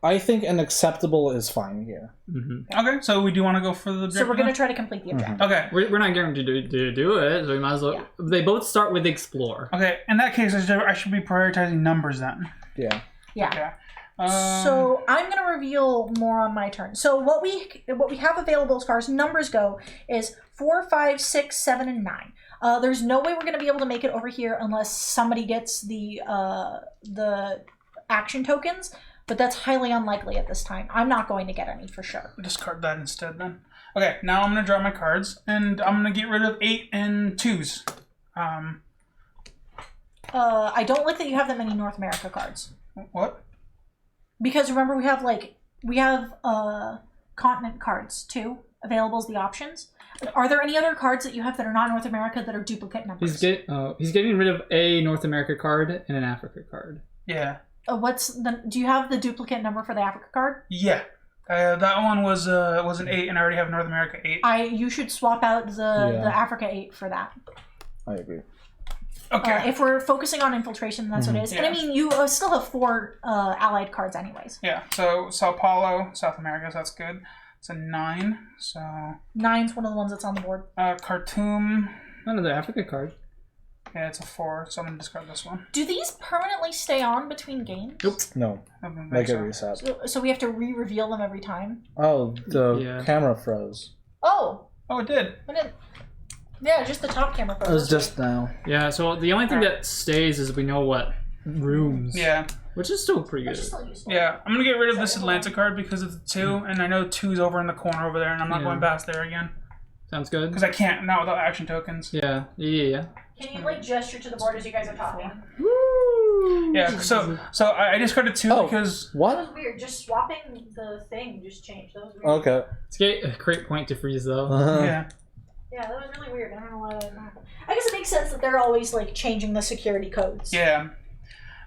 I think an acceptable is fine here. Mm-hmm. Okay, so we do want to go for the objective. So we're going to try to complete the objective. Okay. We're not guaranteed to do it, so we might as well. Yeah. They both start with explore. Okay, in that case, I should be prioritizing numbers then. Yeah. Yeah. So I'm going to reveal more on my turn. So what we have available as far as numbers go is 4, 5, 6, 7, and 9. There's no way we're going to be able to make it over here unless somebody gets the action tokens, but that's highly unlikely at this time. I'm not going to get any for sure. Discard that instead then. Okay, now I'm going to draw my cards, and I'm going to get rid of 8 and 2s. I don't like that you have that many North America cards. What? Because remember, we have continent cards too available as the options. Are there any other cards that you have that are not North America that are duplicate numbers? He's getting rid of a North America card and an Africa card. Yeah. Do you have the duplicate number for the Africa card? Yeah. That one was an 8, and I already have North America 8. You should swap out the Africa 8 for that. I agree. Okay. If we're focusing on infiltration, that's what it is. Yeah. And I mean, you still have 4 allied cards anyways. Yeah. So Sao Paulo, South America, so that's good. It's a 9. So 9's one of the ones that's on the board. Khartoum. Another Africa card. Yeah, it's a 4, so I'm gonna discard this one. Do these permanently stay on between games? Nope. No. Like a reset. So we have to re-reveal them every time? Oh, the camera froze. Oh, it did. Yeah, just the top camera. It was just now. Yeah, so the only thing that stays is we know what rooms. Yeah. Which is still pretty good. Still useful. Yeah, I'm gonna get rid of this Atlanta card because it's a 2, and I know 2's over in the corner over there, and I'm not going past there again. Sounds good. Because I can't, not without action tokens. Yeah. Can you like gesture to the board as you guys are talking? Woo! Yeah, so I discarded 2 because... That was weird. Just swapping the thing just changed. That was weird. Okay. It's a great point to freeze, though. Yeah. Yeah, that was really weird. I don't know why that happened. I guess it makes sense that they're always like changing the security codes. Yeah.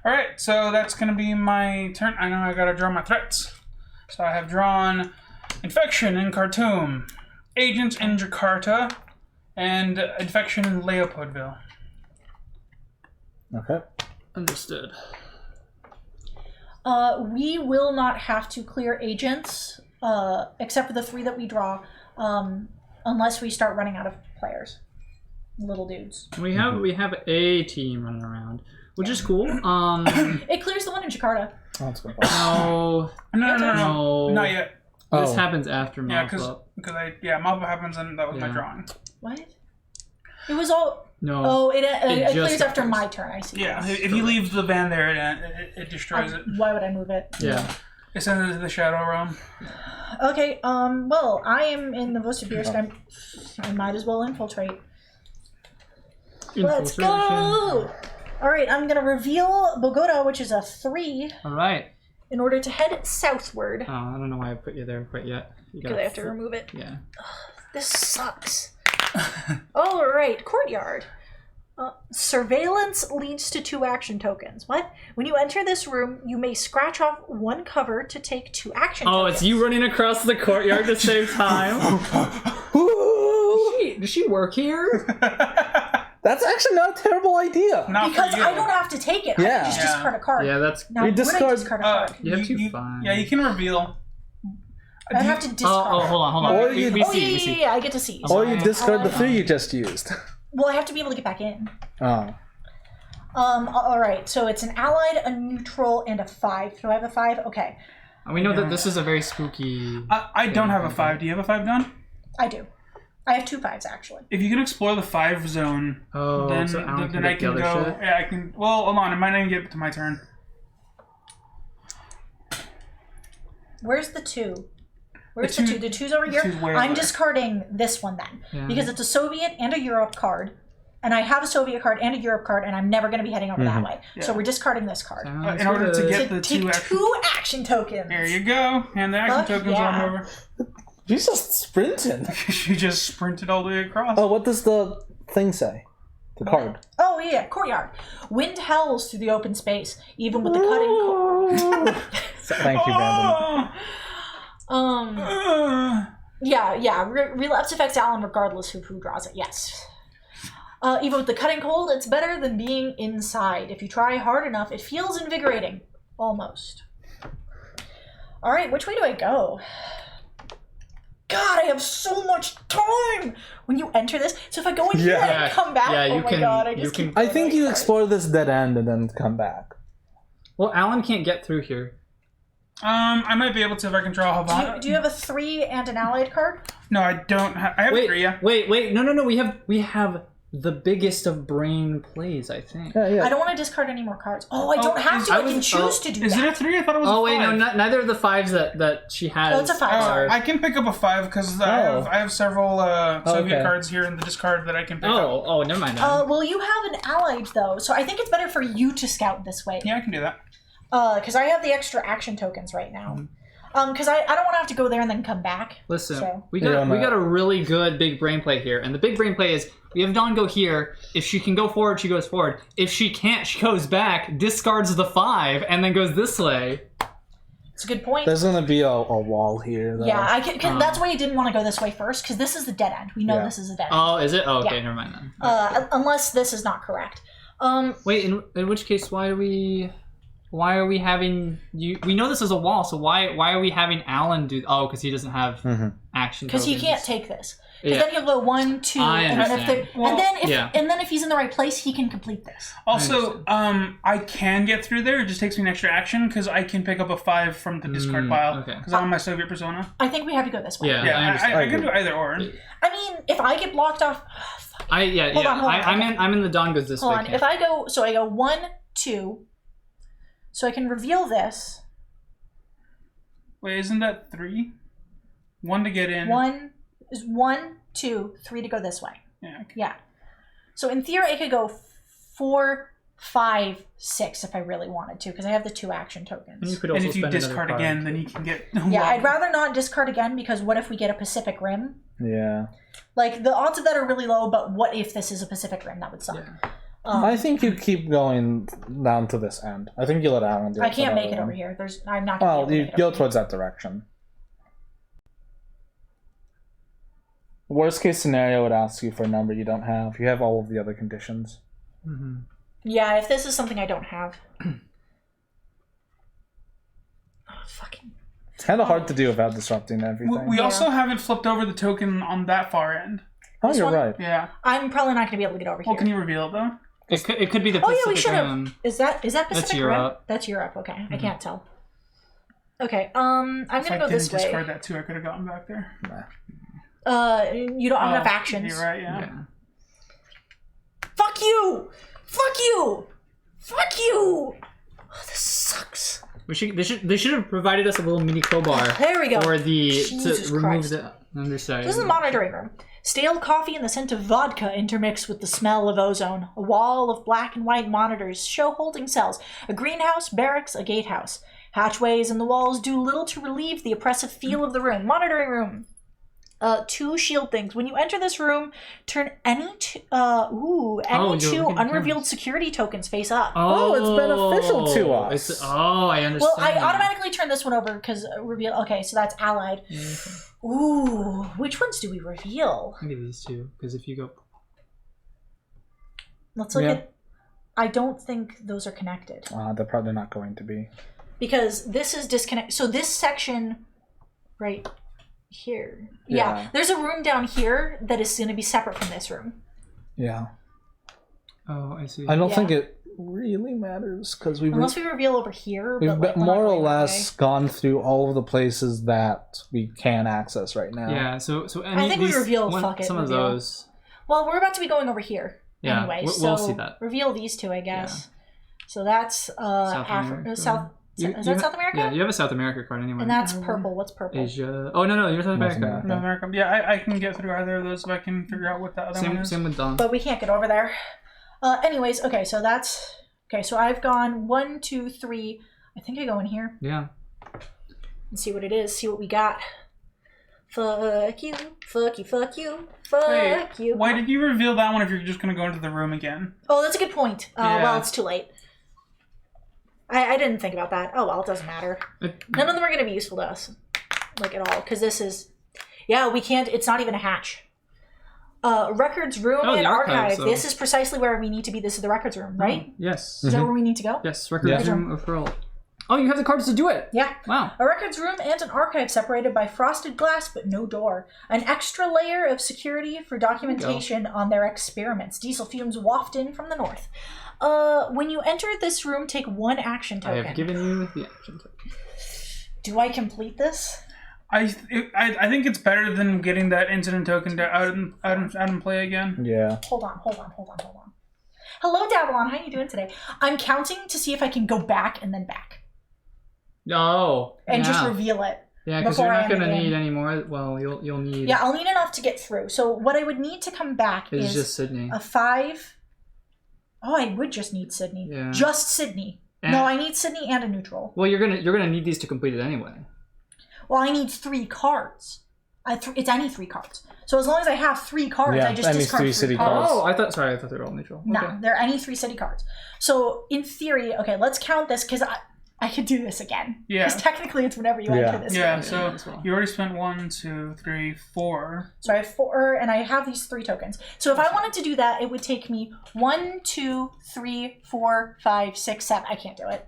Alright, so that's gonna be my turn. I know I gotta draw my threats. So I have drawn Infection in Khartoum, Agents in Jakarta, and Infection in Leopoldville. Okay. Understood. We will not have to clear agents, except for the 3 that we draw, unless we start running out of players. Little dudes. We have a team running around, which is cool. It clears the one in Jakarta. Oh, that's good. No, not yet. This happens after Yeah, Mop-Up. because Mop-Up happens, and that was my drawing. What? It was all... No. Oh, it just clears after happens. my turn, I see. Yeah, if you leave the van there, it destroys it. Why would I move it? Yeah. It sends it to the Shadow Realm. Okay, well, I am in the Vostibirsk. I might as well infiltrate. Let's go! Alright, I'm gonna reveal Bogota, which is a 3. Alright. In order to head southward. Oh, I don't know why I put you there quite yet. Because I have to remove it. Yeah. This sucks. Alright, courtyard. Surveillance leads to 2 action tokens. What? When you enter this room, you may scratch off 1 cover to take 2 action tokens. Oh, it's you running across the courtyard to save time? Does she work here? That's actually not a terrible idea. Because I don't have to take it. I can just discard a card. Yeah, that's... Now, discard a card? You have 2 fine. Yeah, you can reveal. I have to discard. Oh, hold on. Or We see. I get to see. Or you discard the 3 you just used. Well, I have to be able to get back in. Oh. Alright, so it's an allied, a neutral, and a 5. Do I have a 5? Okay. We know that this is a very spooky... I don't have a 5. Do you have a 5 done? I do. I have 2 5s, actually. If you can explore the 5 zone, then so then I can go... Shit? Yeah, I can... Well, hold on. It might not even get to my turn. Where's the 2? Where's the 2? The 2's over here? I'm over. discarding this one then. Yeah. Because it's a Soviet and a Europe card. And I have a Soviet card and a Europe card, and I'm never going to be heading over that way. Yeah. So we're discarding this card. In order to get the take 2 action tokens. There you go. And the action tokens on over. You just sprinted. She just sprinted all the way across. Oh, what does the thing say? The card. Oh, yeah, courtyard. Wind howls through the open space, even with the cutting cord. Thank you, Brandon. Yeah. Relapse affects Alan regardless of who draws it, yes. Even with the cutting cold, it's better than being inside. If you try hard enough, it feels invigorating. Almost. Alright, which way do I go? God, I have so much time when you enter this. So if I go in here and come back, I think you explore this dead end and then come back. Well, Alan can't get through here. I might be able to if I can draw Havana. Do you have a 3 and an allied card? No, I don't. I have 3. Yeah. Wait. No. We have the biggest of brain plays, I think. Yeah. I don't want to discard any more cards. Oh, I don't have to. I can choose to do that. Is it a 3? I thought it was a 5. Oh, wait, no, neither of the 5s that she has. Oh, it's a 5. I can pick up a 5 because I have several Soviet cards here in the discard that I can pick up. Oh, never mind. Well, you have an allied, though, so I think it's better for you to scout this way. Yeah, I can do that. Because I have the extra action tokens right now. Because I don't want to have to go there and then come back. Listen, so. we got a really good big brain play here. And the big brain play is we have Dawn go here. If she can go forward, she goes forward. If she can't, she goes back, discards the 5, and then goes this way. It's a good point. There's going to be a wall here, though. Yeah, I can, that's why I didn't want to go this way first, because this is the dead end. We know this is a dead end. Oh, is it? Oh, okay, never mind then. Unless this is not correct. Wait, in which case, why are we having you? We know this is a wall, so why are we having Alan do? Oh, because he doesn't have action. Because he can't take this. Because then he'll go 1, 2, and then if he's in the right place, he can complete this. Also, I can get through there. It just takes me an extra action because I can pick up a 5 from the discard pile. Because I'm on my Soviet persona. I think we have to go this way. Yeah, I can do either or. I mean, if I get blocked off. Hold on, I'm in the Dawn goes this way. Hold on. If I go, so I go 1, 2. So I can reveal this. Wait, isn't that 3? 1 to get in. 1, 2, 3 to go this way. Yeah. Okay. Yeah. So in theory, I could go 4, 5, 6 if I really wanted to, because I have the 2 action tokens. And you could also if you discard again, then you can get... Yeah, I'd rather not discard again, because what if we get a Pacific Rim? Yeah. Like, the odds of that are really low, but what if this is a Pacific Rim? That would suck. Yeah. I think you keep going down to this end. I think you let Alan do it. I can't make it over here. I'm not going to be able to make it go towards that direction. Worst case scenario would ask you for a number you don't have. You have all of the other conditions. Mm-hmm. Yeah, if this is something I don't have. Fucking. It's kind of hard to do without disrupting everything. We also haven't flipped over the token on that far end. Oh, you're right. Yeah. I'm probably not going to be able to get over here. Well, can you reveal it though? It could be the Pacific Pacific we should have. Rim. Is that Pacific That's Rim? Europe. That's Europe. Okay, I can't tell. Okay, I'm gonna go this way. If I didn't discard that too, I could have gotten back there. You don't have enough actions. You're right. Yeah. Fuck you! Fuck you! Fuck you! Oh, this sucks. They should have provided us a little mini crowbar. There we go. For the Jesus to remove Christ. the underside. This is the monitoring room. Stale coffee and the scent of vodka intermix with the smell of ozone. A wall of black and white monitors show holding cells. A greenhouse, barracks, a gatehouse. Hatchways in the walls do little to relieve the oppressive feel of the room. Monitoring room. 2 shield things. When you enter this room, turn any two unrevealed security tokens face up. Oh, it's beneficial to us. I understand. Well, I automatically turn this one over because reveal. Okay, so that's allied. Ooh, which ones do we reveal? Maybe these 2, because if you go... Let's look at... I don't think those are connected. They're probably not going to be. Because this is disconnected. So this section right here. Yeah. There's a room down here that is going to be separate from this room. Yeah. Oh, I see. I don't think it really matters because unless we reveal over here. We've more or less gone through all of the places that we can access right now. Yeah. So I think we reveal some of those. Well, we're about to be going over here. Yeah. Anyway, we'll see that. Reveal these 2, I guess. Yeah. So that's Africa. Is that South America? Yeah, you have a South America card anyway. And that's purple. What's purple? Asia. Oh, no, you're South America. North America. Yeah, I can get through either of those if I can figure out what the other one is. Same with Don. But we can't get over there. Anyways, okay, so that's... Okay, so I've gone 1, 2, 3. I think I go in here. Yeah. And see what it is. See what we got. Fuck you. Fuck you. Fuck you. Fuck you. Why did you reveal that one if you're just going to go into the room again? Oh, that's a good point. Well, it's too late. I didn't think about that. Oh, well, it doesn't matter. None of them are going to be useful to us. Like, at all. Because this is... Yeah, we can't... It's not even a hatch. Records room and archive. So. This is precisely where we need to be. This is the records room, right? Yes. Is that where we need to go? Yes, records room of Pearl. Oh, you have the cards to do it. Yeah. Wow. A records room and an archive separated by frosted glass but no door. An extra layer of security for documentation on their experiments. Diesel fumes waft in from the north. When you enter this room, take 1 action token. I have given you the action token. Do I complete this? I think it's better than getting that incident token to out and play again. Yeah. Hold on. Hello, Davalon. How are you doing today? I'm counting to see if I can go back and then back. Oh. And just reveal it. Yeah, because you're not going to need any more. Well, you'll need... Yeah, I'll need enough to get through. So what I would need to come back is just Sydney. A 5. Oh, I would just need Sydney. Yeah. Just Sydney. No, I need Sydney and a neutral. Well, you're gonna need these to complete it anyway. Well, I need 3 cards. It's any 3 cards. So as long as I have 3 cards, I just discard 3 city cards. Oh, I thought they were all neutral. No, Okay. they're any 3 city cards. So in theory, okay, let's count this because I could do this again. Yeah. Because technically it's whenever you enter this. Yeah, so you already spent 1, 2, 3, 4. So I have 4, and I have these 3 tokens. So if I wanted to do that, it would take me 1, 2, 3, 4, 5, 6, 7. I can't do it.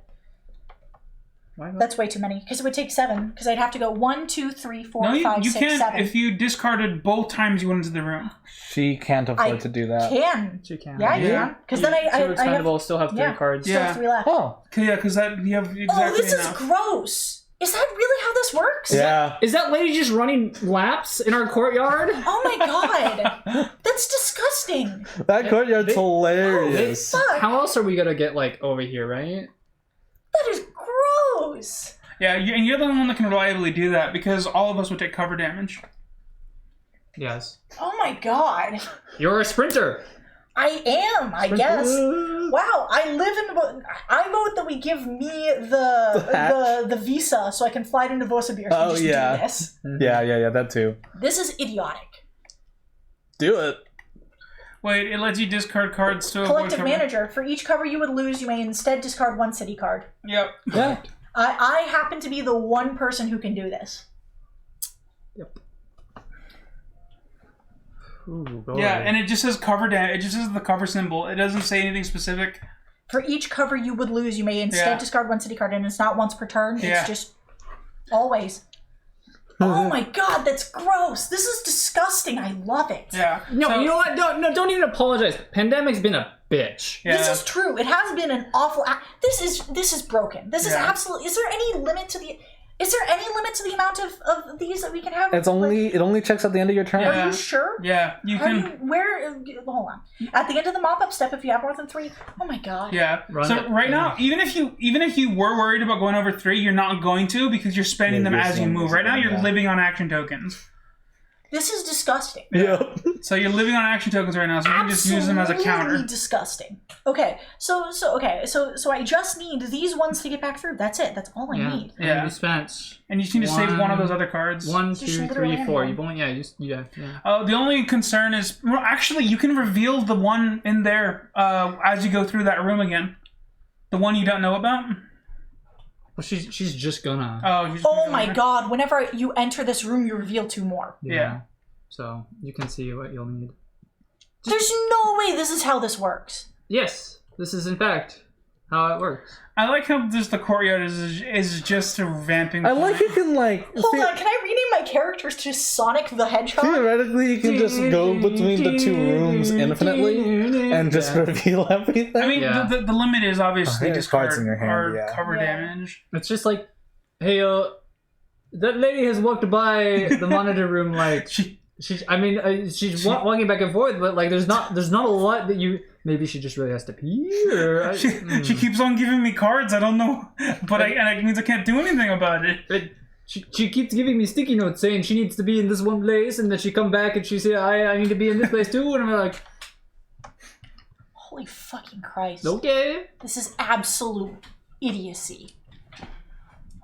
Why not? That's way too many. Because it would take 7. Because I'd have to go 1, 2, 3, 4, No, 5, you 6, can't 7. if you discarded both times you went into the room. She can't afford to do that. She can. Yeah, I can. Because then I 2 expendable, still have 3 cards. Still have 3 left. Oh. Yeah, because that you have exactly this enough. is gross. Is that really how this works? Yeah. Is that lady just running laps in our courtyard? Oh my god. That's disgusting. That courtyard's hilarious. Fuck. How else are we gonna get over here, right? That is gross. Yeah, and you're the one that can reliably do that because all of us would take cover damage. Yes. Oh my god. You're a sprinter. I am, I guess. Wow, I vote that we give me the visa so I can fly to Novosibirsk and just do this. Yeah, that too. This is idiotic. Do it. Wait, it lets you discard cards to Collective manager. For each cover you would lose, you may instead discard one city card. Yep. Yeah. I happen to be the one person who can do this. Yep. Yeah, and it just says cover damage. It just says the cover symbol. It doesn't say anything specific. For each cover you would lose, you may instead discard one city card, and it's not once per turn. It's just always. Oh my god, that's gross. This is disgusting. I love it. Yeah. No, you know what? Don't even apologize. Pandemic's been a bitch. Yeah. This is true. It has been an awful. This is broken. This is absolutely. Is there any limit to the? Is there any limit to the amount of these that we can have? It only checks at the end of your turn. Are you sure? Yeah, you can. Hold on. At the end of the mop-up step, if you have more than 3, oh my god. Yeah. Right now, even if you were worried about going over 3, you're not going to because you're spending them as you move. Right now, you're living on action tokens. This is disgusting. Yeah. So you're living on action tokens right now, so you can just use them as a counter. Absolutely disgusting. Okay, so I just need these ones to get back through. That's it. That's all I need. Yeah. You spent. And you just need to save one of those other cards. 1, 2, 3, 4. You've only yeah. The only concern is actually you can reveal the one in there as you go through that room again. The one you don't know about. Well, she's just gonna. Oh my god! Whenever you enter this room, you reveal 2 more. Yeah. So you can see what you'll need. There's no way this is how this works. Yes, this is in fact how it works. I like how just the courtyard is just a vamping. I like you can Hold on, can I rename my characters to Sonic the Hedgehog? Theoretically, you can just go between the 2 rooms infinitely and just reveal everything. I mean, the limit is obviously just cards in your hand, cover damage. It's just like, hey, that lady has walked by the monitor room like she's walking back and forth, but like there's not a lot that you. Maybe she just really has to pee, or she keeps on giving me cards. I don't know, but it means I can't do anything about it. She keeps giving me sticky notes saying she needs to be in this one place, and then she come back and she say I need to be in this place too, and I'm like, holy fucking Christ! Okay, this is absolute idiocy.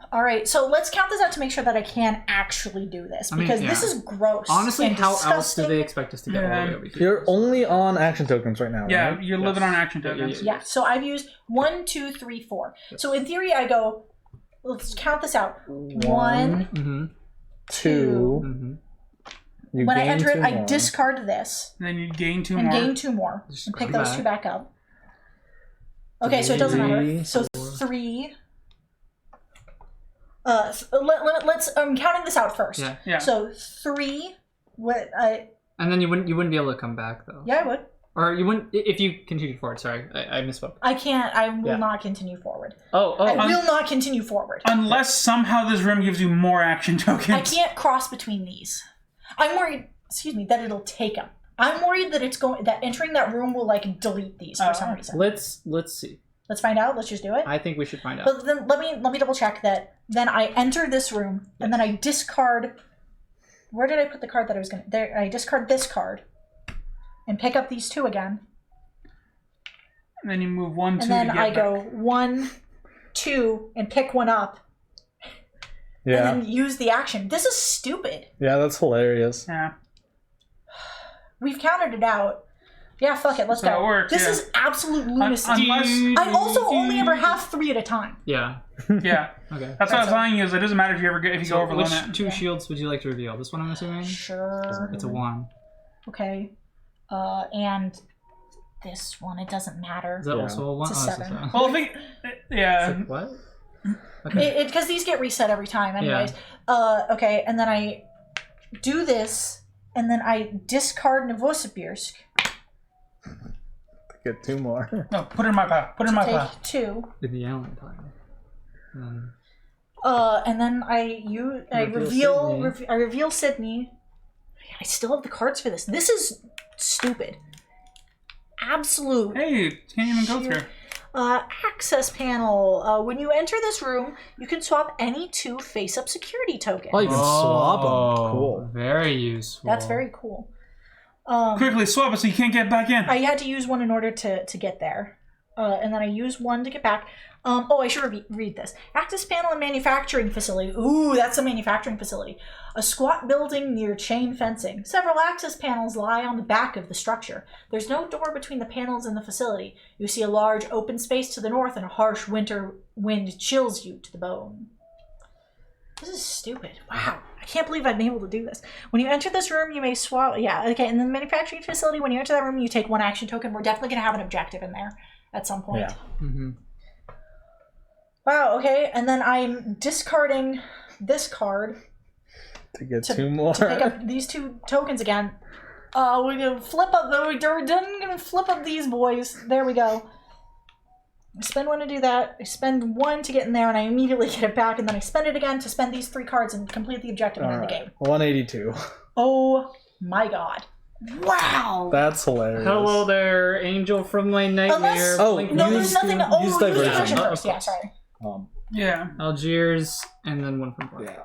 All right, so let's count this out to make sure that I can actually do this because this is gross. Honestly, and how disgusting. else do they expect us to get all the way over here? You're only on action tokens right now, Yeah, right? you're living on action tokens. Yeah, so I've used 1, 2, 3, 4. So in theory, I go. Let's count this out. 1, 2. When I enter it, I discard this. And then you gain 2 and more. gain 2 more. And pick those 2 back up. Okay, so it doesn't matter. So 3. Let's. I'm counting this out first. Yeah. So 3. And then you wouldn't be able to come back though. Yeah, I would. Or you wouldn't if you continued forward. Sorry, I misspoke. I can't. I will not continue forward. I will not continue forward unless somehow this room gives you more action tokens. I can't cross between these. I'm worried. Excuse me. That it'll take them. I'm worried that that entering that room will like delete these for some reason. Let's see. Let's find out. Let's just do it. I think we should find out. But then let me double check that. Then I enter this room and then I discard. Where did I put the card that I was gonna? There. I discard this card, and pick up these 2 again. And then you move 1, 2. And then I go 1, 2, and pick 1 up. Yeah. And then use the action. This is stupid. Yeah, that's hilarious. Yeah. We've counted it out. Yeah, fuck it. Let's go. It works, this is absolute lunacy. Unless I also only ever have 3 at a time. Yeah. Yeah. Okay. That's what I was telling you. Is it doesn't matter if you go over which limit. 2 shields would you like to reveal? This one, I'm assuming. Sure. It's a 1. Okay. And this one. It doesn't matter. Is that also a 1? It's a 7. Well, yeah. What? Okay. Because these get reset every time, anyways. Yeah. Okay, and then I do this, and then I discard Novosibirsk. Get 2 more. No, put it in my pile. Put it in my pile. Take 2. In the Allen pile. And then I reveal Sydney. I still have the cards for this. This is stupid. Absolute. Hey, you can't even go through. Access panel. When you enter this room, you can swap any 2 face-up security tokens. Oh, you can swap them. Cool. Very useful. That's very cool. Quickly swap it so you can't get back in. I had to use one in order to get there. And then I used one to get back. I should read this. Access panel and manufacturing facility. Ooh, that's a manufacturing facility. A squat building near chain fencing. Several access panels lie on the back of the structure. There's no door between the panels and the facility. You see a large open space to the north, and a harsh winter wind chills you to the bone. This is stupid. Wow. I can't believe I've been able to do this. When you enter this room, you may swap... Yeah, okay. In the manufacturing facility, when you enter that room, you take 1 action token. We're definitely going to have an objective in there at some point. Yeah. Mm-hmm. Wow, okay. And then I'm discarding this card to get 2 more. To pick up these 2 tokens again. We're going to flip up... We're going to flip up these boys. There we go. I spend 1 to do that. I spend 1 to get in there, and I immediately get it back, and then I spend it again to spend these 3 cards and complete the objective and end the game. 182. Oh my god. Wow. That's hilarious. Hello there, angel from my nightmare. There's nothing to... use diversion. First. Yeah, sorry. Yeah. Algiers, and then 1 from 4. Yeah.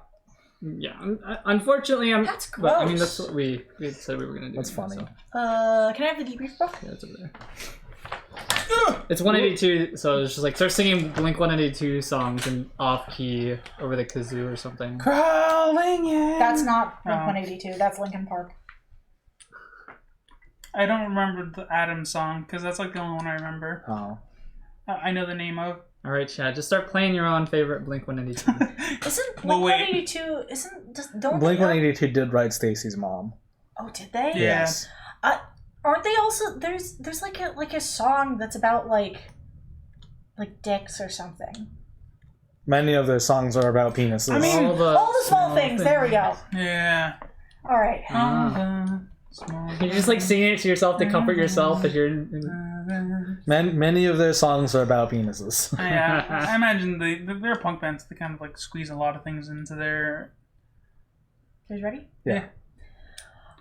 Yeah. Unfortunately, I'm... That's gross. But, I mean, that's what we said we were going to do. That's funny. So. Can I have the debrief book? Yeah, it's over there. It's 182, so it's just like start singing Blink 182 songs and off key over the kazoo or something. Crawling in. That's not Blink 182. That's Linkin Park. I don't remember the Adam song because that's like the only one I remember. Oh. I know the name of. All right, Chad, just start playing your own favorite Blink 182. Isn't Blink 182? Don't Blink 182 did write Stacy's mom. Oh, did they? Yes. Aren't they also there's like a song that's about like dicks or something? Many of their songs are about penises. I mean, all the small things. There we go. Yeah. All right. You're just like singing it to yourself to comfort yourself as you're. Many of their songs are about penises. Yeah, I imagine they're punk bands. They kind of like squeeze a lot of things into their. You guys ready? Yeah.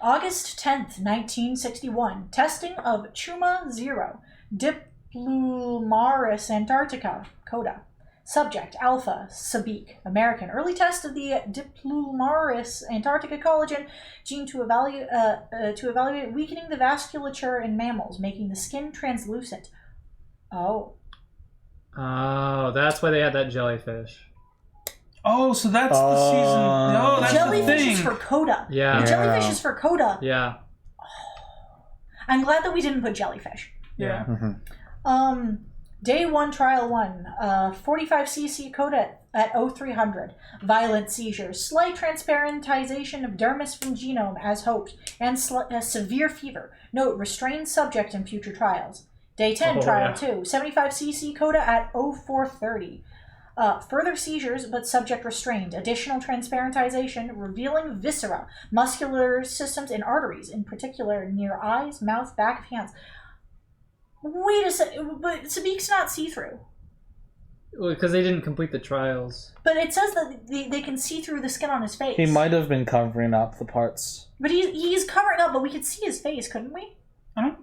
August 10th, 1961. Testing of Chuma 0. Diplumaris Antarctica. Coda. Subject, Alpha, Sabik, American. Early test of the Diplumaris Antarctica collagen gene to evaluate weakening the vasculature in mammals, making the skin translucent. Oh. Oh, that's why they had that jellyfish. Oh, so that's the season. No, that's jellyfish the thing. is for Coda. Yeah. The jellyfish is for Coda. Yeah. I'm glad that we didn't put jellyfish. Yeah. Mm-hmm. Day 1, Trial 1. 45cc Coda at 0300. Violent seizures. Slight transparentization of dermis from genome as hoped. And severe fever. Note, restrained subject in future trials. Day 10, Trial 2. 75cc Coda at 0430. Further seizures, but subject restrained. Additional transparentization, revealing viscera, muscular systems, and arteries, in particular near eyes, mouth, back of hands. Wait a second, but Sabik's not see-through. Well, because they didn't complete the trials. But it says that they can see through the skin on his face. He might have been covering up the parts. But he's covering up, but we could see his face, couldn't we? I don't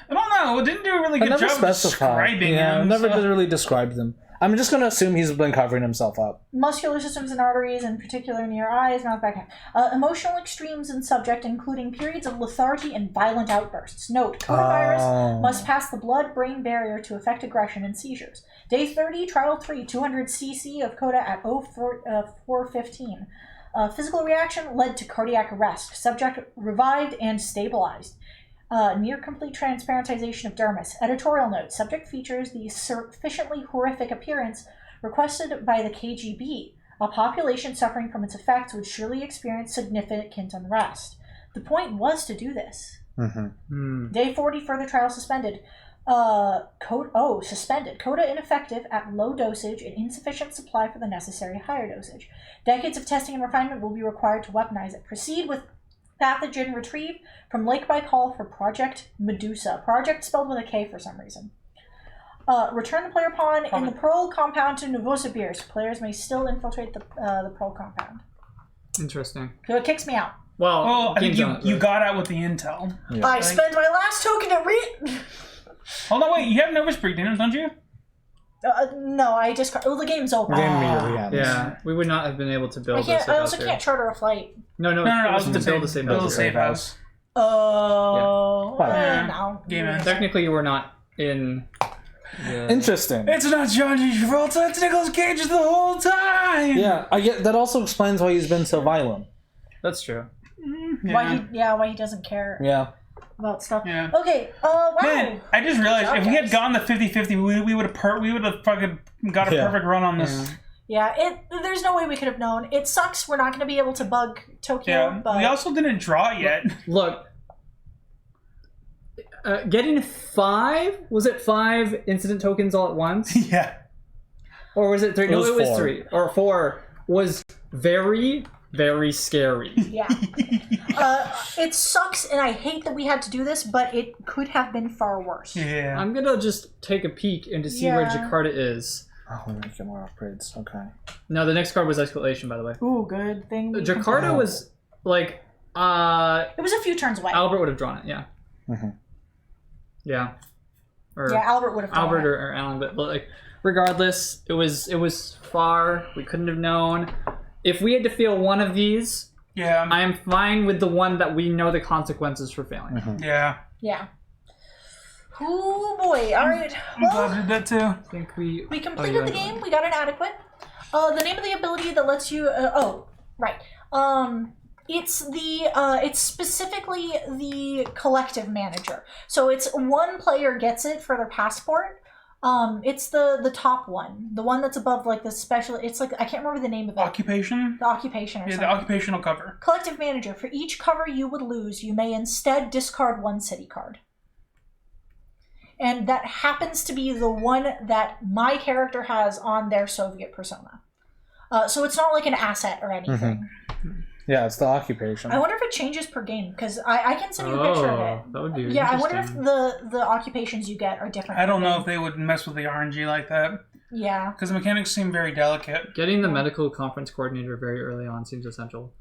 know. It didn't do a really good job describing him. Never did really describe them. I'm just going to assume he's been covering himself up. Muscular systems and arteries, in particular near eyes, mouth, back, hand. Emotional extremes in subject, including periods of lethargy and violent outbursts. Note, coronavirus must pass the blood-brain barrier to affect aggression and seizures. Day 30, Trial 3, 200cc of Coda at 0415. Physical reaction led to cardiac arrest. Subject revived and stabilized. Near complete transparentization of dermis. Editorial note. Subject features the sufficiently horrific appearance requested by the KGB. A population suffering from its effects would surely experience significant unrest. The point was to do this. Mm-hmm. Day 40, further trial suspended. Suspended. Coda ineffective at low dosage and insufficient supply for the necessary higher dosage. Decades of testing and refinement will be required to weaponize it. Proceed with pathogen retrieved from Lake Baikal for Project Medusa. Project spelled with a K for some reason. Return the player pawn in the Pearl compound to Novosibirsk. Players may still infiltrate the Pearl compound. Interesting. So it kicks me out. Well, I think you got out with the intel. Yeah. I spent my last token to read. Hold on, wait. You have Novosibirsk, don't you? No, I just the game's over. Yeah, we would not have been able to build. I also can't charter a flight. No. I was to build a safe house. Oh, no. Technically, you were not in. Yeah. Interesting. It's not John G. Travolta. It's Nicolas Cage the whole time. Yeah, I get that. Also explains why he's been so violent. That's true. Why he doesn't care. Yeah. About stuff. Yeah. Okay. Wow. Man, I just realized if we had gone the 50-50, we would have fucking got a perfect run on this. Yeah. There's no way we could have known. It sucks. We're not going to be able to bug Tokyo. Yeah. But we also didn't draw it yet. Look. Getting 5? Was it 5 incident tokens all at once? Yeah. Or was it 3? No, it was 4. 3. Or 4 was very, very scary. Yeah. It sucks, and I hate that we had to do this, but it could have been far worse. Yeah. I'm gonna just take a peek and to see where Jakarta is. Oh, we're making more upgrades. Okay. No, the next card was escalation, by the way. Ooh, good thing. Jakarta was like. It was a few turns away. Albert would have drawn it. Yeah. Mm-hmm. Yeah. Or Albert would have drawn Albert it. or Alan, but like, regardless, it was far. We couldn't have known. If we had to fail one of these, I am fine with the one that we know the consequences for failing. Mm-hmm. Yeah. Yeah. Oh boy! All right. I'm glad we did that too. I think we completed the game. We got an adequate. The name of the ability that lets you. It's specifically the collective manager. So it's one player gets it for their passport. It's the top one, the one that's above like the special. It's like I can't remember the name of it. Occupation. The occupation. Or something. The occupational cover. Collective manager. For each cover you would lose, you may instead discard one city card. And that happens to be the one that my character has on their Soviet persona. So it's not like an asset or anything. Mm-hmm. Yeah, it's the occupation. I wonder if it changes per game, because I can send you a picture of it. That would be I wonder if the occupations you get are different. I don't know if they would mess with the RNG like that. Yeah. Because the mechanics seem very delicate. Getting the medical conference coordinator very early on seems essential.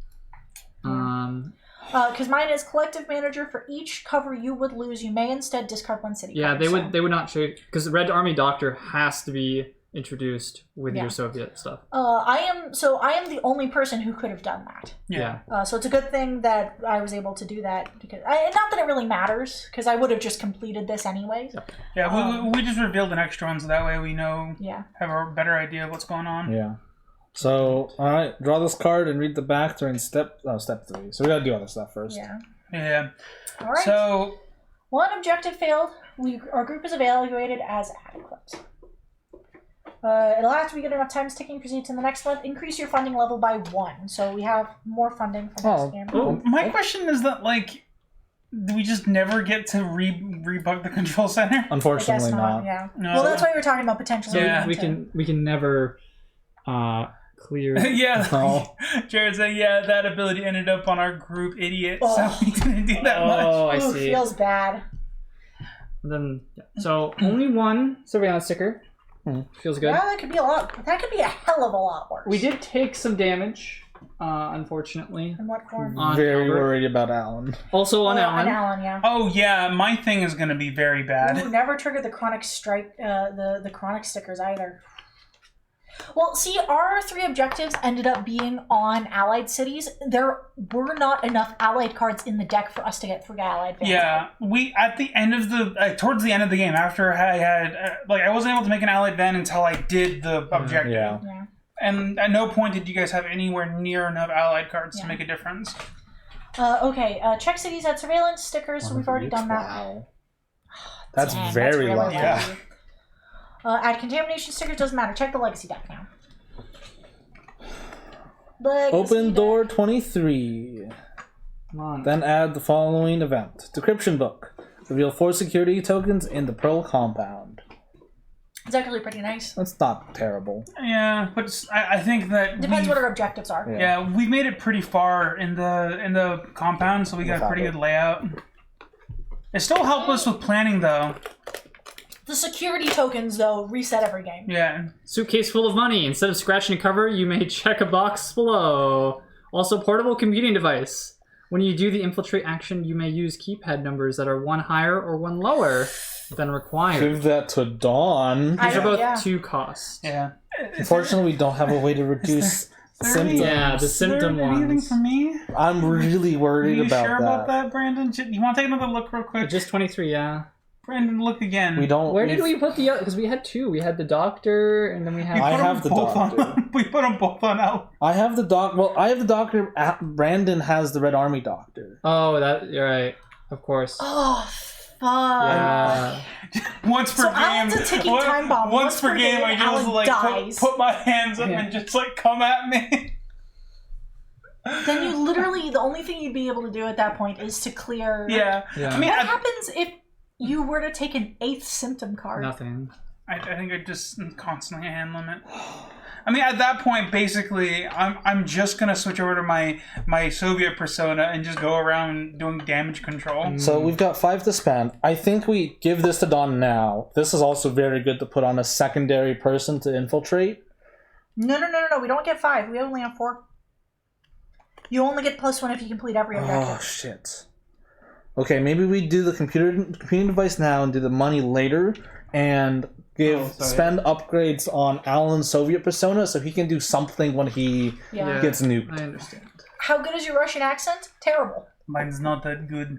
Because mine is collective manager. For each cover you would lose, you may instead discard one city card. They would not change, because Red Army Doctor has to be introduced with your Soviet stuff. I am the only person who could have done that. Yeah. So it's a good thing that I was able to do that, because not that it really matters, because I would have just completed this anyway. Yeah, we just revealed an extra one, so that way we know. Yeah. Have a better idea of what's going on. Yeah. So, all right, draw this card and read the back during step 3. So we gotta do all this stuff first. Yeah. Yeah. All right. So, one objective failed. Our group is evaluated as adequate. It'll have to be good enough time ticking. Proceed to the next one. Increase your funding level by 1. So we have more funding for next game. Well, my question is that, like, do we just never get to rebug the control center? Unfortunately, not. Yeah. No. Well, that's why we were talking about potentially. So we can never clear. Yeah. Oh. Jared said, that ability ended up on our group idiot, so we didn't do that much. Oh, I see. Feels bad. And then, so only one surveillance sticker. Feels good. Yeah, that could be a lot. That could be a hell of a lot worse. We did take some damage, unfortunately. In what form? Very worried about Alan. Also on Alan. On Alan, yeah. Oh yeah, my thing is going to be very bad. Ooh, never triggered the chronic strike, the chronic stickers either. Well, see, our 3 objectives ended up being on allied cities. There were not enough allied cards in the deck for us to get 3 allied fans. Yeah, we at the end of towards the end of the game, after I had I wasn't able to make an allied van until I did the objective. Yeah. And at no point did you guys have anywhere near enough allied cards to make a difference. Okay, check cities at surveillance stickers. So we've already done that. Wow. That's very really low. Yeah. Add contamination stickers, doesn't matter. Check the legacy deck now. Legacy Open deck. door 23. Come on. Then add the following event. Decryption book. Reveal 4 security tokens in the Pearl compound. It's actually pretty nice. That's not terrible. Yeah, but I think that Depends what our objectives are. Yeah. we've made it pretty far in the compound, so we got a pretty good layout. It still helped us with planning, though. The security tokens, though, reset every game. Yeah. Suitcase full of money. Instead of scratching a cover, you may check a box below. Also, portable computing device. When you do the infiltrate action, you may use keypad numbers that are 1 higher or 1 lower. than required. Give that to Dawn. These are both 2 costs. Yeah. Unfortunately, we don't have a way to reduce symptoms. Yeah, the symptom ones. Anything for me? I'm really worried about sure that. about that, Brandon? You want to take another look real quick? Just 23, yeah. Brandon, look again. We don't. Where did we put the other? Because we had 2. We had the doctor, and then we had. I have the doctor. We put them both on out. I have the doc. Well, I have the doctor. Brandon has the Red Army doctor. Oh, you're right. Of course. Oh, fuck. Yeah. Once per game. Alan's a ticking time bomb. Once per game, I just Alan put my hands up and just come at me. Then you literally, the only thing you'd be able to do at that point is to clear. Yeah. I mean, what happens if you were to take an 8th symptom card? Nothing. I think I'd just constantly hand limit. I mean, at that point, basically, I'm just gonna switch over to my Soviet persona and just go around doing damage control. So we've got 5 to spend. I think we give this to Dawn now. This is also very good to put on a secondary person to infiltrate. No. We don't get 5. We only have 4. You only get +1 if you complete every objective. Oh shit. Okay, maybe we do the computing device now and do the money later, and spend upgrades on Alan's Soviet persona so he can do something when he gets nuked. I understand. How good is your Russian accent? Terrible. Mine's not that good.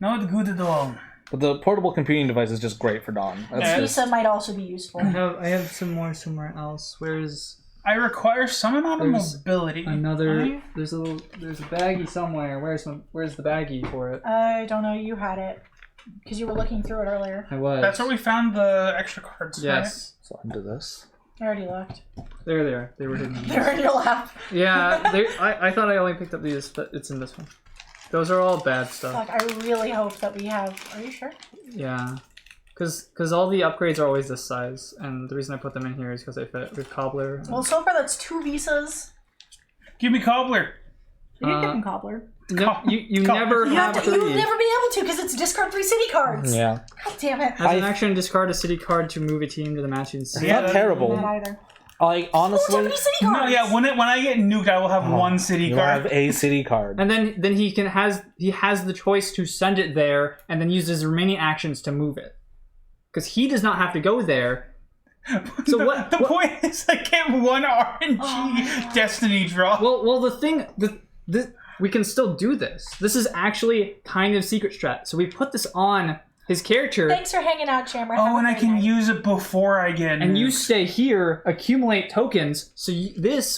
Not good at all. But the portable computing device is just great for Dawn. Visa might also be useful. I have some more somewhere else. Where's... I require some amount of mobility. There's a baggie somewhere. Where's the baggie for it? I don't know. You had it because you were looking through it earlier. I was. That's where we found the extra cards. Yes. So into this. I already looked. There they are. They were hidden. They're in your lap. Yeah. I thought I only picked up these, but it's in this one. Those are all bad stuff. Fuck, I really hope that we have. Are you sure? Yeah. Because all the upgrades are always this size, and the reason I put them in here is because they fit with Cobbler. Well, so far that's 2 visas. Give me Cobbler. You didn't give him Cobbler. No, you never have 3. You'll never be able to because it's discard 3 city cards. Yeah. God damn it. As an action, discard a city card to move a team to the matching city. Not terrible. Not either. Like, honestly... Many city cards. No, yeah, when I get nuked, I will have 1 city You'll card. have a city card. And then he has the choice to send it there and then use his remaining actions to move it. Because he does not have to go there. So the point is I get 1 RNG destiny draw. Well, the thing... we can still do this. This is actually kind of secret strat. So we put this on his character. Thanks for hanging out, Chamber. Oh, and I can use it before I get And nuked. you stay here, accumulate tokens. So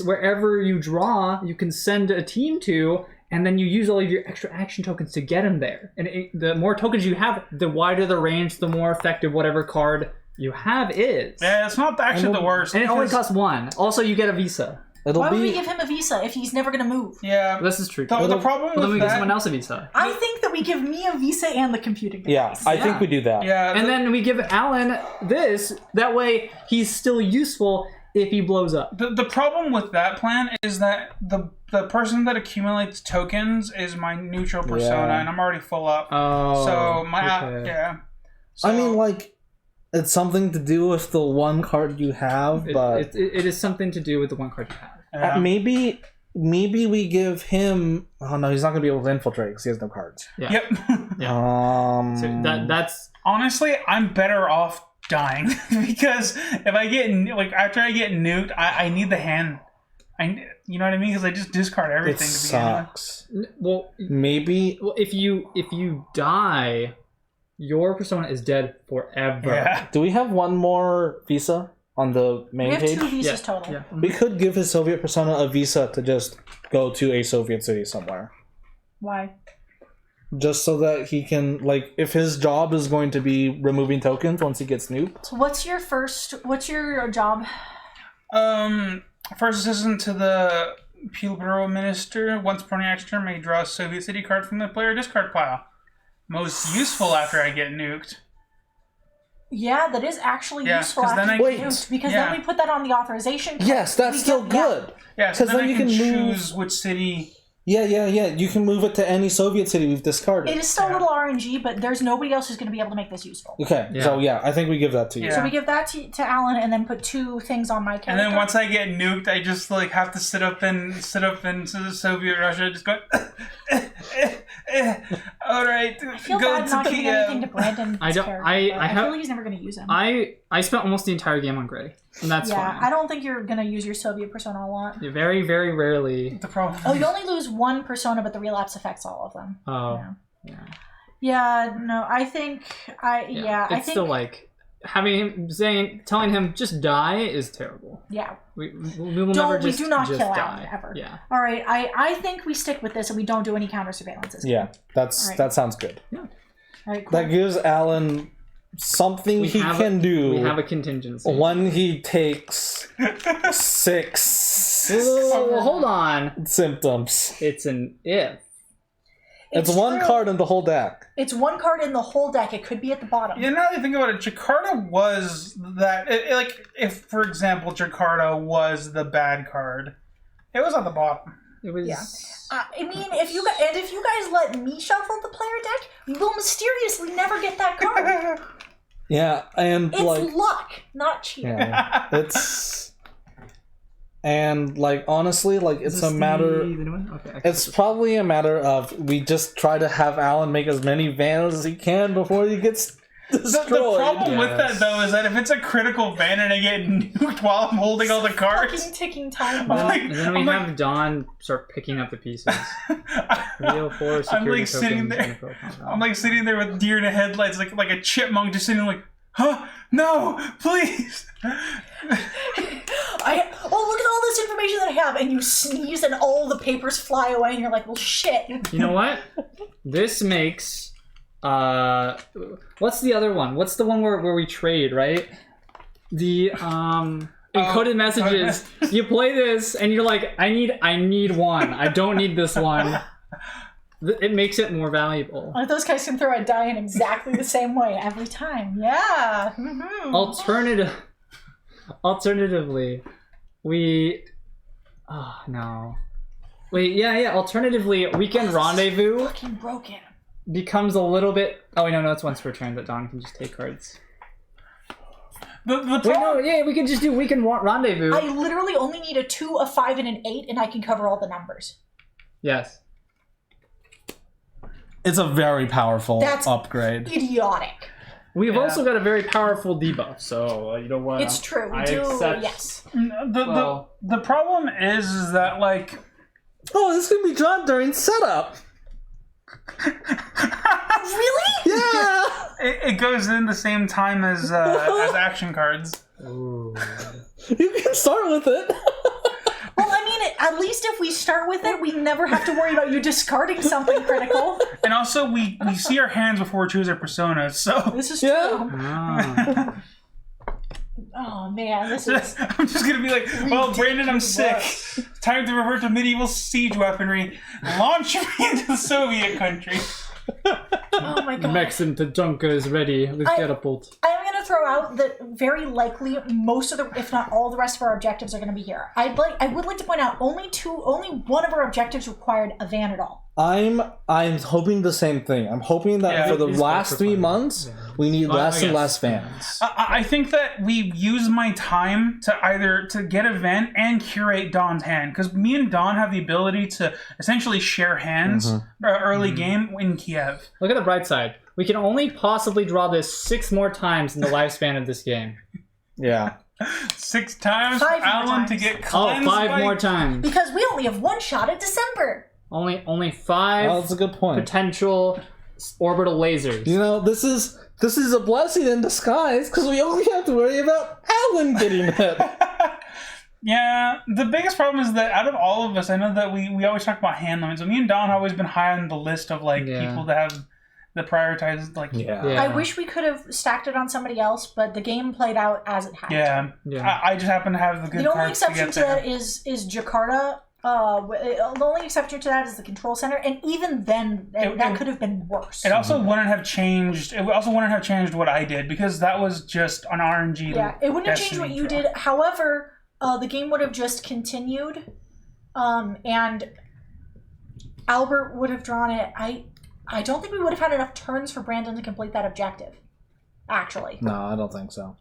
wherever you draw, you can send a team to... And then you use all of your extra action tokens to get him there. And the more tokens you have, the wider the range, the more effective whatever card you have is. Yeah, it's not actually the worst. And it only costs 1. Also, you get a visa. Why would we give him a visa if he's never going to move? Yeah. This is true. The problem with then we that... give someone else a visa. I think that we give me a visa and the computing device. Yeah, I think we do that. Yeah. And then we give Alan this. That way, he's still useful if he blows up. The problem with that plan is that the person that accumulates tokens is my neutral persona, and I'm already full up. Oh. So So, I mean, like, it's something to do with the 1 card you have, but it is something to do with the 1 card you have. maybe we give him. Oh no, he's not gonna be able to infiltrate because he has no cards. Yeah. Yep. Yeah. So that's honestly, I'm better off dying because if I get after I get nuked, I need the hand. You know what I mean? Because I just discard everything. It to begin with. sucks. well. Maybe. Well, if you die, your persona is dead forever. Yeah. Do we have 1 more visa on the main We have page? 2 visas total. Yeah. We could give his Soviet persona a visa to just go to a Soviet city somewhere. Why? Just so that he can, like, if his job is going to be removing tokens once he gets nuked. What's your job? First assistant to the Bureau Minister. Once per action turn, may draw a Soviet city card from the player discard pile. Most useful after I get nuked. Yeah, that is actually useful 'cause after then I- you Wait. nuked, because then we put that on the authorization card. Yes, that's still good. Yeah, so 'Cause then then I you can can move- choose which city. Yeah. You can move it to any Soviet city we've discarded. It is still a little RNG, but there's nobody else who's going to be able to make this useful. Okay, Yeah. so I think we give that to you. Yeah. So we give that to Alan, and then put 2 things on my character. And then once I get nuked, I just have to sit up in Soviet Russia, just go All right. I feel bad not giving anything to Brandon. I feel like he's never going to use him. I spent almost the entire game on Gray, and that's fine. I don't think you're going to use your Soviet persona a lot. Very, very rarely. The problem. Oh, you only lose one persona, but the relapse affects all of them. Oh, yeah. Yeah, no, I think It's still like having him telling him just die is terrible. Yeah. We will never just we do not just kill die. Alan ever. Yeah. All right, I think we stick with this and we don't do any counter surveillances. Yeah, that sounds good. Yeah. All right, cool. That gives Alan something he can do. We have a contingency. When he takes 6 hold on. symptoms. It's an if. It's one card in the whole deck. It's one card in the whole deck. It could be at the bottom. Yeah, now that I think about it, Jakarta was that. Like, if, for example, Jakarta was the bad card, it was at the bottom. It was. Yeah. I mean, if you guys let me shuffle the player deck, you will mysteriously never get that card. Yeah, and it's luck, not cheating. Yeah, it's. And, like, honestly, like, it's a matter... Okay, it's probably a matter of we just try to have Alan make as many Vannas as he can before he gets destroyed. The problem with that, though, is that if it's a critical Van and I get nuked while I'm holding all the cards... Fucking ticking time bomb. And then we have Dawn start picking up the pieces. 304 security I'm, like, sitting there with deer in the headlights, like a chipmunk just sitting like, huh? No, please! Look at all this information that I have, and you sneeze and all the papers fly away, and you're like, well, shit. You know what? This makes, what's the other one? What's the one where we trade, right? The, encoded messages. You play this, and you're like, I need one. I don't need this one. It makes it more valuable. Like those guys can throw a die in exactly the same way every time. Yeah. Mm-hmm. Alternatively, alternatively, Weekend Rendezvous fucking broken. Becomes a little bit... Oh, no, it's once per turn that Dawn can just take cards. We can just do Weekend Rendezvous. I literally only need a 2, a 5, and an 8, and I can cover all the numbers. Yes. It's a very powerful upgrade. Idiotic. We've also got a very powerful debuff, so you know what? It's true. We do. Yes. The problem is that, like, this can be drawn during setup. Really? Yeah. It goes in the same time as action cards. Ooh. You can start with it. Well, I mean, at least if we start with it, we never have to worry about you discarding something critical. And also, we see our hands before we choose our personas, so... This is true. Ah. Oh, man, this is... I'm just gonna be like, well, Brandon, I'm sick. Time to revert to medieval siege weaponry. Launch me into the Soviet country. Oh my god. Maxim Tajanka is ready with catapult. I'm going to throw out that very likely most of the, if not all the rest of our objectives are going to be here. I would like to point out only one of our objectives required a van at all. I'm hoping the same thing. I'm hoping that for the last 3 months, we need less and less vans. I think that we use my time to either to get a van and curate Dawn's hand, because me and Dawn have the ability to essentially share hands early game in Kiev. Look at the bright side. We can only possibly draw this 6 more times in the lifespan of this game. Yeah. 6 times 5 for more Alan times. to get cleansed 5 more times. Because we only have one shot at December. Only 5 Well, that's a good point. Potential orbital lasers. You know, this is a blessing in disguise, because we only have to worry about Alan getting hit. Yeah, the biggest problem is that out of all of us, I know that we always talk about hand limits. So me and Don have always been high on the list of people that have the prioritized I wish we could have stacked it on somebody else, but the game played out as it had. Yeah. I just happen to have the good The only cards exception to to that is Jakarta. The only exception to that is the control center, and even then, that could have been worse. It also wouldn't have changed. It also wouldn't have changed what I did, because that was just an RNG. Yeah, it wouldn't have changed what you did. However, the game would have just continued, and Albert would have drawn it. I don't think we would have had enough turns for Brandon to complete that objective. Actually, No, I don't think so.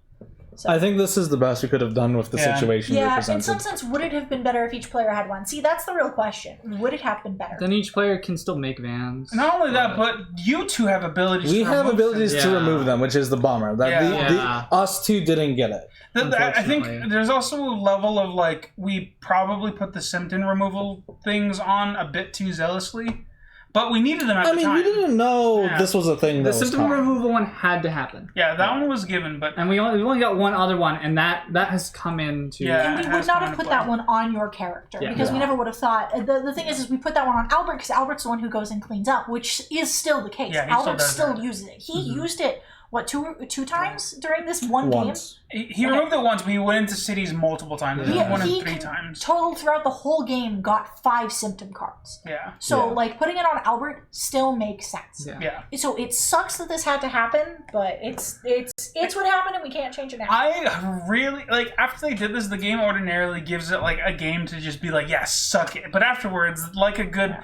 So. I think this is the best we could have done with the situation. Yeah, in some sense, would it have been better if each player had one? See, that's the real question. Would it have been better? Then each player can still make vans. Not only that, but you two have abilities. We have abilities to remove them, which is the bummer. That us two didn't get it. I think there's also a level of like we probably put the symptom removal things on a bit too zealously. But we needed them at the time. We didn't know this was a thing. The symptom removal one had to happen. Yeah, that one was given, but we only got one other one, and that has come into. Yeah, and we would not have put that one on your character because we never would have thought. The thing is we put that one on Albert because Albert's the one who goes and cleans up, which is still the case. Yeah, Albert still uses it. He used it. What, two times during this one game? He removed it once, but he went into cities multiple times. He went in 3 times. Total throughout the whole game got 5 symptom cards. Yeah. So like putting it on Albert still makes sense. Yeah. So it sucks that this had to happen, but it's what happened and we can't change it now. I really like after they did this, the game ordinarily gives it like a game to just be like, yeah, suck it. But afterwards, like a good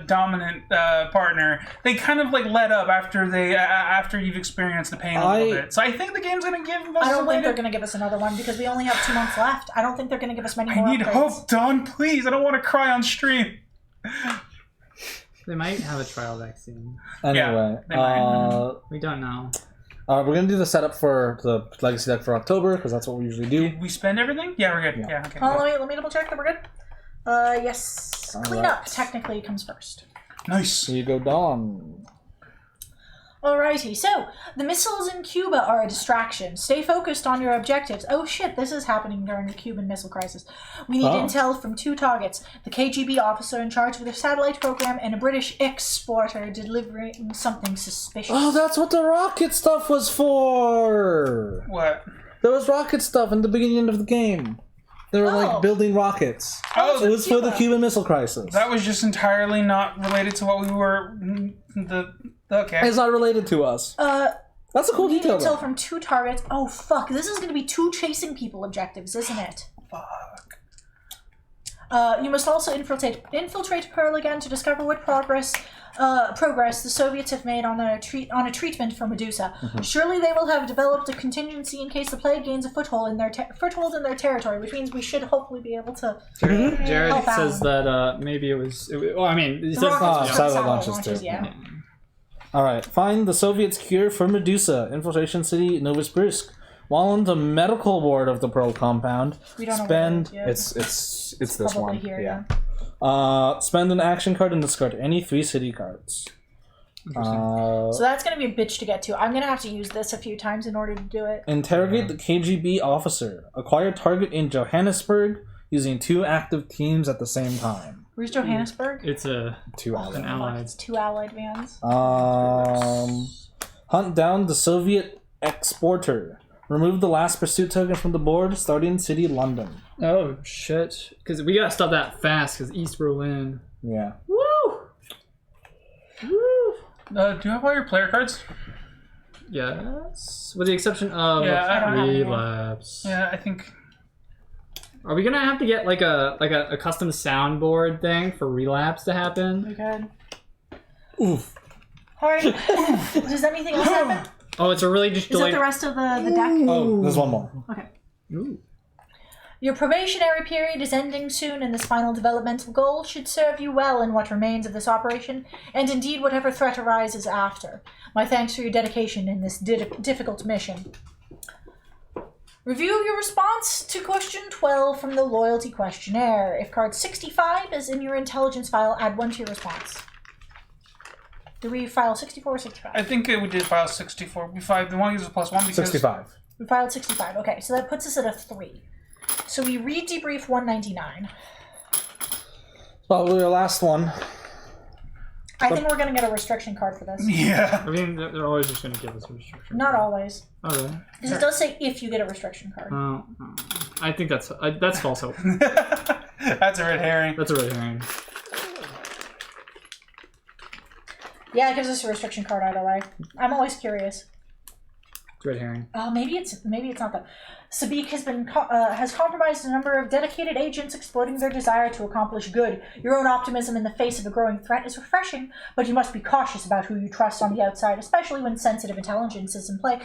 dominant partner, they kind of like let up after you've experienced the pain a little bit. So I think the game's gonna give us. I don't think they're gonna give us another one because we only have 2 months left. I don't think they're gonna give us many more. I need hope, Don. Please, I don't want to cry on stream. They might have a trial vaccine. Anyway, we don't know. We're gonna do the setup for the legacy deck for October because that's what we usually do. Did we spend everything? Yeah, we're good. Yeah, okay. Let me double check that we're good. Yes. Clean up technically comes first. Nice. Here you go, Dawn. Alrighty, so the missiles in Cuba are a distraction. Stay focused on your objectives. Oh shit, this is happening during the Cuban Missile Crisis. We need intel from 2 targets, the KGB officer in charge of the satellite program and a British exporter delivering something suspicious. Oh, that's what the rocket stuff was for! What? There was rocket stuff in the beginning of the game. They were like building rockets. Oh, it was for the Cuban Missile Crisis. That was just entirely not related to what we were... Okay. It's not related to us. That's a cool detail. Intel from 2 targets. Oh fuck! This is going to be 2 chasing people objectives, isn't it? Fuck. You must also infiltrate Pearl again to discover what progress the Soviets have made on a treatment for Medusa. Mm-hmm. Surely they will have developed a contingency in case the plague gains a foothold in their territory, which means we should hopefully be able to. Jared says that maybe it was. It says satellite launches too. Yeah. All right, find the Soviets' cure for Medusa. Infiltration city Novosibirsk. While on the medical ward of the Pearl compound, spend it's this one. Here, spend an action card and discard any 3 city cards. So that's going to be a bitch to get to. I'm going to have to use this a few times in order to do it. Interrogate the KGB officer. Acquire target in Johannesburg using 2 active teams at the same time. Where's Johannesburg? It's an allied. It's 2 allied vans. Hunt down the Soviet exporter. Remove the last pursuit token from the board, starting city London. Oh shit! Because we gotta stop that fast. Because East Berlin. Yeah. Woo! Woo! Do you have all your player cards? Yes, with the exception of relapse. Yeah, I think. Are we gonna have to get like a custom soundboard thing for relapse to happen? We could. Oof. Alright. Does anything else happen? Oh, it's a really just. Is that the rest of the deck? Oh, there's one more. Okay. Ooh. Your probationary period is ending soon, and this final developmental goal should serve you well in what remains of this operation, and indeed whatever threat arises after. My thanks for your dedication in this difficult mission. Review your response to question 12 from the loyalty questionnaire. If card 65 is in your intelligence file, add 1 to your response. Do we file 64 or 65? I think we did file 64. The one gives us +1 because... 65. We filed 65. Okay, so that puts us at a 3. So we read debrief 199. Well, your last one. I think we're going to get a restriction card for this. Yeah. I mean, they're always just going to give us a restriction. Not always. Oh, really? Because it does say if you get a restriction card. I think that's false hope. That's a red herring. That's a red herring. Yeah, it gives us a restriction card either way. I'm always curious. Red herring. Oh, maybe it's not that. Sabik has compromised a number of dedicated agents exploiting their desire to accomplish good. Your own optimism in the face of a growing threat is refreshing, but you must be cautious about who you trust on the outside, especially when sensitive intelligence is in play.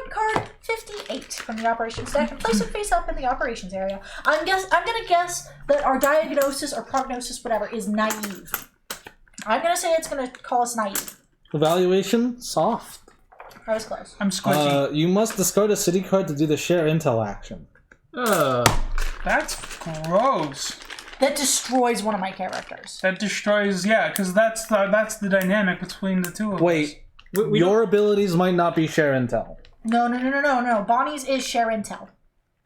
Card 58 from the operations deck, and place it face up in the operations area. I'm gonna guess that our diagnosis or prognosis, whatever, is naive. I'm gonna say it's gonna call us naive. Evaluation soft. I was close. I'm squishy. You must discard a city card to do the share intel action. That's gross. That destroys one of my characters. That destroys, yeah, because that's the dynamic between the two of us. Wait, your abilities might not be share intel. No. Bonnie's is share intel.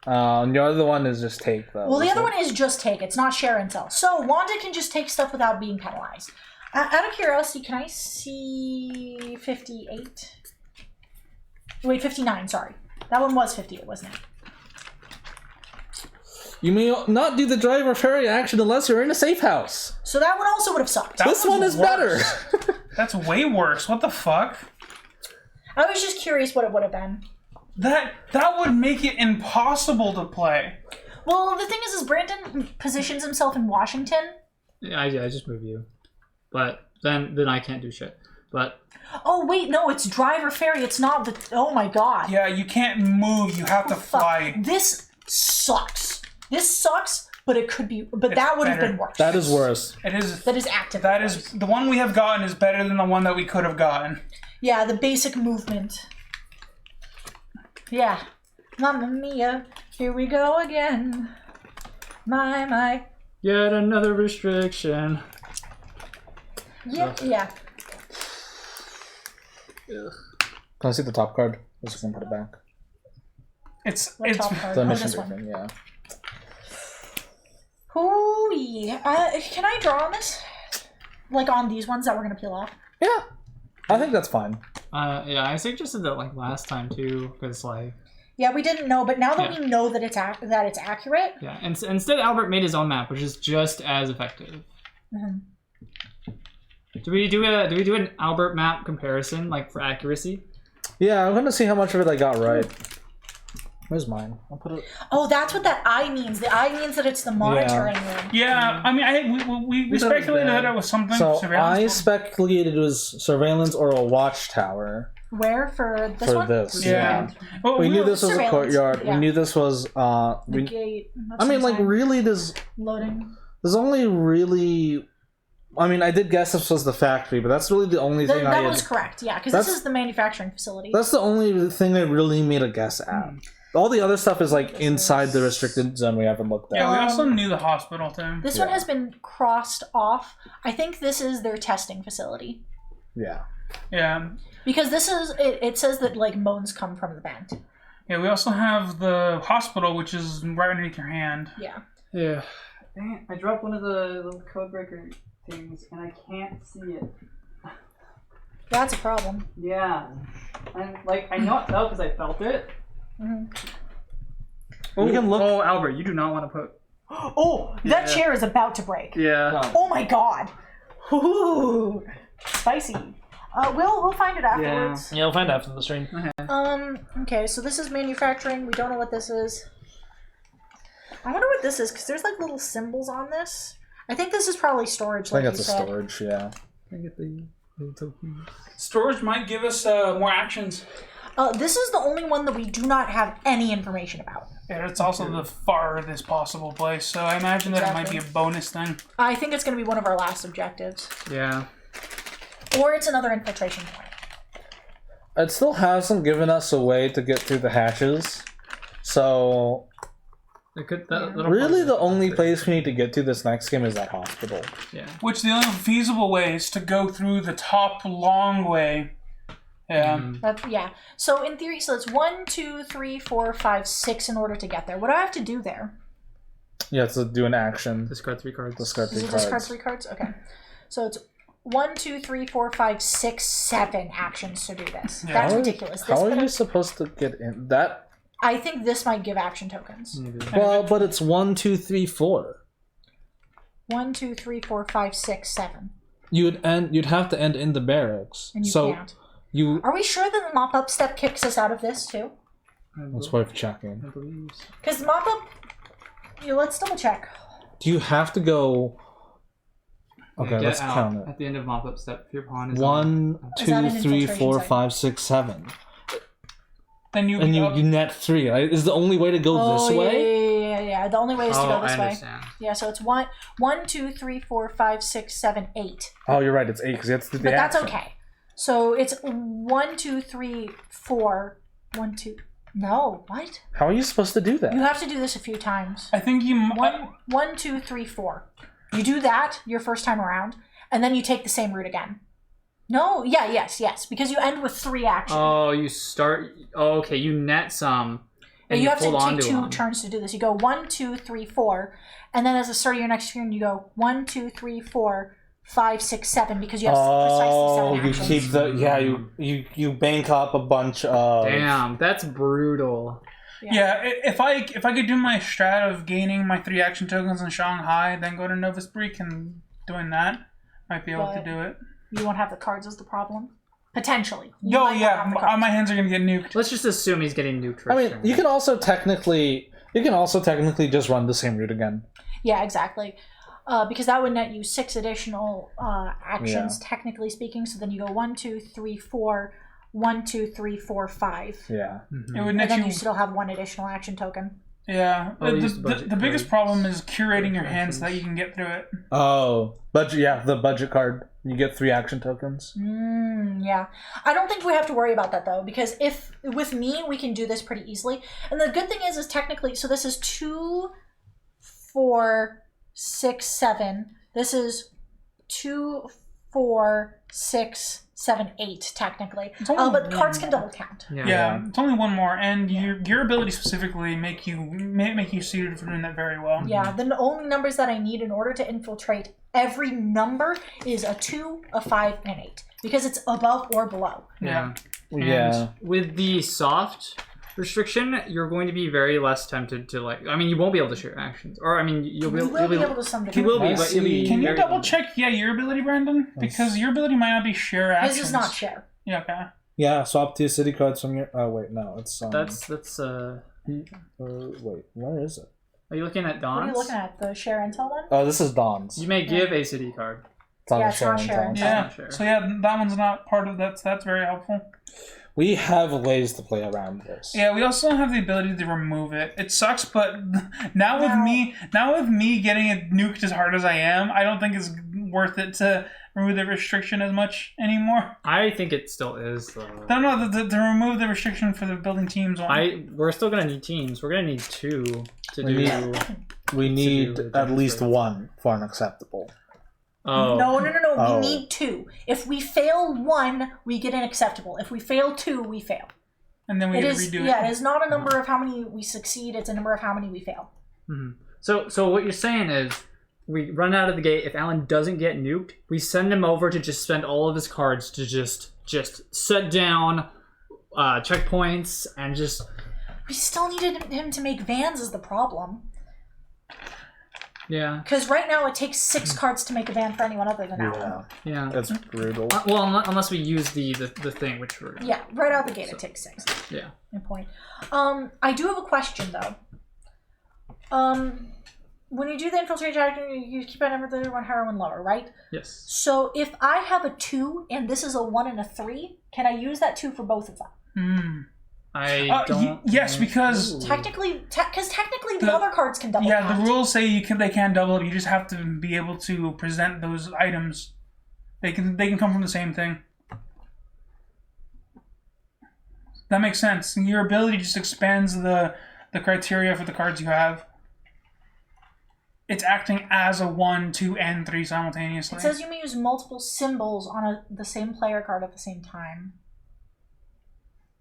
And the other one is just take, though. Well, the other one is just take. It's not share intel. So Wanda can just take stuff without being penalized. Out of curiosity, can I see 58? Wait, 59, sorry. That one was 58, wasn't it? You may not do the drive or ferry action unless you're in a safe house. So that one also would have sucked. This one is better. That's way worse. What the fuck? I was just curious what it would have been. That would make it impossible to play. Well, the thing is Brandon positions himself in Washington. Yeah, I just move you. But then I can't do shit. But oh wait, no, it's drive or ferry. It's not the. Oh my god. Yeah, you can't move. You have to fly. This sucks. This sucks, but it could be. But that would have been worse. That is worse. It is. That is active. That is the one we have gotten is better than the one that we could have gotten. Yeah, the basic movement. Yeah, Mamma Mia, here we go again. My. Yet another restriction. Yeah. Can I see the top card? Just gonna put it back. It's top card? The mission this one. briefing, yeah. Ooh, yeah. Can I draw on this? Like on these ones that we're gonna peel off? Yeah, I think that's fine. Yeah, I suggested that like last time too, because like. Yeah, we didn't know, but now that we know that it's accurate. Yeah, and instead Albert made his own map, which is just as effective. Mm-hmm. Do we do an Albert map comparison, like for accuracy? Yeah, I'm gonna see how much of it I got right. Where's mine? I'll put it. Oh, that's what that eye means. The eye means that it's the monitoring room. Yeah, I mean, we speculated that it was something. So I speculated it was surveillance or a watchtower. Where for this one? This, yeah. Well, we knew this was a courtyard. Yeah. We knew this was the gate. I mean, like really, there's only really. I mean, I did guess this was the factory, but that's really the only thing that was correct. Yeah, because this is the manufacturing facility. That's the only thing I really made a guess at. All the other stuff is like inside the restricted zone we haven't looked at. Yeah, we also knew the hospital too. This one has been crossed off. I think this is their testing facility. Yeah. Yeah. Because this is it says that like moans come from the vent. Yeah, we also have the hospital, which is right underneath your hand. Yeah. Yeah. Dang it, I dropped one of the little code breaker things and I can't see it. That's a problem. Yeah. And like I know it fell because I felt it. Mm-hmm. We can look. Oh, Albert, you do not want to put. Oh, that chair is about to break. Yeah. Oh my god. Ooh, spicy. We'll find it afterwards. Yeah, we'll find out after the stream. Okay, so this is manufacturing. We don't know what this is. I wonder what this is because there's like little symbols on this. I think this is probably storage. I think it's a storage. Yeah. Can I get the token? Storage might give us more actions. This is the only one that we do not have any information about. Yeah, it's also the farthest possible place, so I imagine that it might be a bonus thing. I think it's going to be one of our last objectives. Yeah. Or it's another infiltration point. It still hasn't given us a way to get through the hatches, so really the only place we need to get to this next game is that hospital. Yeah. Which the only feasible way is to go through the top long way. Yeah. Yeah. So in theory, so it's 1, 2, 3, 4, 5, 6 in order to get there. What do I have to do there? Yeah, to do an action. Discard 3 cards. Discard 3 cards. Discard 3 cards? Okay. So it's 1, 2, 3, 4, 5, 6, 7 actions to do this. Yeah. That's ridiculous. How are you supposed to get in that? I think this might give action tokens. Well, but it's 1, 2, 3, 4. 1, 2, 3, 4, 5, 6, 7. You'd have to end in the barracks. And you can't. Are we sure that the mop-up step kicks us out of this too? It's worth checking. I believe. Because mop-up... let's double check. Do you have to go... Okay, let's count it. At the end of mop-up step, your pawn is 1, 2, 3, 4, 5, 6, 7. Then you net 3, right? Is the only way to go this way? Yeah. The only way is to go this way. Understand. Yeah, so it's 1, 2, 3, 4, 5, 6, 7, 8. Oh, you're right. It's 8 because you have to do the But that's action. okay. So it's 1, 2, 3, 4. 1, 2. No, what? How are you supposed to do that? You have to do this a few times. I think you... 1, 2, 3, 4. You do that your first time around, and then you take the same route again. No, yes, because you end with 3 actions. Oh, you start. Oh, okay, you net some. And you have to hold take 2 turns to do this. You go 1, 2, 3, 4, and then as the start of your next turn, you go 1, 2, 3, 4, 5, 6, 7 because you have precisely 7 actions. You keep the you bank up a bunch of. Damn, that's brutal. Yeah, if I could do my strat of gaining my 3 action tokens in Shanghai, then go to Novosibirsk and doing that, might be able to do it. You won't have the cards as the problem. Potentially. My hands are gonna get nuked. Let's just assume he's getting nuked. I mean, you can also technically just run the same route again. Yeah, exactly. Because that would net you 6 additional actions, technically speaking. So then you go 1, 2, 3, 4, 1, 2, 3, 4, 5. Yeah. It would net and then you still have 1 additional action token. Yeah. The biggest problem is curating your hand so that you can get through it. Oh, the budget card. You get 3 action tokens. Yeah. I don't think we have to worry about that though, because if with me we can do this pretty easily. And the good thing is technically, so this is 2, 4, 6, 7. This is 2, 4, 6, 7, 8 technically. But cards can double count. Yeah, it's only 1 more, and your ability specifically make you suited for doing that very well. Yeah, the only numbers that I need in order to infiltrate every number is a 2, a 5, and an 8 because it's above or below. Yeah. And with the soft restriction, you're going to be very less tempted to you won't be able to share actions, or you'll be able to some degree. You will be, but you'll be. Can you double check? Yeah, your ability, Brandon, because your ability might not be share actions. His is not share. Yeah. Okay. Yeah. Swap 2 city cards from your. Oh wait, no, it's. That's. Wait, where is it? Are you looking at Dawn's? What are you looking at? The share intel one? Oh, this is Dawn's. You may give a city card. It's on it's not share. Yeah. So that one's not part of that. So that's very helpful. We have ways to play around this. Yeah, we also have the ability to remove it. It sucks, but now with me getting it nuked as hard as I am, I don't think it's worth it to remove the restriction as much anymore. I think it still is, though. No, to remove the restriction for the building teams one. We're still gonna need teams. We're gonna need 2 to do. We need at least 1 for an acceptable. Oh. No. We need 2. If we fail 1, we get an acceptable. If we fail 2, we fail. And then we redo it. Yeah, it is not a number of how many we succeed. It's a number of how many we fail. Mm-hmm. So what you're saying is, we run out of the gate. If Alan doesn't get nuked, we send him over to just spend all of his cards to just set down checkpoints and just. We still needed him to make vans is the problem. Yeah. Because right now it takes 6 cards to make a van for anyone other than Alan. Yeah. That's brutal. Well, unless we use the thing, which we're... Yeah, right out the gate it takes 6. Yeah. Good point. I do have a question though. When you do the infiltrate action, you keep on everything 1 higher, 1 lower, right? Yes. So if I have a 2 and this is a 1 and a 3, can I use that 2 for both of them? I don't. Yes, because technically, the other cards can double. Yeah, the rules say they can double it. You just have to be able to present those items. They can come from the same thing. That makes sense. Your ability just expands the criteria for the cards you have. It's acting as a 1, 2, and 3 simultaneously. It says you may use multiple symbols on the same player card at the same time.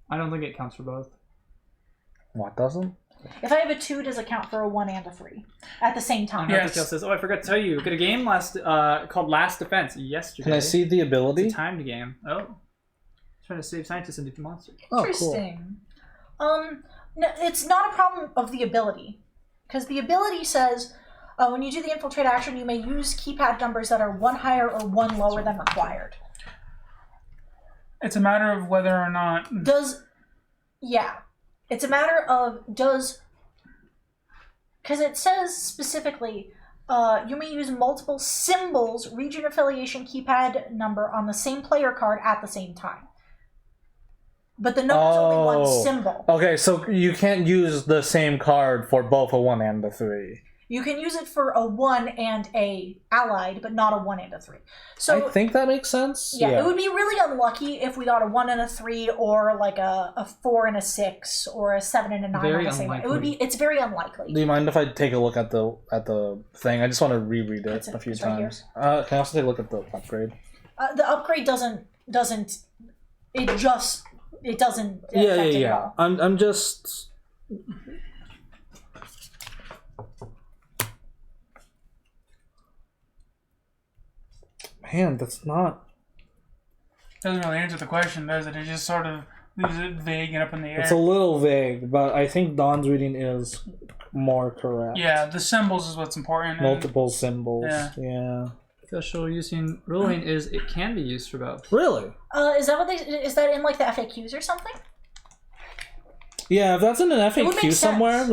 I don't think it counts for both. What doesn't? If I have a 2, does it count for a 1 and a 3 at the same time? Yes. Says, I forgot to tell you. Got a game called Last Defense yesterday. Can I see the ability? It's a timed game. Oh. Trying to save scientists and defeat monsters. Interesting. Cool. No, it's not a problem of the ability. Because the ability says, when you do the infiltrate action, you may use keypad numbers that are 1 higher or 1 lower than required. It's a matter of whether or not... Yeah. It's a matter of because it says specifically, you may use multiple symbols, region affiliation, keypad number on the same player card at the same time. But the number's only one symbol. Okay, so you can't use the same card for both a 1 and a 3. You can use it for a 1 and a allied, but not a 1 and a 3. So I think that makes sense. Yeah, it would be really unlucky if we got a 1 and a 3, or like a 4 and a 6, or a 7 and a 9 on the same one. It's very unlikely. Do you mind if I take a look at the thing? I just want to reread it a few times. Can I also take a look at the upgrade? The upgrade doesn't affect it at all. I'm just. Man, that's not. Doesn't really answer the question, does it? It just sort of leaves it vague and up in the air. It's a little vague, but I think Don's reading is more correct. Yeah, the symbols is what's important. Multiple symbols. Yeah. Official using ruling is it can be used for both. Really? Is that in like the FAQs or something? Yeah, if that's in an FAQ somewhere,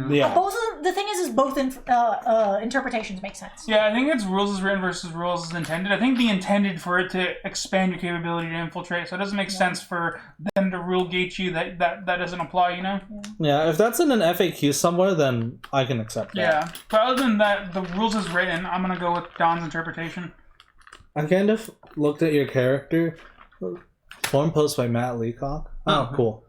yeah. Both of the thing is both interpretations make sense. Yeah, I think it's rules as written versus rules as intended. I think the intended for it to expand your capability to infiltrate, so it doesn't make sense for them to rule gate you that doesn't apply, you know? Yeah, if that's in an FAQ somewhere, then I can accept that. Yeah, but other than that, the rules as written, I'm gonna go with Don's interpretation. I kind of looked at your character. Forum post by Matt Leacock. Oh, cool.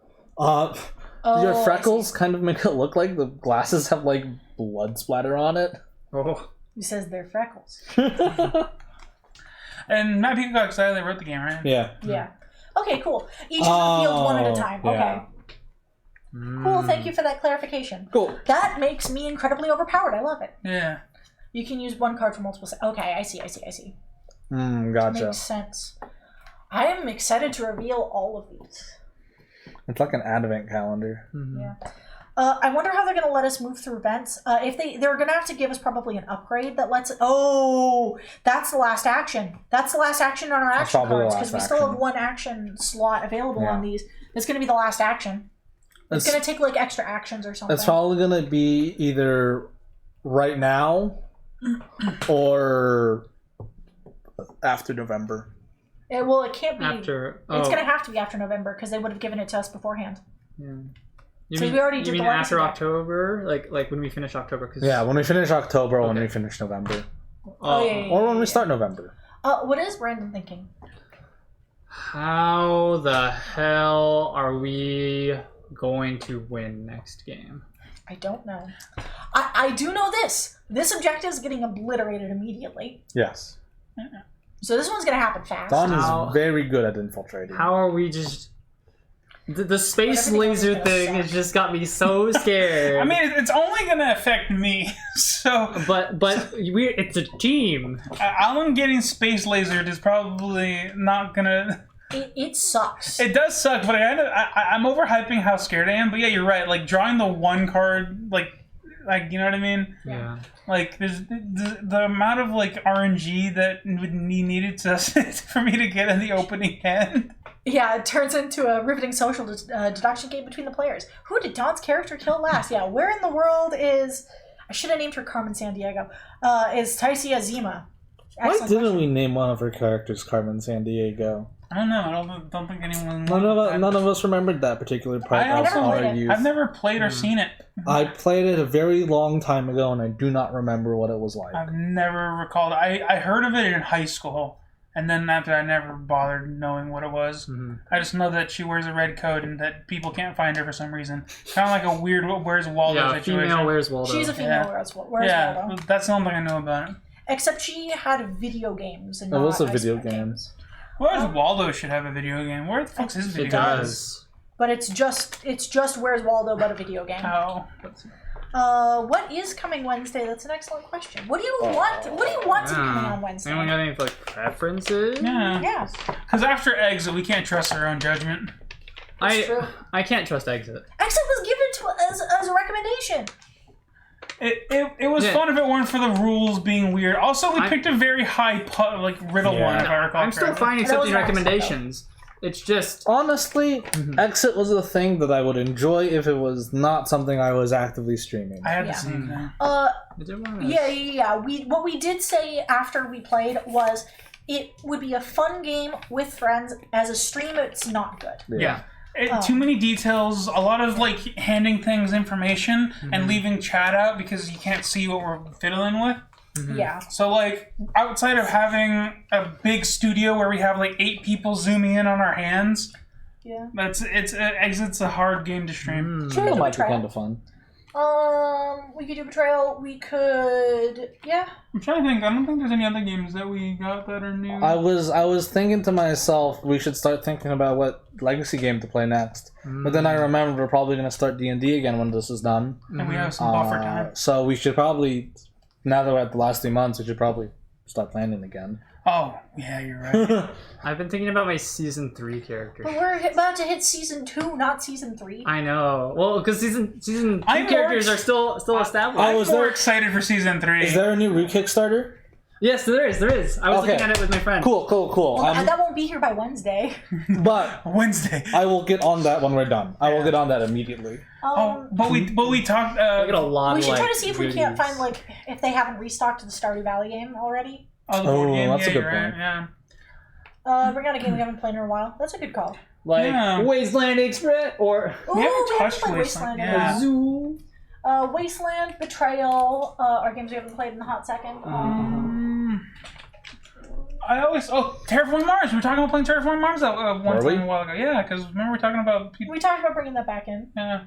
Your freckles kind of make it look like the glasses have like blood splatter on it. Oh. He says they're freckles. And Matt Peacock silently wrote the game, right? Yeah. Yeah. Okay, cool. Each field one at a time. Okay. Cool, thank you for that clarification. Cool. That makes me incredibly overpowered. I love it. Yeah. You can use one card for multiple... Okay, I see. Gotcha. Makes sense. I am excited to reveal all of these. It's like an advent calendar. Mm-hmm. Yeah. I wonder how they're going to let us move through events. If they're going to have to give us probably an upgrade that lets... Oh, that's the last action. That's the last action on our action cards, because we still have one action slot available on these. It's going to be the last action. It's going to take like extra actions or something. It's probably going to be either right now or after November. It can't be after. It's going to have to be after November because they would have given it to us beforehand. Yeah. We already did the after October, like when we finish October? Yeah, when we finish October, when we finish November. Or when we start November. What is Brandon thinking? How the hell are we going to win next game? I don't know. I do know this. This objective is getting obliterated immediately. Yes. So this one's going to happen fast. Don is very good at infiltrating. How are we just... The space laser thing has just got me so scared. I mean, it's only going to affect me, so... But it's a team. Alan getting space lasered is probably not going to... It sucks. It does suck, but I'm overhyping how scared I am. But yeah, you're right. Like, drawing the one card, like you know what I mean? Yeah. Like, there's the amount of, like, RNG that would be needed for me to get in the opening hand. Yeah, it turns into a riveting social deduction game between the players. Who did Don's character kill last? Yeah, where in the world is... I should have named her Carmen Sandiego. Is Taisia Zima. Why didn't we name one of her characters Carmen Sandiego? I don't know. I don't think anyone... None of us remembered that particular part of our youth. I've never played or seen it. I played it a very long time ago, and I do not remember what it was like. I've never recalled. I heard of it in high school, and then after I never bothered knowing what it was. Mm-hmm. I just know that she wears a red coat and that people can't find her for some reason. Kind of like a weird Where's Waldo situation. Female Where's Waldo. She's a female Where's Waldo. Yeah, that's the only thing I know about it. Except she had video games. And it was a video games. Where's Waldo should have a video game. Where the fuck's his video game? It does. But it's just Where's Waldo, but a video game. Oh. What is coming Wednesday? That's an excellent question. What do you want? What do you want to be coming on Wednesday? Anyone got any preferences? Yeah. Yes. Because after Exit, we can't trust our own judgment. True. I can't trust Exit. Exit was given to us as a recommendation. It was fun if it weren't for the rules being weird. Also, we picked a very high riddle one, if I recall. I'm still fine accepting recommendations. It's just honestly, Exit was a thing that I would enjoy if it was not something I was actively streaming. I had the same thing. Yeah. What we did say after we played was it would be a fun game with friends. As a stream, it's not good. Yeah. Too many details, a lot of like handing things information and leaving chat out because you can't see what we're fiddling with. Yeah. So like outside of having a big studio where we have like 8 people zooming in on our hands, Exit's a hard game to stream. Betrayal might be kind of fun. We could do Betrayal. We could, I'm trying to think. I don't think there's any other games that we got that are new. I was thinking to myself, we should start thinking about what legacy game to play next. But then I remembered we're probably going to start D&D again when this is done. And we have some buffer time. So we should probably, now that we're at the last 3 months, we should probably start planning again. Oh, yeah, you're right. I've been thinking about my season 3 character. But we're about to hit season 2, not season 3. I know. Well, because season 2 characters are still established. I'm more excited for season 3. Is there a new Root Kickstarter? Yes, there is. I was looking at it with my friend. Cool. Well, that won't be here by Wednesday. But Wednesday, I will get on that when we're done. I will get on that immediately. But we talked. We get a lot. We should try to see if we can't find if they haven't restocked the Stardew Valley game already. The board game. That's a good point. Right, yeah. Bring out a game we haven't played in a while. That's a good call. Wasteland Express or we haven't touched Wasteland. Yeah. Zoo. Wasteland, Betrayal are games we haven't played in a hot second. Terraforming Mars. We were talking about playing Terraforming Mars one time a while ago. Yeah, because remember we were talking about people. We talked about bringing that back in. Yeah.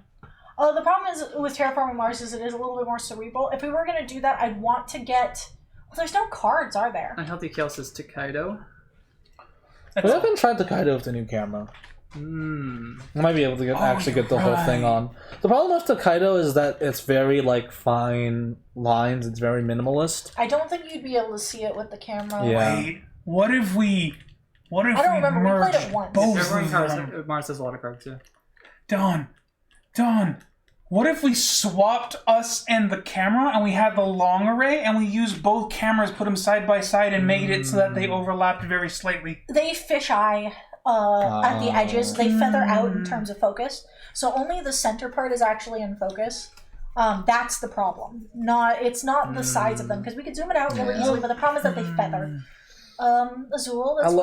The problem is with Terraforming Mars is it is a little bit more cerebral. If we were going to do that, I'd want to get. Well, there's no cards, are there? Unhealthy Chaos is Takedo. We haven't tried Takedo with the new camera. I might be able to actually get the whole thing on. The problem with Takedo is that it's very fine lines. It's very minimalist. I don't think you'd be able to see it with the camera. Yeah. Wait, what if we? I don't remember. We played it once. Mars has a lot of cards too. Dawn. What if we swapped us and the camera and we had the long array and we used both cameras, put them side by side, and made it so that they overlapped very slightly? They fisheye at the edges. They feather out in terms of focus. So only the center part is actually in focus. That's the problem. It's not the sides of them, because we could zoom it out really easily, but the problem is that they feather. Azul, that's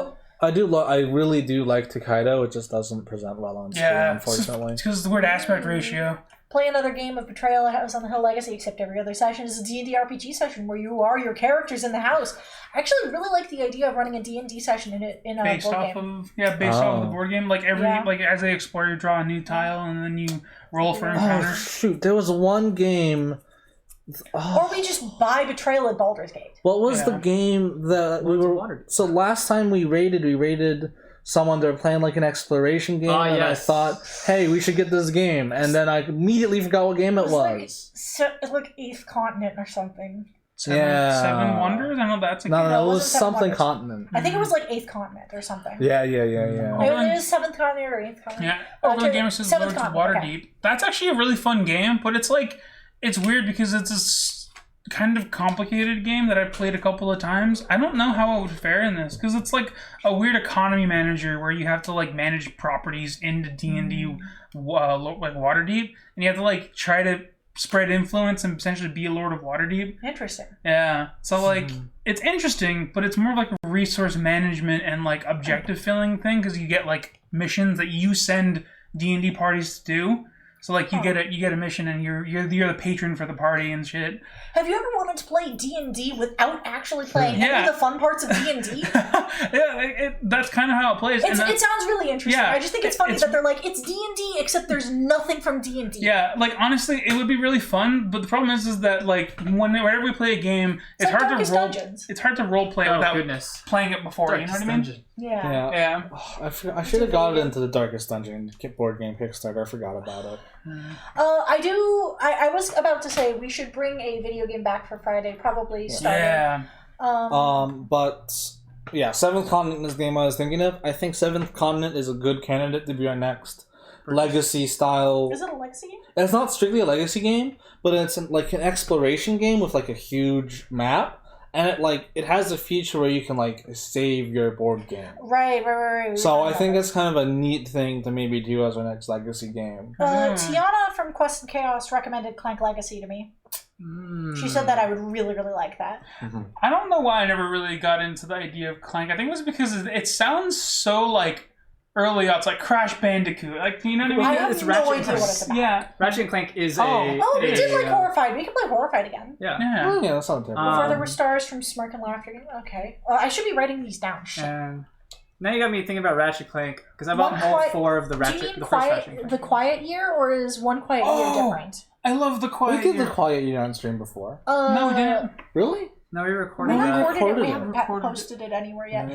I really do like Takedo. It just doesn't present well on screen, unfortunately. It's because of the weird aspect ratio. Play another game of Betrayal House on the Hill Legacy, except every other session is a D&D RPG session where you are your characters in the house. I actually really like the idea of running a D&D session in a based board off game. Based off of the board game. As they explore, you draw a new tile and then you roll for encounter. Oh shoot! There was one game. Or we just buy Betrayal at Baldur's Gate. What was the game that we were? So last time we raided someone. They're playing an exploration game, and I thought, hey, we should get this game, and then I immediately forgot what game it was. It's like Eighth Continent or something. Seven Wonders? I know that's a game. No, it was something Continent. I think it was Eighth Continent or something. Yeah. It was Seventh Continent or Eighth Continent. Yeah, although Game says Lords of Waterdeep. That's actually a really fun game, but it's weird because it's a kind of complicated game that I've played a couple of times. I don't know how I would fare in this, because it's a weird economy manager where you have to manage properties into D&D Waterdeep, and you have to try to spread influence and essentially be a Lord of Waterdeep. Interesting. Yeah. So it's interesting, but it's more of a resource management and objective filling thing, because you get missions that you send D&D parties to do. So you get a mission and you're the patron for the party and shit. Have you ever wanted to play D&D without actually playing any of the fun parts of D&D? That's kind of how it plays. It sounds really interesting. I just think it's funny that they're it's D&D except there's nothing from D&D. Yeah, honestly, it would be really fun, but the problem is that whenever we play a game, it's hard to roll. Dungeons. It's hard to role play without playing it before. Darkest you know what I mean? Dungeon. Yeah. Oh, I should have got into the Darkest Dungeon board game Kickstarter. I forgot about it. I was about to say we should bring a video game back for Friday, probably starting. But Seventh Continent is the game I was thinking of. I think Seventh Continent is a good candidate to be our next legacy style. Is it a legacy game? It's not strictly a legacy game, but it's an exploration game with a huge map. and it has a feature where you can save your board game. Right. So I think it's kind of a neat thing to maybe do as our next Legacy game. Tiana from Quest and Chaos recommended Clank Legacy to me. She said that I would really, really like that. Mm-hmm. I don't know why I never really got into the idea of Clank. I think it was because it sounds so early on. It's like Crash Bandicoot. You know what I mean? I have no idea what it's about. Yeah. Ratchet and Clank is we did Horrified. We can play Horrified again. Yeah. Oh, yeah, that's not terrible. Before there were stars from Smirk and Laughter. Okay. I should be writing these down. Shit. Now you got me thinking about Ratchet Clank, because I bought all 4 of the Ratchet. Do you mean the first Ratchet Clank. The Quiet Year, or is One Quiet Year different? I love the Quiet Year. We did the Quiet Year on stream before. No, we didn't. Really? No, we recorded it. We haven't posted it anywhere yet.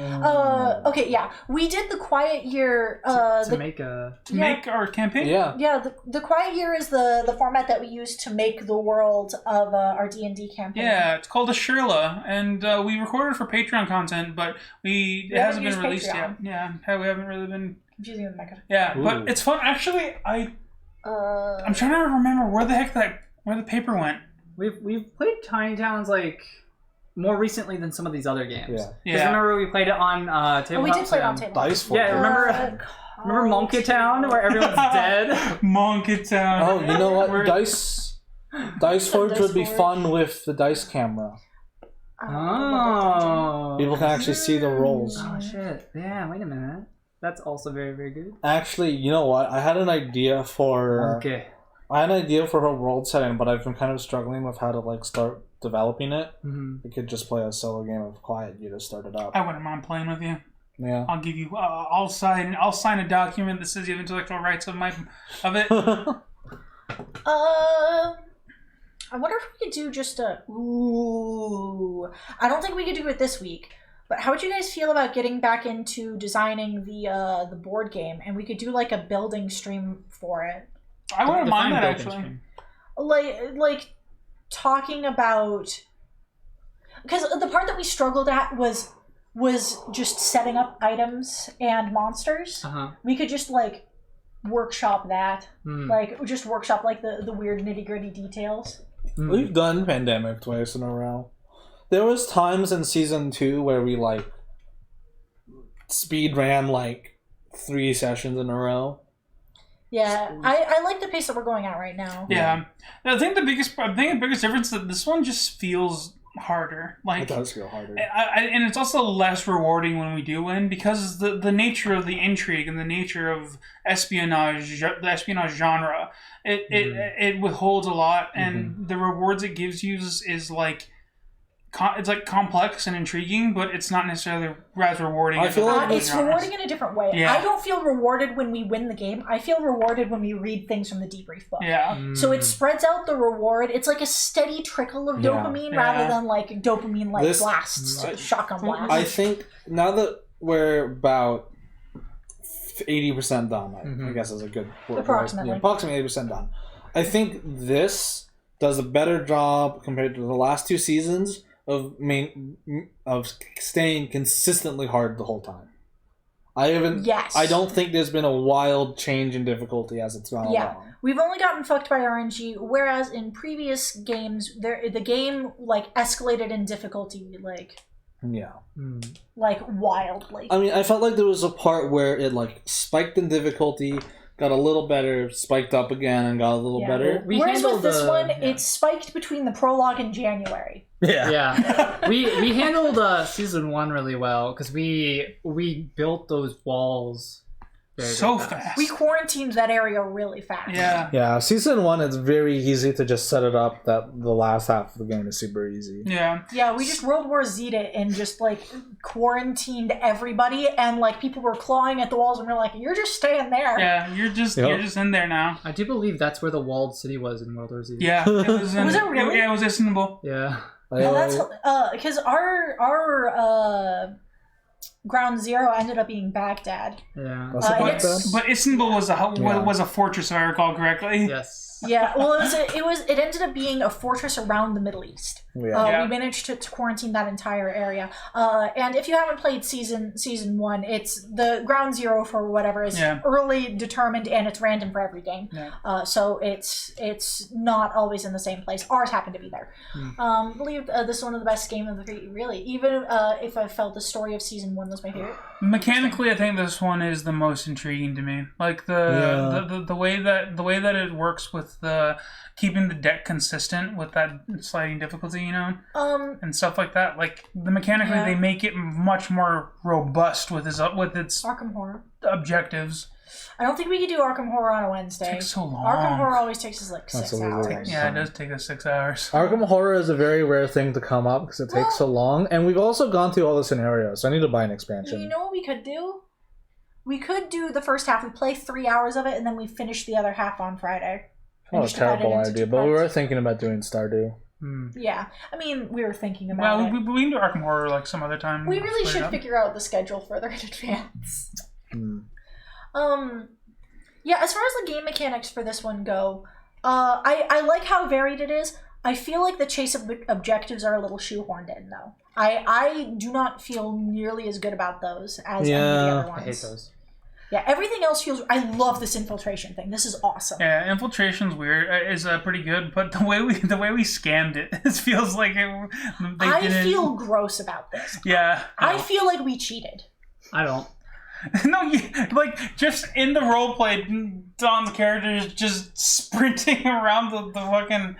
Okay, yeah. We did the Quiet Year... to make our campaign? Yeah. Yeah, the Quiet Year is the format that we use to make the world of our D&D campaign. Yeah, it's called Ashirla, and we recorded for Patreon content, but it hasn't been released yet. Yeah, we haven't really been... Confusing with Mecca. Yeah, but it's fun. Actually, I'm trying to remember where the paper went. We've played Tiny Towns more recently than some of these other games. Yeah. Because remember we played it on Tabletop. We did play it on Tabletop. Dice Yeah, remember Monkey Town where everyone's dead? Monkey Town. Oh, you know what? Dice Forge would be fun with the dice camera. Oh. People can actually see the rolls. Oh shit! Yeah, wait a minute. That's also very, very good. Actually, you know what? I had an idea for... Okay. I had an idea for her world setting, but I've been kind of struggling with how to start developing it. Mm-hmm. We could just play a solo game of Quiet Year to start it up. I wouldn't mind playing with you. Yeah. I'll give you. I'll sign a document that says you have intellectual rights of it. I wonder if we could do just a... Ooh. I don't think we could do it this week. But how would you guys feel about getting back into designing the board game? And we could do a building stream for it. I wouldn't mind that, actually. Like talking about... Because the part that we struggled at was just setting up items and monsters. Uh-huh. We could just workshop that. Just workshop the weird nitty-gritty details. We've done Pandemic twice in a row. There was times in season 2 where we speed ran 3 sessions in a row. Yeah, I like the pace that we're going at right now. Yeah, I think the biggest difference is that this one just feels harder. It does feel harder, and it's also less rewarding when we do win because the nature of the intrigue and the nature of espionage, the espionage genre, it withholds a lot, and the rewards it gives you is it's complex and intriguing, but it's not necessarily as rewarding. I feel it's rewarding in a different way. Yeah. I don't feel rewarded when we win the game. I feel rewarded when we read things from the debrief book. Yeah. So it spreads out the reward. It's like a steady trickle of dopamine rather than dopamine blasts, shotgun blasts. I think now that we're about 80% done, I guess is a good word. Approximately. Approximately 80% done. I think this does a better job compared to the last 2 seasons of staying consistently hard the whole time. I don't think there's been a wild change in difficulty as it's gone along. We've only gotten fucked by RNG, whereas in previous games, the game escalated in difficulty wildly. I mean, I felt like there was a part where it spiked in difficulty, got a little better, spiked up again, and got a little better. Whereas with this one, it spiked between the prologue and January. Yeah. We handled season 1 really well because we built those walls very fast. We quarantined that area really fast. Yeah, season 1 it's very easy to just set it up that the last half of the game is super easy. Yeah, we just World War Z'd it and just quarantined everybody, and people were clawing at the walls, and we're like, you're just staying there. Yeah, you're just in there now. I do believe that's where the walled city was in World War Z. Yeah, it was. Was it really? Yeah, it was Istanbul. Yeah. That's because our Ground Zero ended up being Baghdad. Yeah. But Istanbul was a fortress, if I recall correctly. Yes. Yeah, well, it ended up being a fortress around the Middle East. Yeah. We managed to quarantine that entire area. And if you haven't played season 1, it's the ground zero for whatever is early determined, and it's random for every game. Yeah. So it's not always in the same place. Ours happened to be there. I believe this is one of the best games of the 3, really. Even if I felt the story of season 1 was my favorite. Mechanically, I think this one is the most intriguing to me. Like the way that it works with the keeping the deck consistent with that sliding difficulty, and stuff like that. Like mechanically, they make it much more robust with its Arkham Horror objectives. I don't think we could do Arkham Horror on a Wednesday. It takes so long. Arkham Horror always takes us like 6 hours. Yeah, it does take us 6 hours. Arkham Horror is a very rare thing to come up because it takes so long, and we've also gone through all the scenarios. So I need to buy an expansion. You know what we could do? We could do the first half. We play 3 hours of it, and then we finish the other half on Friday. Not a terrible idea, but we were thinking about doing Stardew. Yeah, I mean, we were thinking about it. We can do Arkham Horror like some other time. We really should figure out the schedule further in advance. Yeah, as far as the game mechanics for this one go, I like how varied it is. I feel like the chase objectives are a little shoehorned in, though. I do not feel nearly as good about those as any of the other ones. I hate those. Yeah, everything else feels... I love this infiltration thing. This is awesome. Yeah, infiltration's weird. Is pretty good, but the way we scammed it, it feels like I feel gross about this. Yeah. I feel like we cheated. I don't. No, like, just in the roleplay, Don's character is just sprinting around the fucking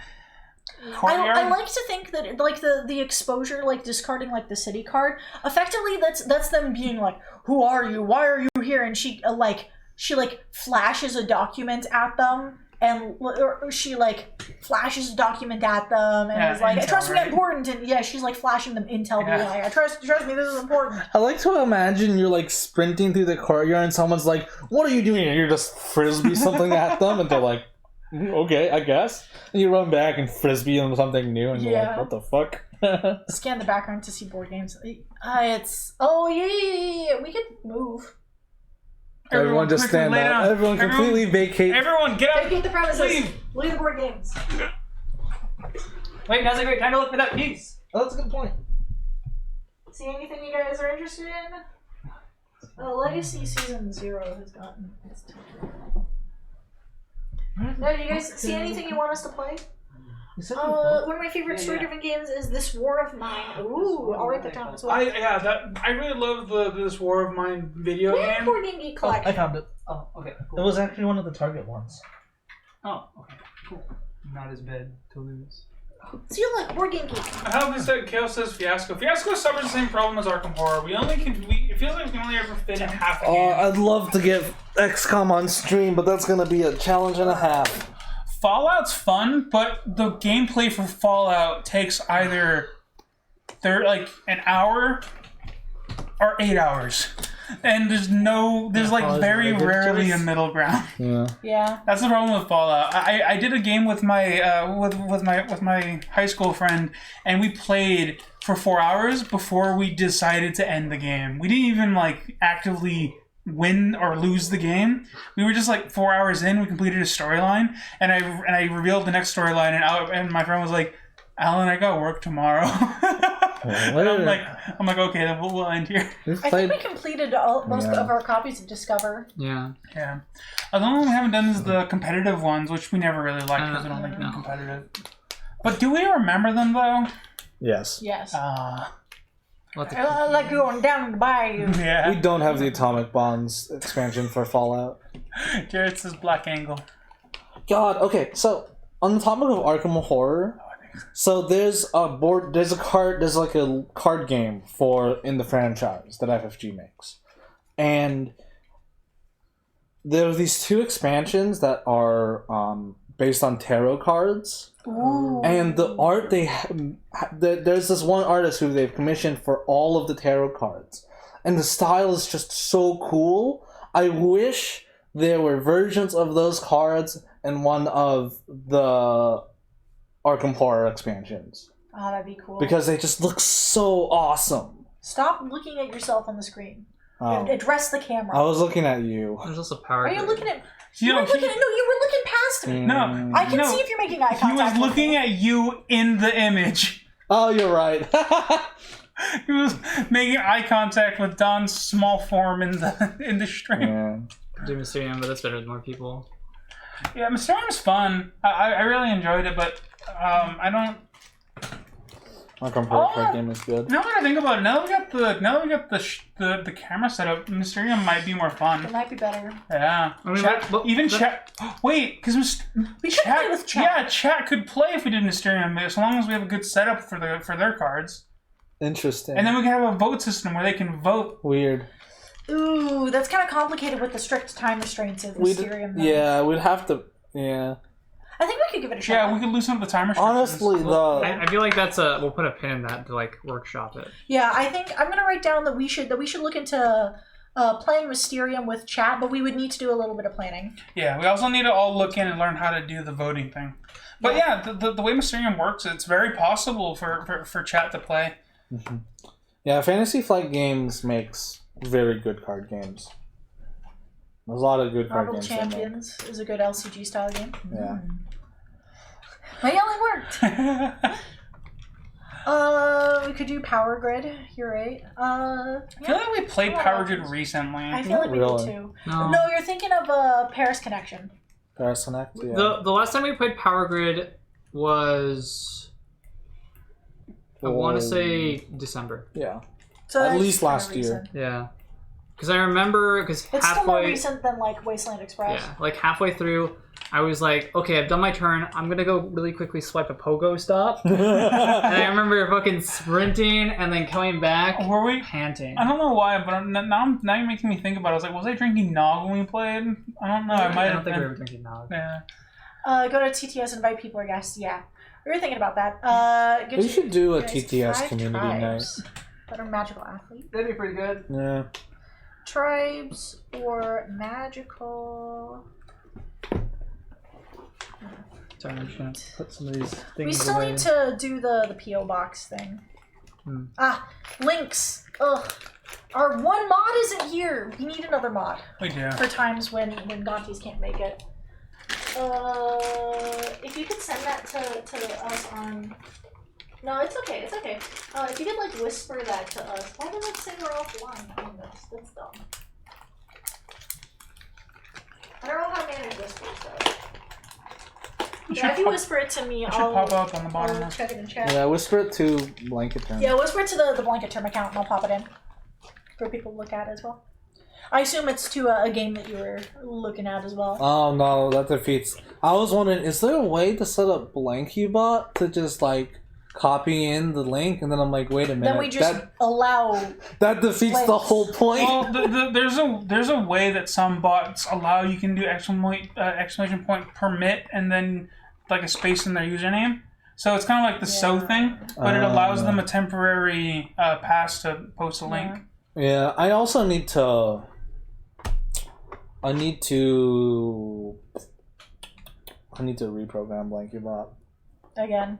courtyard. I like to think that, like, the exposure, like, discarding, like, the city card, effectively, that's them being like, who are you? Why are you here? And she flashes a document at them, or she, like, flashes a document at them, and is like, intel, trust me, I'm important, and she's, like, flashing them intel, being like, trust me, this is important. I like to imagine you're, like, sprinting through the courtyard, and someone's like, what are you doing? And you're just frisbee something at them, and they're like, okay, I guess. And you run back and frisbee them something new, and you're like, what the fuck? Scan the background to see board games. Yeah, we could move. Everyone just stand up. Everyone completely vacate. Everyone get out. Vacate the premises. Leave the board games. Wait, now's a great time to look for that piece. Oh, that's a good point. See anything you guys are interested in? Legacy Season 0 has gotten... No, do you guys see anything you want us to play? One of my favorite story-driven games is This War of Mine. Ooh, I'll write that down as well. I really love this War of Mine video game. Board Game Geek collection. I found it. Oh, okay, cool. It was actually one of the Target ones. Oh, okay, cool. Not as bad to lose. So you like Board Game Geek. I hope this Chaos says Fiasco. Fiasco suffers the same problem as Arkham Horror. It feels like we can only ever fit in half a game. I'd love to get XCOM on stream, but that's gonna be a challenge and a half. Fallout's fun, but the gameplay for Fallout takes either an hour or 8 hours, and there's very rarely a middle ground. Yeah. That's the problem with Fallout. I did a game with my with my high school friend, and we played for 4 hours before we decided to end the game. We didn't even actively win or lose the game. We were just 4 hours in. We completed a storyline, and I revealed the next storyline, and my friend was like, "Alan, I got work tomorrow." And I'm like, okay, then we'll end here. I think we completed most of our copies of Discover. Yeah. The only one we haven't done is the competitive ones, which we never really liked because we don't like them competitive. But do we remember them though? Yes. I like going down the bayou. Yeah. We don't have the Atomic Bombs expansion for Fallout. Jared says Black Angle. God, okay, so on the topic of Arkham Horror, so there's a card game in the franchise that FFG makes. And there are these 2 expansions that are based on tarot cards. Ooh. And the art there's this one artist who they've commissioned for all of the tarot cards, and the style is just so cool. I wish there were versions of those cards in one of the Arkham Horror expansions. Oh, that'd be cool. Because they just look so awesome. Stop looking at yourself on the screen. Address the camera. I was looking at you. There's also power. Are you looking at... You were looking past past me. No, I can see if you're making eye contact. He was looking at you in the image. Oh, you're right. He was making eye contact with Don's small form in the stream. Yeah. Do Mysterium, but that's better with more people. Yeah, Mysterium's fun. I really enjoyed it, but I don't. My comparative card game is good. Now that I think about it, now that we got the camera set up, Mysterium might be more fun. It might be better. Yeah. I mean, Chat. Wait, because we could play with chat. Yeah, chat could play if we did Mysterium, as long as we have a good setup for their cards. Interesting. And then we can have a vote system where they can vote. Weird. Ooh, that's kind of complicated with the strict time restraints of Mysterium. We'd have to. Yeah. I think we could give it a shot. Yeah, we could loosen up the time restrictions. Honestly, I feel like that's we'll put a pin in that to like workshop it. Yeah, I think I'm gonna write down that we should look into playing Mysterium with chat, but we would need to do a little bit of planning. Yeah, we also need to all look in and learn how to do the voting thing. But yeah, the way Mysterium works, it's very possible for chat to play. Mm-hmm. Yeah, Fantasy Flight Games makes very good card games. There's a lot of good card Marvel games. Champions is a good LCG style game. Yeah. My yelling worked. We could do Power Grid. You're right. I feel like we played Power Grid recently. I feel like we did too. No, you're thinking of Paris Connection. Paris Connect. Yeah. The last time we played Power Grid was I want to say December. Yeah. So at least last year. Yeah. Because I remember, it's still more recent than like Wasteland Express. Yeah, like halfway through, I was like, okay, I've done my turn. I'm gonna go really quickly swipe a pogo stop. And I remember fucking sprinting and then coming back. Were we panting? I don't know why, but now you're making me think about it. I was like, was I drinking Nog when we played? I don't know. I don't think we were drinking Nog. Yeah. Go to TTS, invite people or guests. Yeah, we were thinking about that. We should do a TTS community night. That are magical athletes. That'd be pretty good. Yeah. Tribes or magical. Sorry, I'm just gonna put some of these things We still away. need to do the PO box thing. Links. Ugh. Our one mod isn't here. We need another mod. We do. For times when Gonties can't make it. If you could send that to us on. No, it's okay. It's okay. If you could like whisper that to us. Why does it say we're offline on this? That's dumb. I don't know how to manage whispers though. If you whisper it to me, I'll pop up on the bottom. I'll check it in chat. Yeah, whisper it to Blanket Term. Yeah, whisper it to the Blanket Term account and I'll pop it in for people to look at as well. I assume it's to a game that you were looking at as well. Oh no, that defeats. I was wondering, is there a way to set up BlankyBot to just like copy in the link, and then I'm like, wait a minute. Then we just allow. That defeats links. the whole point. Well, there's a way that some bots allow you can do exclamation point permit and then like a space in their username. So it's kind of like the so thing, but it allows them a temporary pass to post a link. Yeah, I also need to. I need to reprogram BlankyBot Again.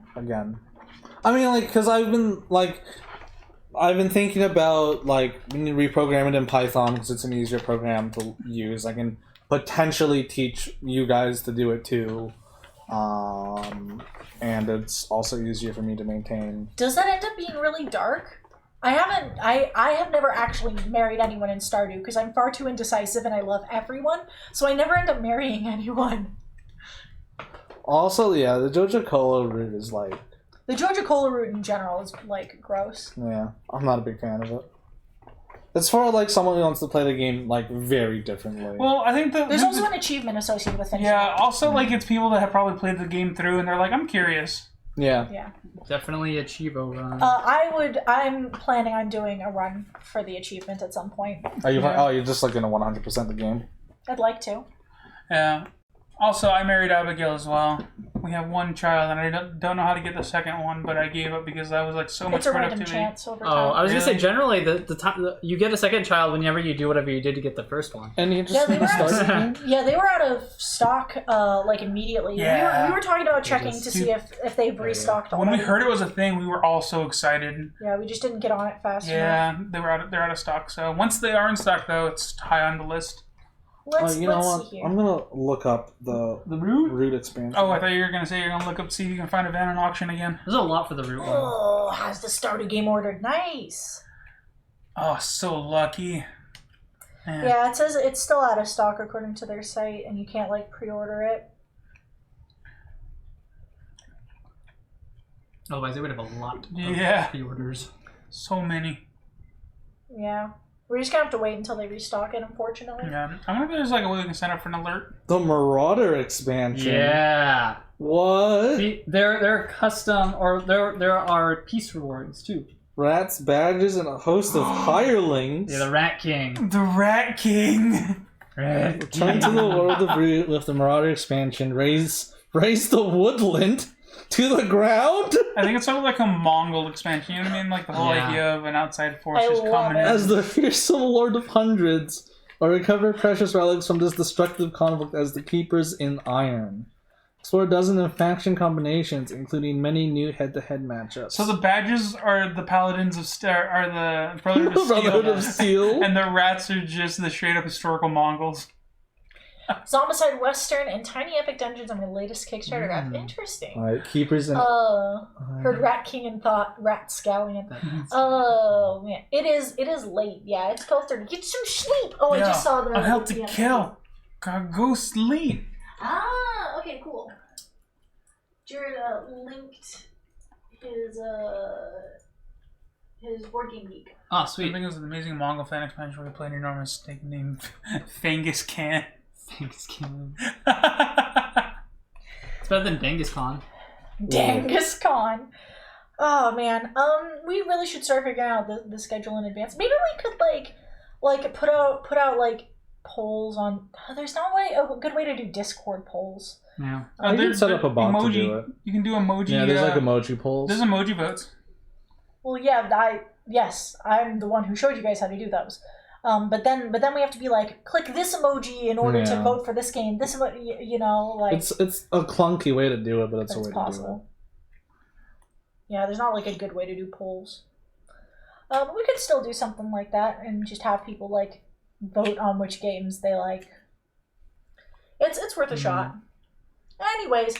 I mean, like, because I've been thinking about, like, when you reprogram it in Python, because it's an easier program to use. I can potentially teach you guys to do it, too. And it's also easier for me to maintain. Does that end up being really dark? I have never actually married anyone in Stardew, because I'm far too indecisive and I love everyone, so I never end up marrying anyone. Also, yeah, the Joja Cola route is, like... The Joja Cola route in general is, like, gross. Yeah, I'm not a big fan of it. It's for, like, someone who wants to play the game, like, very differently. Well, I think there's also an achievement associated with finishing. Yeah, also, like, it's people that have probably played the game through, and they're like, I'm curious. Yeah. Definitely a Chivo run. I'm planning on doing a run for the achievement at some point. Are you? Oh, you're just, like, gonna 100% the game? I'd like to. Yeah. Also, I married Abigail as well. We have one child, and I don't know how to get the second one, but I gave up because that was like so much productivity. It's a random chance over time. I was gonna say generally the time you get a second child whenever you do whatever you did to get the first one. And you just need to start the game? Yeah, they were out of stock like immediately. Yeah. We were talking about checking to see if they've restocked When already. we heard it was a thing, we were all so excited. Yeah, we just didn't get on it fast enough. Yeah, they're out of stock. So once they are in stock, though, it's high on the list. Let's see here. I'm gonna look up the root expansion. Oh, I thought you were gonna say you're gonna look up, see if you can find a van in auction again. There's a lot for the root one. Oh, has the starter game ordered? Nice. Oh, so lucky. Man. Yeah, it says it's still out of stock according to their site, and you can't like pre-order it. Otherwise, they would have a lot of pre-orders. So many. Yeah. We're just gonna have to wait until they restock it, unfortunately. Yeah. I wonder if there's like a way we can sign up for an alert. The Marauder expansion. Yeah. What? They're custom, or there are piece rewards too. Rats, badges, and a host of hirelings. Yeah, the Rat King. The Rat King. Return to the world of root with the Marauder expansion. Raise the woodland to the ground. I think it's sort of like a Mongol expansion. You know what I mean? Like the whole idea of an outside force just coming in. As the fearsome Lord of Hundreds, or recover precious relics from this destructive conflict as the Keepers in Iron. Explore a dozen of faction combinations, including many new head-to-head matchups. So the badges are the Paladins of are the Brotherhood of Steel, and the rats are just the straight-up historical Mongols. Zombicide Western and Tiny Epic Dungeons on the latest Kickstarter app. Interesting. Alright, Keepers in... heard Rat King and thought Rat Scallion. Oh, man. It is late. Yeah, it's 12:30. Get some sleep! Oh, I just saw the... I'm helped to kill. Gotta go sleep. Ah, okay, cool. Jared linked his board game geek. Oh, sweet. I think it was an amazing Mongol fan expansion where they played an enormous snake named Genghis Khan. Genghis Khan. It's better than Genghis Khan. Genghis Khan. Oh man. We really should start figuring out the schedule in advance. Maybe we could like put out like polls on. There's no way a good way to do Discord polls. Yeah. You can set up a bot emoji, to do it. You can do emoji. Yeah, there's like emoji polls. There's emoji votes. Well, yeah, I'm the one who showed you guys how to do those. But then we have to be like, click this emoji in order to vote for this game. This emoji, you know, like it's a clunky way to do it, but it's a way possible. to do it. Yeah, there's not like a good way to do polls. But we could still do something like that and just have people like vote on which games they like. It's worth a shot. Anyways,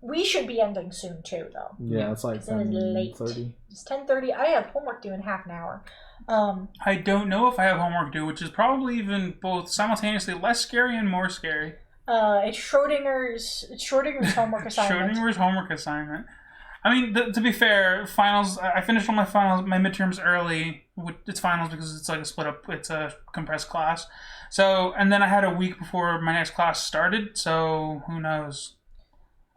we should be ending soon too, though. Yeah, it's like 10:30. It's 10:30. I have homework due in half an hour. I don't know if I have homework due, which is probably even both simultaneously less scary and more scary. It's Schrodinger's homework assignment. Schrodinger's homework assignment. I mean, to be fair, finals. I finished all my midterms early. It's finals because it's like a split up. It's a compressed class. So, and then I had a week before my next class started. So who knows?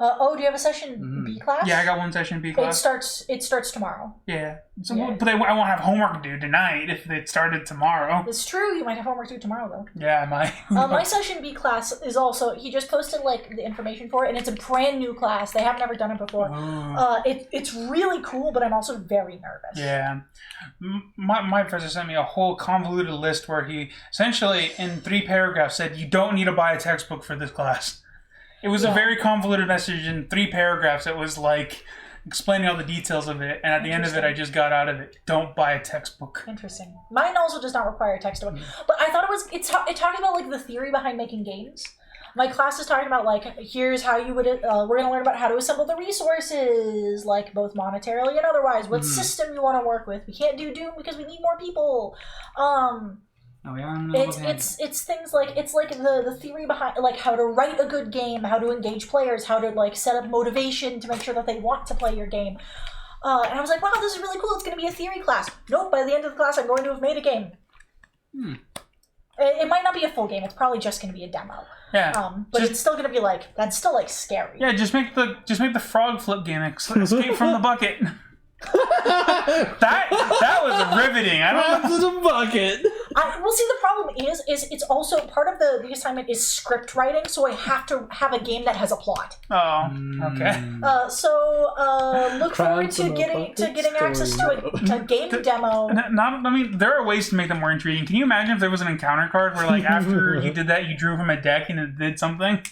Do you have a session B class? Yeah, I got one session B class. It starts tomorrow. Yeah. So, but I won't have homework due tonight if it started tomorrow. It's true. You might have homework due tomorrow, though. Yeah, I might. My session B class is also... He just posted, like, the information for it, and it's a brand new class. They have never done it before. It's really cool, but I'm also very nervous. Yeah. My professor sent me a whole convoluted list where he essentially, in 3 paragraphs, said, you don't need to buy a textbook for this class. It was a very convoluted message in 3 paragraphs. It was like explaining all the details of it, and at the end of it, I just got out of it. Don't buy a textbook. Interesting. Mine also does not require a textbook, but I thought it talked about like the theory behind making games. My class is talking about like here's how you would. We're going to learn about how to assemble the resources, like both monetarily and otherwise. What system you want to work with? We can't do Doom because we need more people. It's things like the theory behind like how to write a good game, how to engage players, how to like set up motivation to make sure that they want to play your game. And I was like, wow, this is really cool. It's going to be a theory class. Nope. By the end of the class, I'm going to have made a game. It might not be a full game. It's probably just going to be a demo. Yeah. But it's still going to be like that's still like scary. Yeah. Just make the frog flip game. Escape from the bucket. that was riveting. I don't know. The bucket. Well, see, the problem is it's also part of the assignment is script writing, so I have to have a game that has a plot. Oh, okay. So look forward to getting access to a game demo. I mean, there are ways to make them more intriguing. Can you imagine if there was an encounter card where, like, after you did that, you drew from a deck and it did something?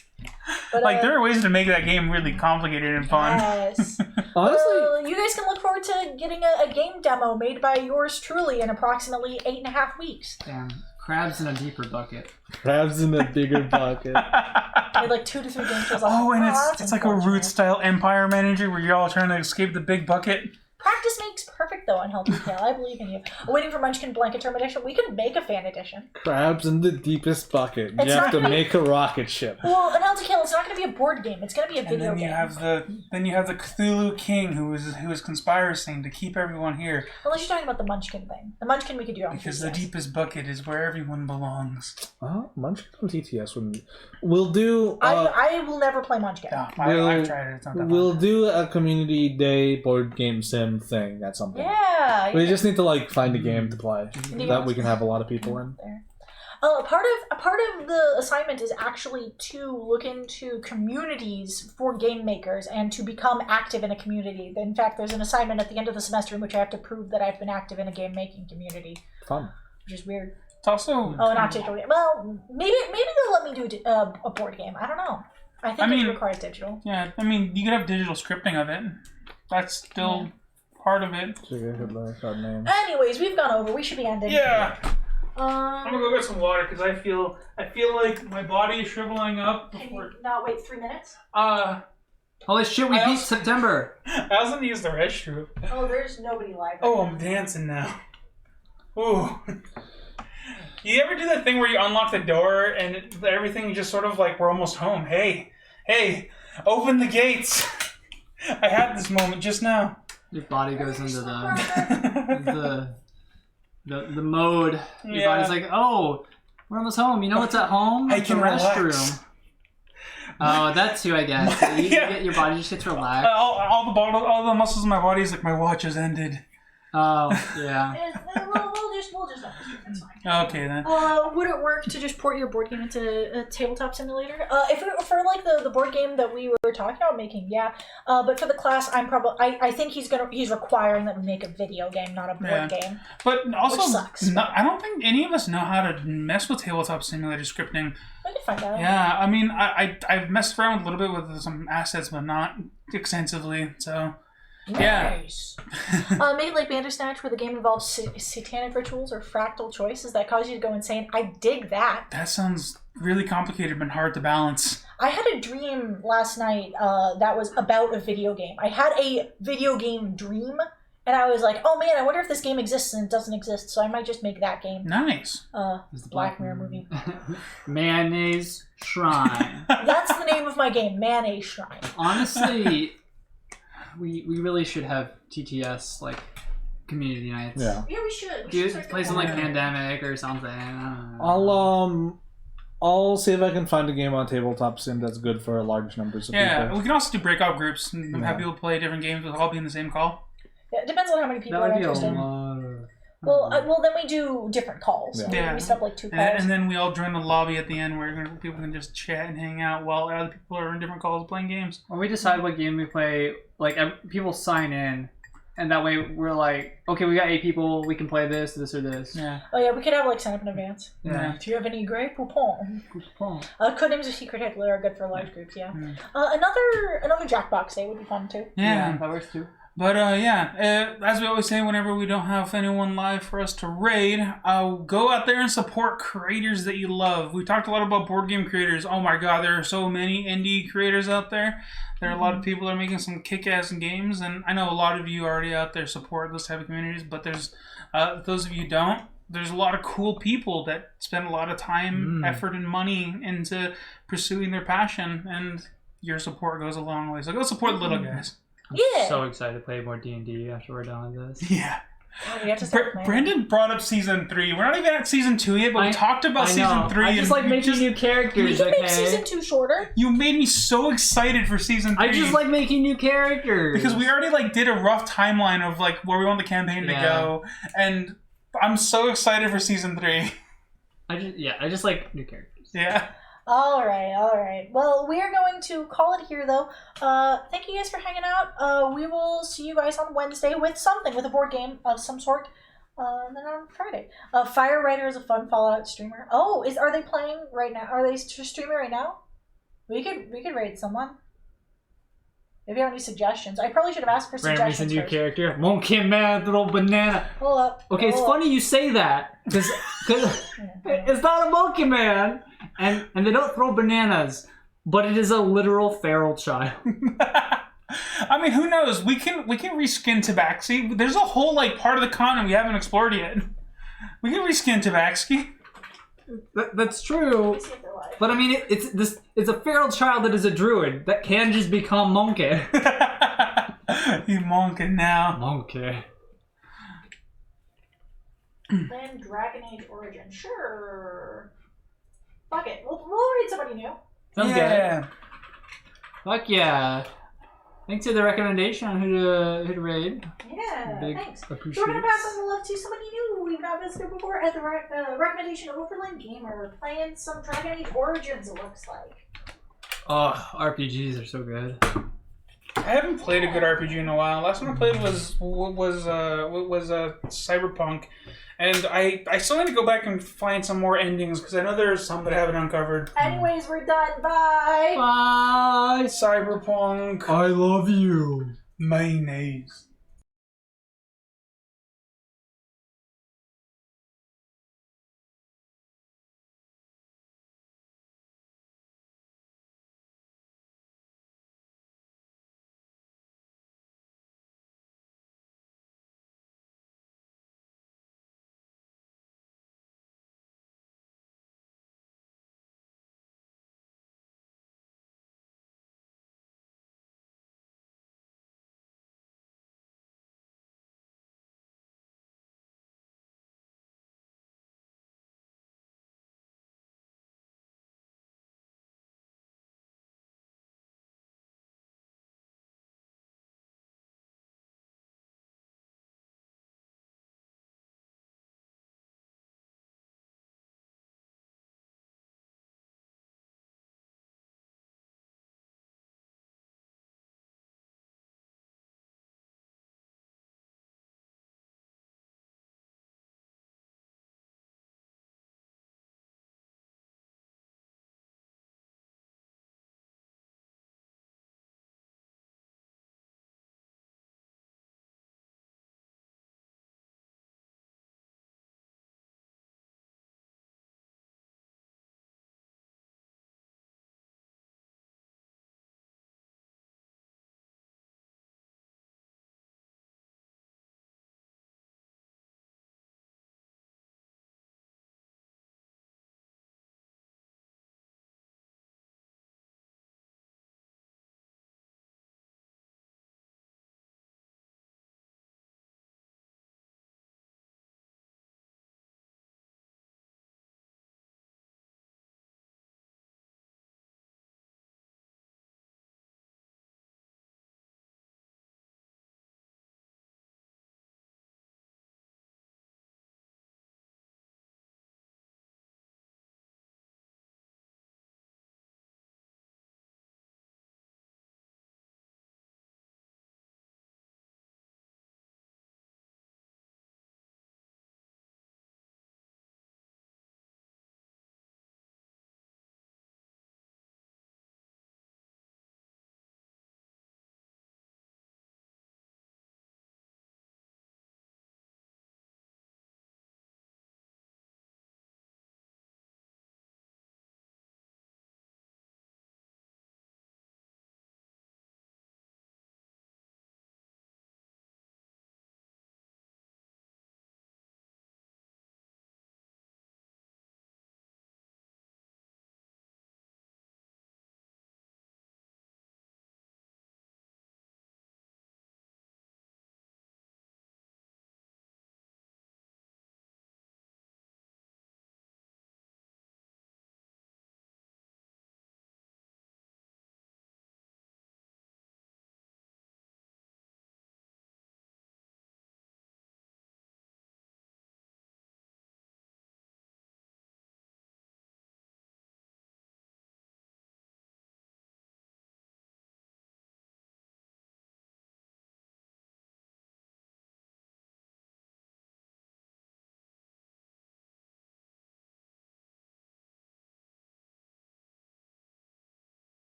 But, like, there are ways to make that game really complicated and fun. Yes. Honestly, you guys can look forward to getting a game demo made by yours truly in approximately 8.5 weeks. Damn. Crabs in a deeper bucket. Crabs in a bigger bucket. Like 2 to 3 games. Oh, and it's like a root-style Empire Manager where you're all trying to escape the big bucket. Practice makes perfect, though, on Healthy Tail. I believe in you. Waiting for Munchkin Blanket Term Edition. We could make a fan edition. Crabs in the deepest bucket. You have to make a rocket ship. Well, in Healthy Tail, it's not going to be a board game. It's going to be a video game. Then you have the Cthulhu King who is conspiring to keep everyone here. Unless you're talking about the Munchkin thing. The Munchkin we could do on Because TTS. the deepest bucket is where everyone belongs. Oh, Munchkin on TTS wouldn't. We'll do. I will never play Munchkin. Yeah, I've tried it. It's not that We'll fun. do a community day board game sim thing at some point. Yeah. We just need to find a game to play that we can have a lot of people in. There. Part of the assignment is actually to look into communities for game makers and to become active in a community. In fact, there's an assignment at the end of the semester in which I have to prove that I've been active in a game making community. Fun. Which is weird. It's also... Oh, not digital. Well, maybe they'll let me do a board game. I don't know. I think it requires digital. Yeah, I mean, you could have digital scripting of it. That's still part of it. Anyways, we've gone over. We should be ending. Yeah. I'm gonna go get some water because I feel like my body is shriveling up. Can you not wait 3 minutes? Holy shit, we beat September. I also need to use the restroom. Oh, there's nobody live. Oh, I'm dancing now. Ooh. You ever do that thing where you unlock the door and everything just sort of like, we're almost home. Hey, open the gates. I had this moment just now. Your body goes into the mode. Your body's like, oh, we're almost home. You know what's at home? I can the restroom. relax. Oh, that's who I guess. Your body just gets relaxed. All the muscles in my body is like my watch has ended. Oh, yeah. We'll just that's fine. Okay then. Would it work to just port your board game into a tabletop simulator? If it, for like the board game that we were talking about making, yeah. But for the class, I think he's requiring that we make a video game, not a board game. But also, which sucks. I don't think any of us know how to mess with tabletop simulator scripting. I can find out. Yeah, I mean, I've messed around a little bit with some assets, but not extensively. So. Nice. Maybe like Bandersnatch, where the game involves satanic rituals or fractal choices that cause you to go insane. I dig that. That sounds really complicated but hard to balance. I had a dream last night that was about a video game. I had a video game dream, and I was like, oh man, I wonder if this game exists, and it doesn't exist, so I might just make that game. Nice. It's the Black Mirror movie. Mayonnaise Shrine. That's the name of my game, Mayonnaise Shrine. Honestly... We really should have TTS like community nights. Yeah, we should. Play some like Pandemic or something. I don't know. I'll see if I can find a game on tabletop sim that's good for large numbers of people. Yeah, we can also do breakout groups and have people play different games. We'll all be in the same call. Yeah, it depends on how many people are interested. Well, then we do different calls. Yeah. We set up like 2 calls. And then we all join the lobby at the end where people can just chat and hang out while other people are in different calls playing games. Or we decide what game we play. Like, people sign in, and that way we're like, okay, we got 8 people, we can play this, or this. Yeah. Oh yeah, we could have like sign up in advance. Yeah. Do you have any Grey Poupon? Codenames of Secret Hitler are good for large groups, yeah. Another Jackbox day would be fun too. Yeah, that works too. But as we always say, whenever we don't have anyone live for us to raid, go out there and support creators that you love. We talked a lot about board game creators. Oh my god, there are so many indie creators out there. There are a lot of people that are making some kick-ass games, and I know a lot of you already out there support those type of communities, but there's those of you who don't. There's a lot of cool people that spend a lot of time, effort, and money into pursuing their passion, and your support goes a long way. So go support the little guys. I'm so excited to play more D&D after we're done with this. Yeah. God, we have to start playing. Brendan brought up season 3. We're not even at season 2 yet, but we talked about season 3. I just like making new characters. You can make season 2 shorter. You made me so excited for season 3. I just like making new characters. Because we already did a rough timeline of where we want the campaign to go, and I'm so excited for season 3. I just like new characters. Yeah. All right. Well, we are going to call it here, though. Thank you guys for hanging out. We will see you guys on Wednesday with a board game of some sort. And then on Friday. Fire Writer is a fun Fallout streamer. Oh, are they playing right now? Are they streaming right now? We could raid someone. If you have any suggestions, I probably should have asked for suggestions. Randomly's a new character. Monkey Man, little banana. Hold up. Okay, it's funny you say that Because it's not a monkey man, and they don't throw bananas, but it is a literal feral child. I mean, who knows? We can reskin Tabaxi. There's a whole like part of the continent we haven't explored yet. We can reskin Tabaxi. That's true. But I mean, it's a feral child that is a druid that can just become monkey. You monking now. Monkey. Then Dragon Age Origin. Sure. Fuck it. We'll read somebody new. Sounds good. Fuck yeah. Thanks for the recommendation on who to raid. Yeah, thanks. So Appreciate we're going to pass on the love to somebody new we've not visited before at the recommendation of Overland Gamer. Playing some Dragon Age Origins, it looks like. Oh, RPGs are so good. I haven't played a good RPG in a while. Last one I played was Cyberpunk, and I still need to go back and find some more endings because I know there's some that I haven't uncovered. Anyways, we're done. Bye. Bye. Cyberpunk. I love you. Mayonnaise.